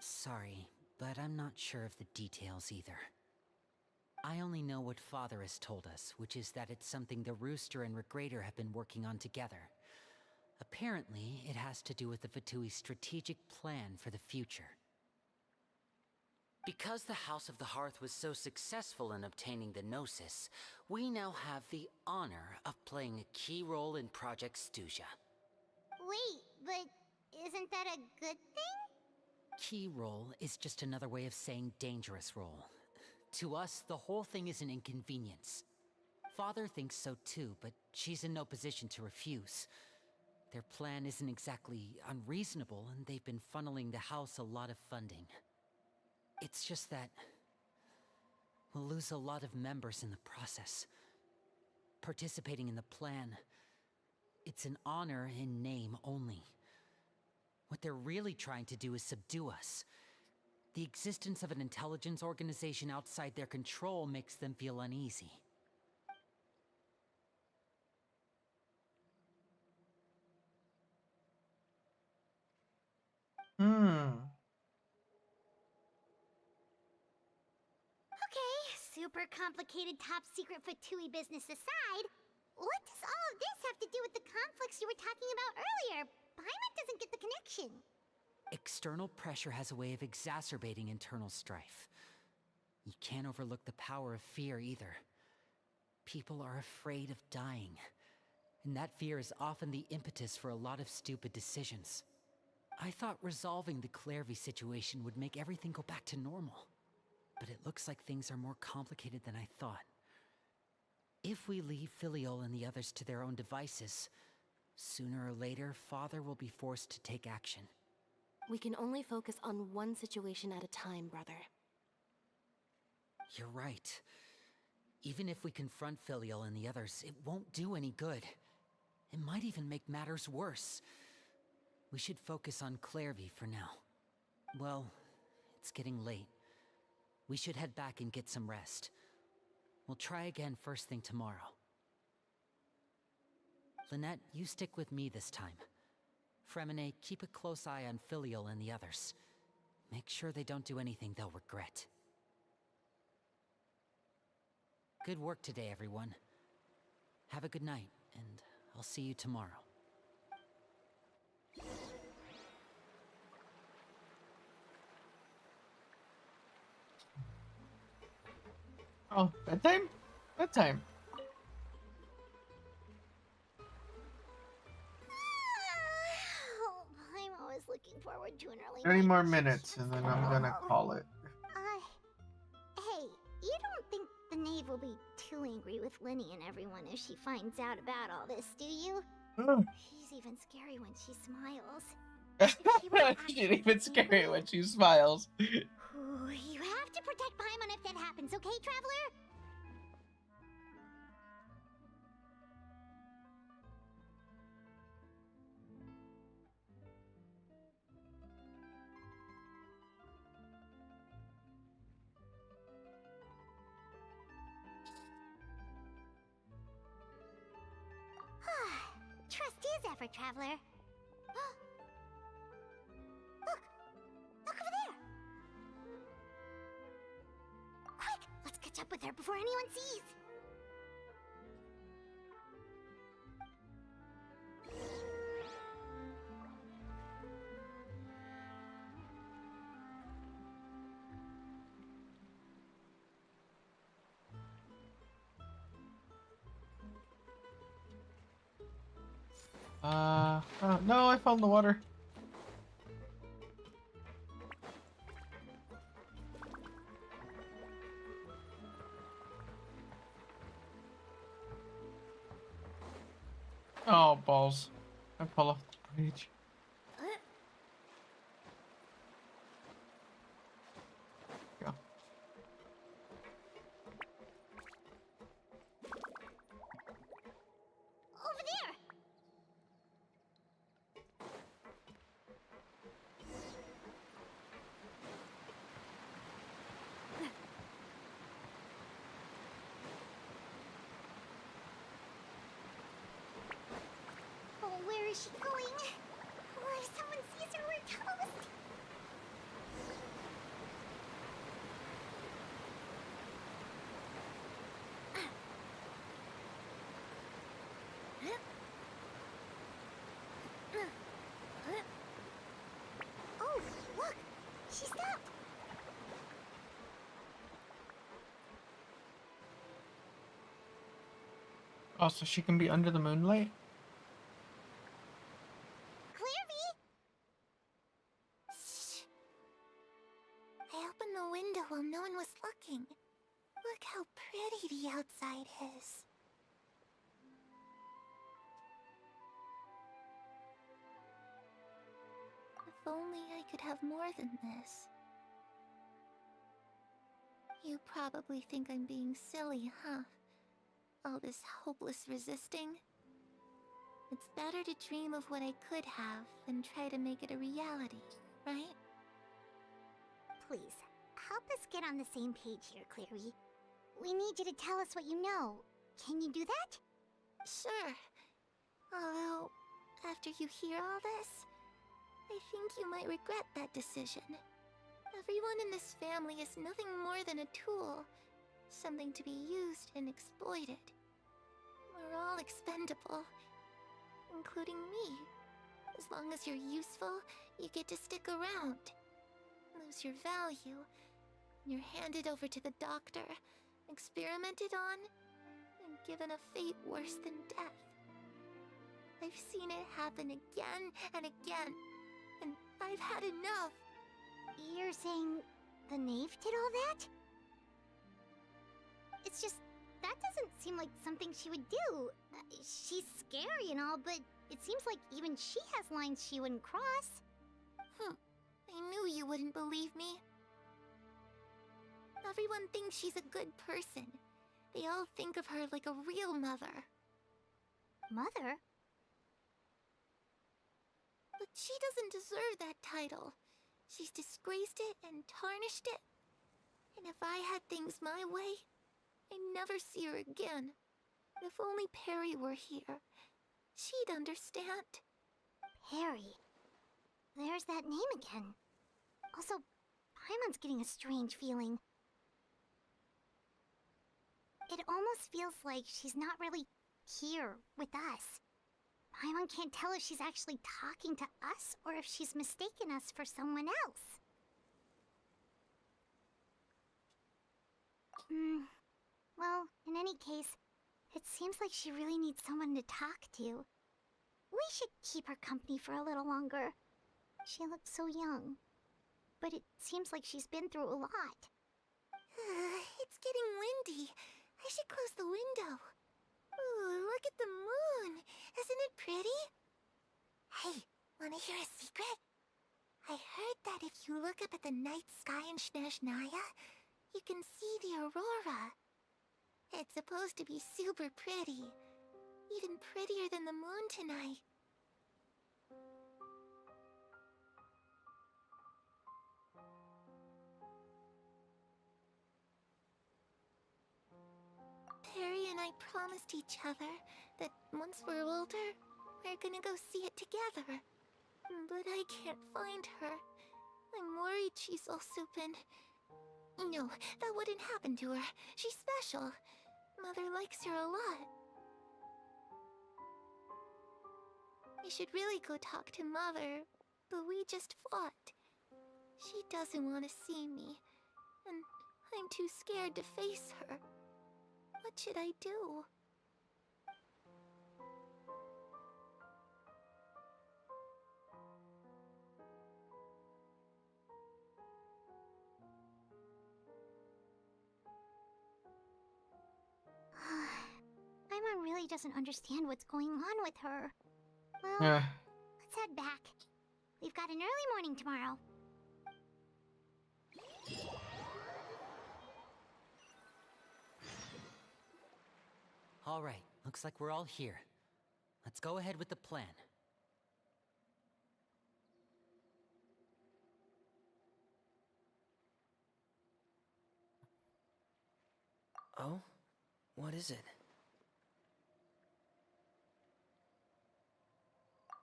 Sorry, but I'm not sure of the details either. I only know what Father has told us, which is that it's something the Rooster and Regrader have been working on together. Apparently, it has to do with the Fatui's strategic plan for the future. Because the House of the Hearth was so successful in obtaining the Gnosis, we now have the honor of playing a key role in Project Stuja. Wait, but isn't that a good thing? Key role is just another way of saying dangerous role. To us, the whole thing is an inconvenience. Father thinks so too, but she's in no position to refuse. Their plan isn't exactly unreasonable, and they've been funneling the house a lot of funding. It's just that we'll lose a lot of members in the process. Participating in the plan, it's an honor in name only. What they're really trying to do is subdue us. The existence of an intelligence organization outside their control makes them feel uneasy. Okay, super complicated top secret Fatui business aside, what does all of this have to do with the conflicts you were talking about earlier? Paimon doesn't get the connection. External pressure has a way of exacerbating internal strife. You can't overlook the power of fear either. People are afraid of dying. And that fear is often the impetus for a lot of stupid decisions. I thought resolving the Clairvy situation would make everything go back to normal. But it looks like things are more complicated than I thought. If we leave Filiol and the others to their own devices, sooner or later, Father will be forced to take action. We can only focus on one situation at a time, brother. You're right. Even if we confront Filiol and the others, it won't do any good. It might even make matters worse. We should focus on Clairvy for now. Well, it's getting late. We should head back and get some rest. We'll try again first thing tomorrow. Lynette, you stick with me this time. Fremine, keep a close eye on Filiol and the others. Make sure they don't do anything they'll regret. Good work today, everyone. Have a good night, and I'll see you tomorrow. Oh, bedtime? Bedtime. Oh, I'm always looking forward to an early 30 night. more minutes, and then I'm gonna call it. Hey, you don't think the knave will be too angry with Linny and everyone if she finds out about all this, do you? She's even scary when she smiles. She's even scary when she smiles. Ooh, you have to protect Paimon if that happens, okay, Traveler? Trust is effort, Traveler. Look over there! Quick, let's catch up with her before anyone sees. Oh, no, I fell in the water. Oh, balls. I fell off the bridge. Go. Over there! Oh, where is she going? Oh, if someone sees her, we're toast! Oh, look! She stopped! Oh, so she can be under the moonlight? Clairvy! Shh! I opened the window while no one was looking. Look how pretty the outside is. If only I could have more than this. You probably think I'm being silly, huh? All this hopeless resisting? It's better to dream of what I could have than try to make it a reality, right? Please, help us get on the same page here, Clary. We need you to tell us what you know. Can you do that? Sure. Although, after you hear all this, I think you might regret that decision. Everyone in this family is nothing more than a tool. Something to be used and exploited. We're all expendable. Including me. As long as you're useful, you get to stick around. Lose your value. You're handed over to the doctor, experimented on, and given a fate worse than death. I've seen it happen again and again, and I've had enough. You're saying the knave did all that? It's just, that doesn't seem like something she would do. She's scary and all, but it seems like even she has lines she wouldn't cross. I knew you wouldn't believe me. Everyone thinks she's a good person. They all think of her like a real mother. Mother? But she doesn't deserve that title. She's disgraced it and tarnished it. And if I had things my way, I'd never see her again. If only Perry were here, she'd understand. Perry? There's that name again. Also, Paimon's getting a strange feeling. It almost feels like she's not really here with us. Paimon can't tell if she's actually talking to us or if she's mistaken us for someone else. Well, in any case, it seems like she really needs someone to talk to. We should keep her company for a little longer. She looks so young. But it seems like she's been through a lot. It's getting windy. I should close the window. Ooh, look at the moon. Isn't it pretty? Hey, wanna hear a secret? I heard that if you look up at the night sky in Snezhnaya, you can see the aurora. It's supposed to be super pretty. Even prettier than the moon tonight. Perry and I promised each other that once we're older, we're gonna go see it together. But I can't find her. I'm worried she's also been... No, that wouldn't happen to her. She's special. Mother likes her a lot. I should really go talk to Mother, but we just fought. She doesn't want to see me, and I'm too scared to face her. What should I do? Paimon really doesn't understand what's going on with her. Well, let's head back. We've got an early morning tomorrow. All right, looks like we're all here. Let's go ahead with the plan. Oh? What is it?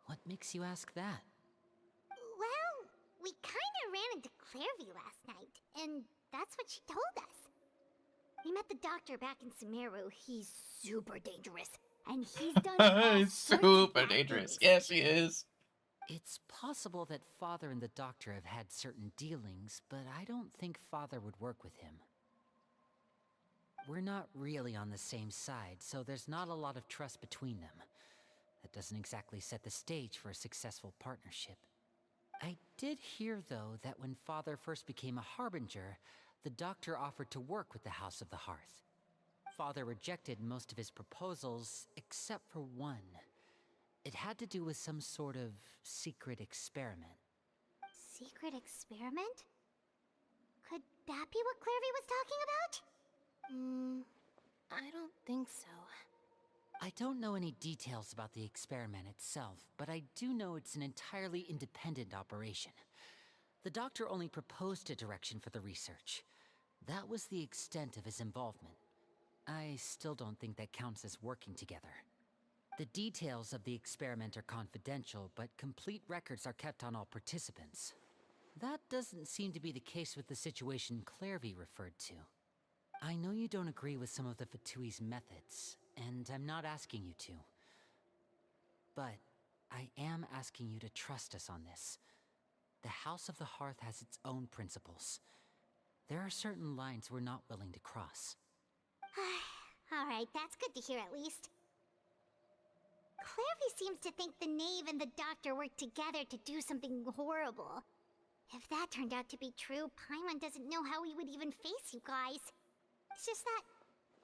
What makes you ask that? Well, we kinda ran into Clairview last night, and that's what she told us. We met the doctor back in Sumeru. He's super dangerous, and he's done all It's sorts of super bad dangerous. things. Yes, he is. It's possible that Father and the Doctor have had certain dealings, but I don't think Father would work with him. We're not really on the same side, so there's not a lot of trust between them. That doesn't exactly set the stage for a successful partnership. I did hear, though, that when Father first became a Harbinger, the Doctor offered to work with the House of the Hearth. Father rejected most of his proposals, except for one. It had to do with some sort of secret experiment. Secret experiment? Could that be what Clairview was talking about? I don't think so. I don't know any details about the experiment itself, but I do know it's an entirely independent operation. The Doctor only proposed a direction for the research. That was the extent of his involvement. I still don't think that counts as working together. The details of the experiment are confidential, but complete records are kept on all participants. That doesn't seem to be the case with the situation Clairview referred to. I know you don't agree with some of the Fatui's methods, and I'm not asking you to. But I am asking you to trust us on this. The House of the Hearth has its own principles. There are certain lines we're not willing to cross. Alright, that's good to hear at least. Clairvy seems to think the knave and the doctor worked together to do something horrible. If that turned out to be true, Paimon doesn't know how he would even face you guys. It's just that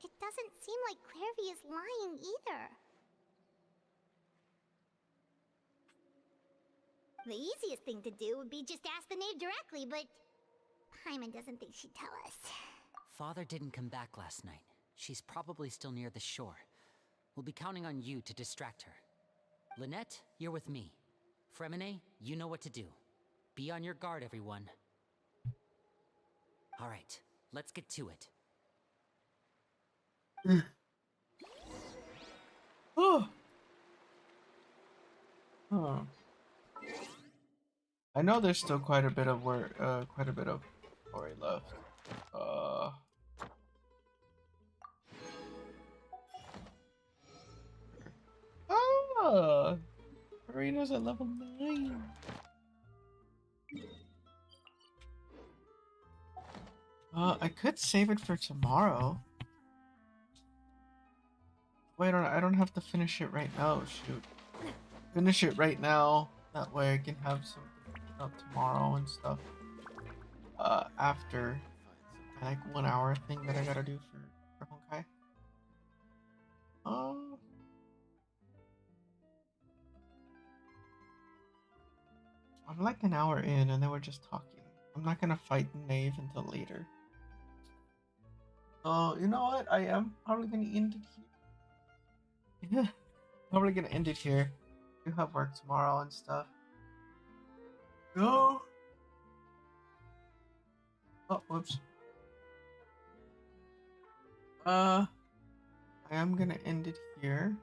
it doesn't seem like Clairvy is lying either. The easiest thing to do would be just ask the knave directly, but Paimon doesn't think she'd tell us. Father didn't come back last night. She's probably still near the shore. We'll be counting on you to distract her. Lynette, you're with me. Fremine, you know what to do. Be on your guard, everyone. All right, let's get to it. Oh. Huh. I know there's still quite a bit of work, quite a bit of story left. Arena's at level 9. I could save it for tomorrow. Wait, I don't have to finish it right now. Shoot, finish it right now. That way I can have something out tomorrow and stuff. After my, like 1 hour thing that I gotta do for honkai. I'm like an hour in and then we're just talking. I'm not gonna fight the knave until later. Oh, you know what? I am probably gonna end it here. Yeah, probably gonna end it here. You have work tomorrow and stuff. No. Oh, whoops. I am gonna end it here,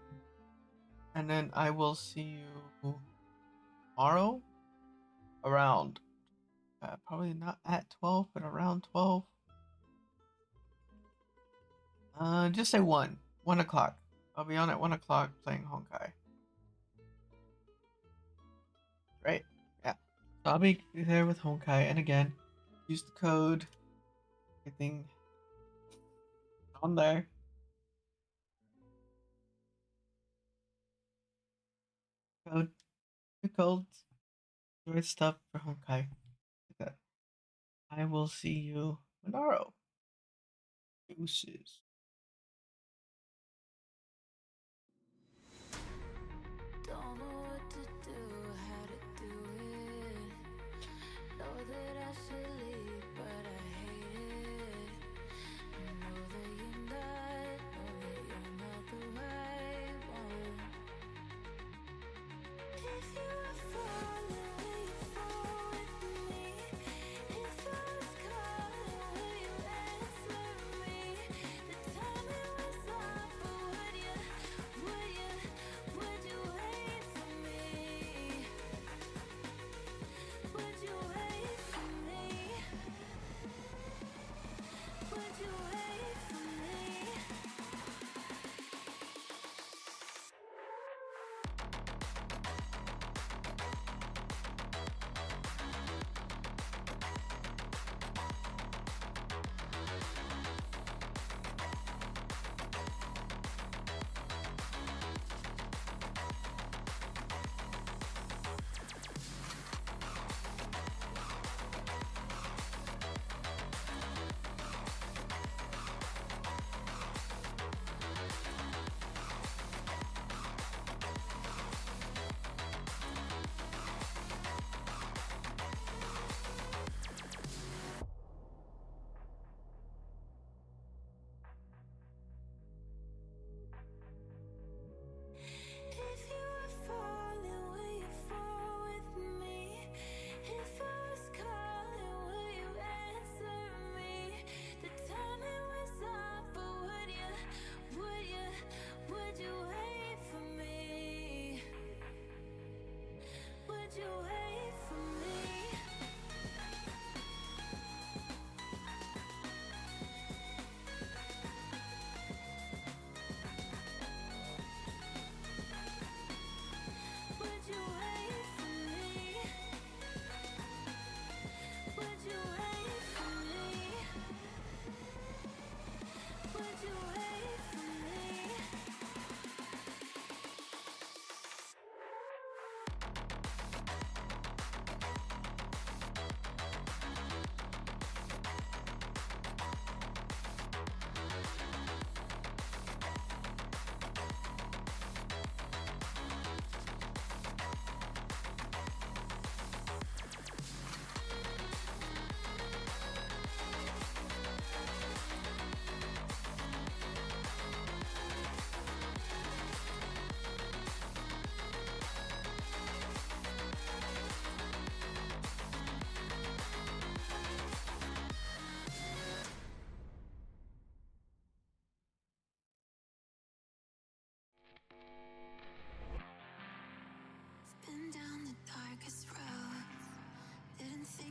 and then I will see you tomorrow around. Probably not at 12, but around 12. Just say 1 o'clock. I'll be on at 1 o'clock playing honkai. Right? Yeah. So I'll be there with honkai, and again, use the code. Everything on there. Codes. Good stuff for honkai. Like that. I will see you tomorrow. Deuces. Don't know what to do, how to do it. Know that I should leave, but I hate it. Know that you're not the right one. If you were falling, will you fall with me? If I was caught, will you answer me? The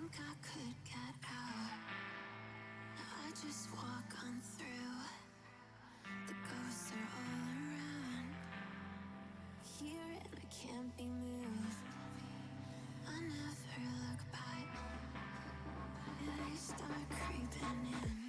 think I could get out. I just walk on through. The ghosts are all around. Here and I can't be moved. I never look back. They start creeping in.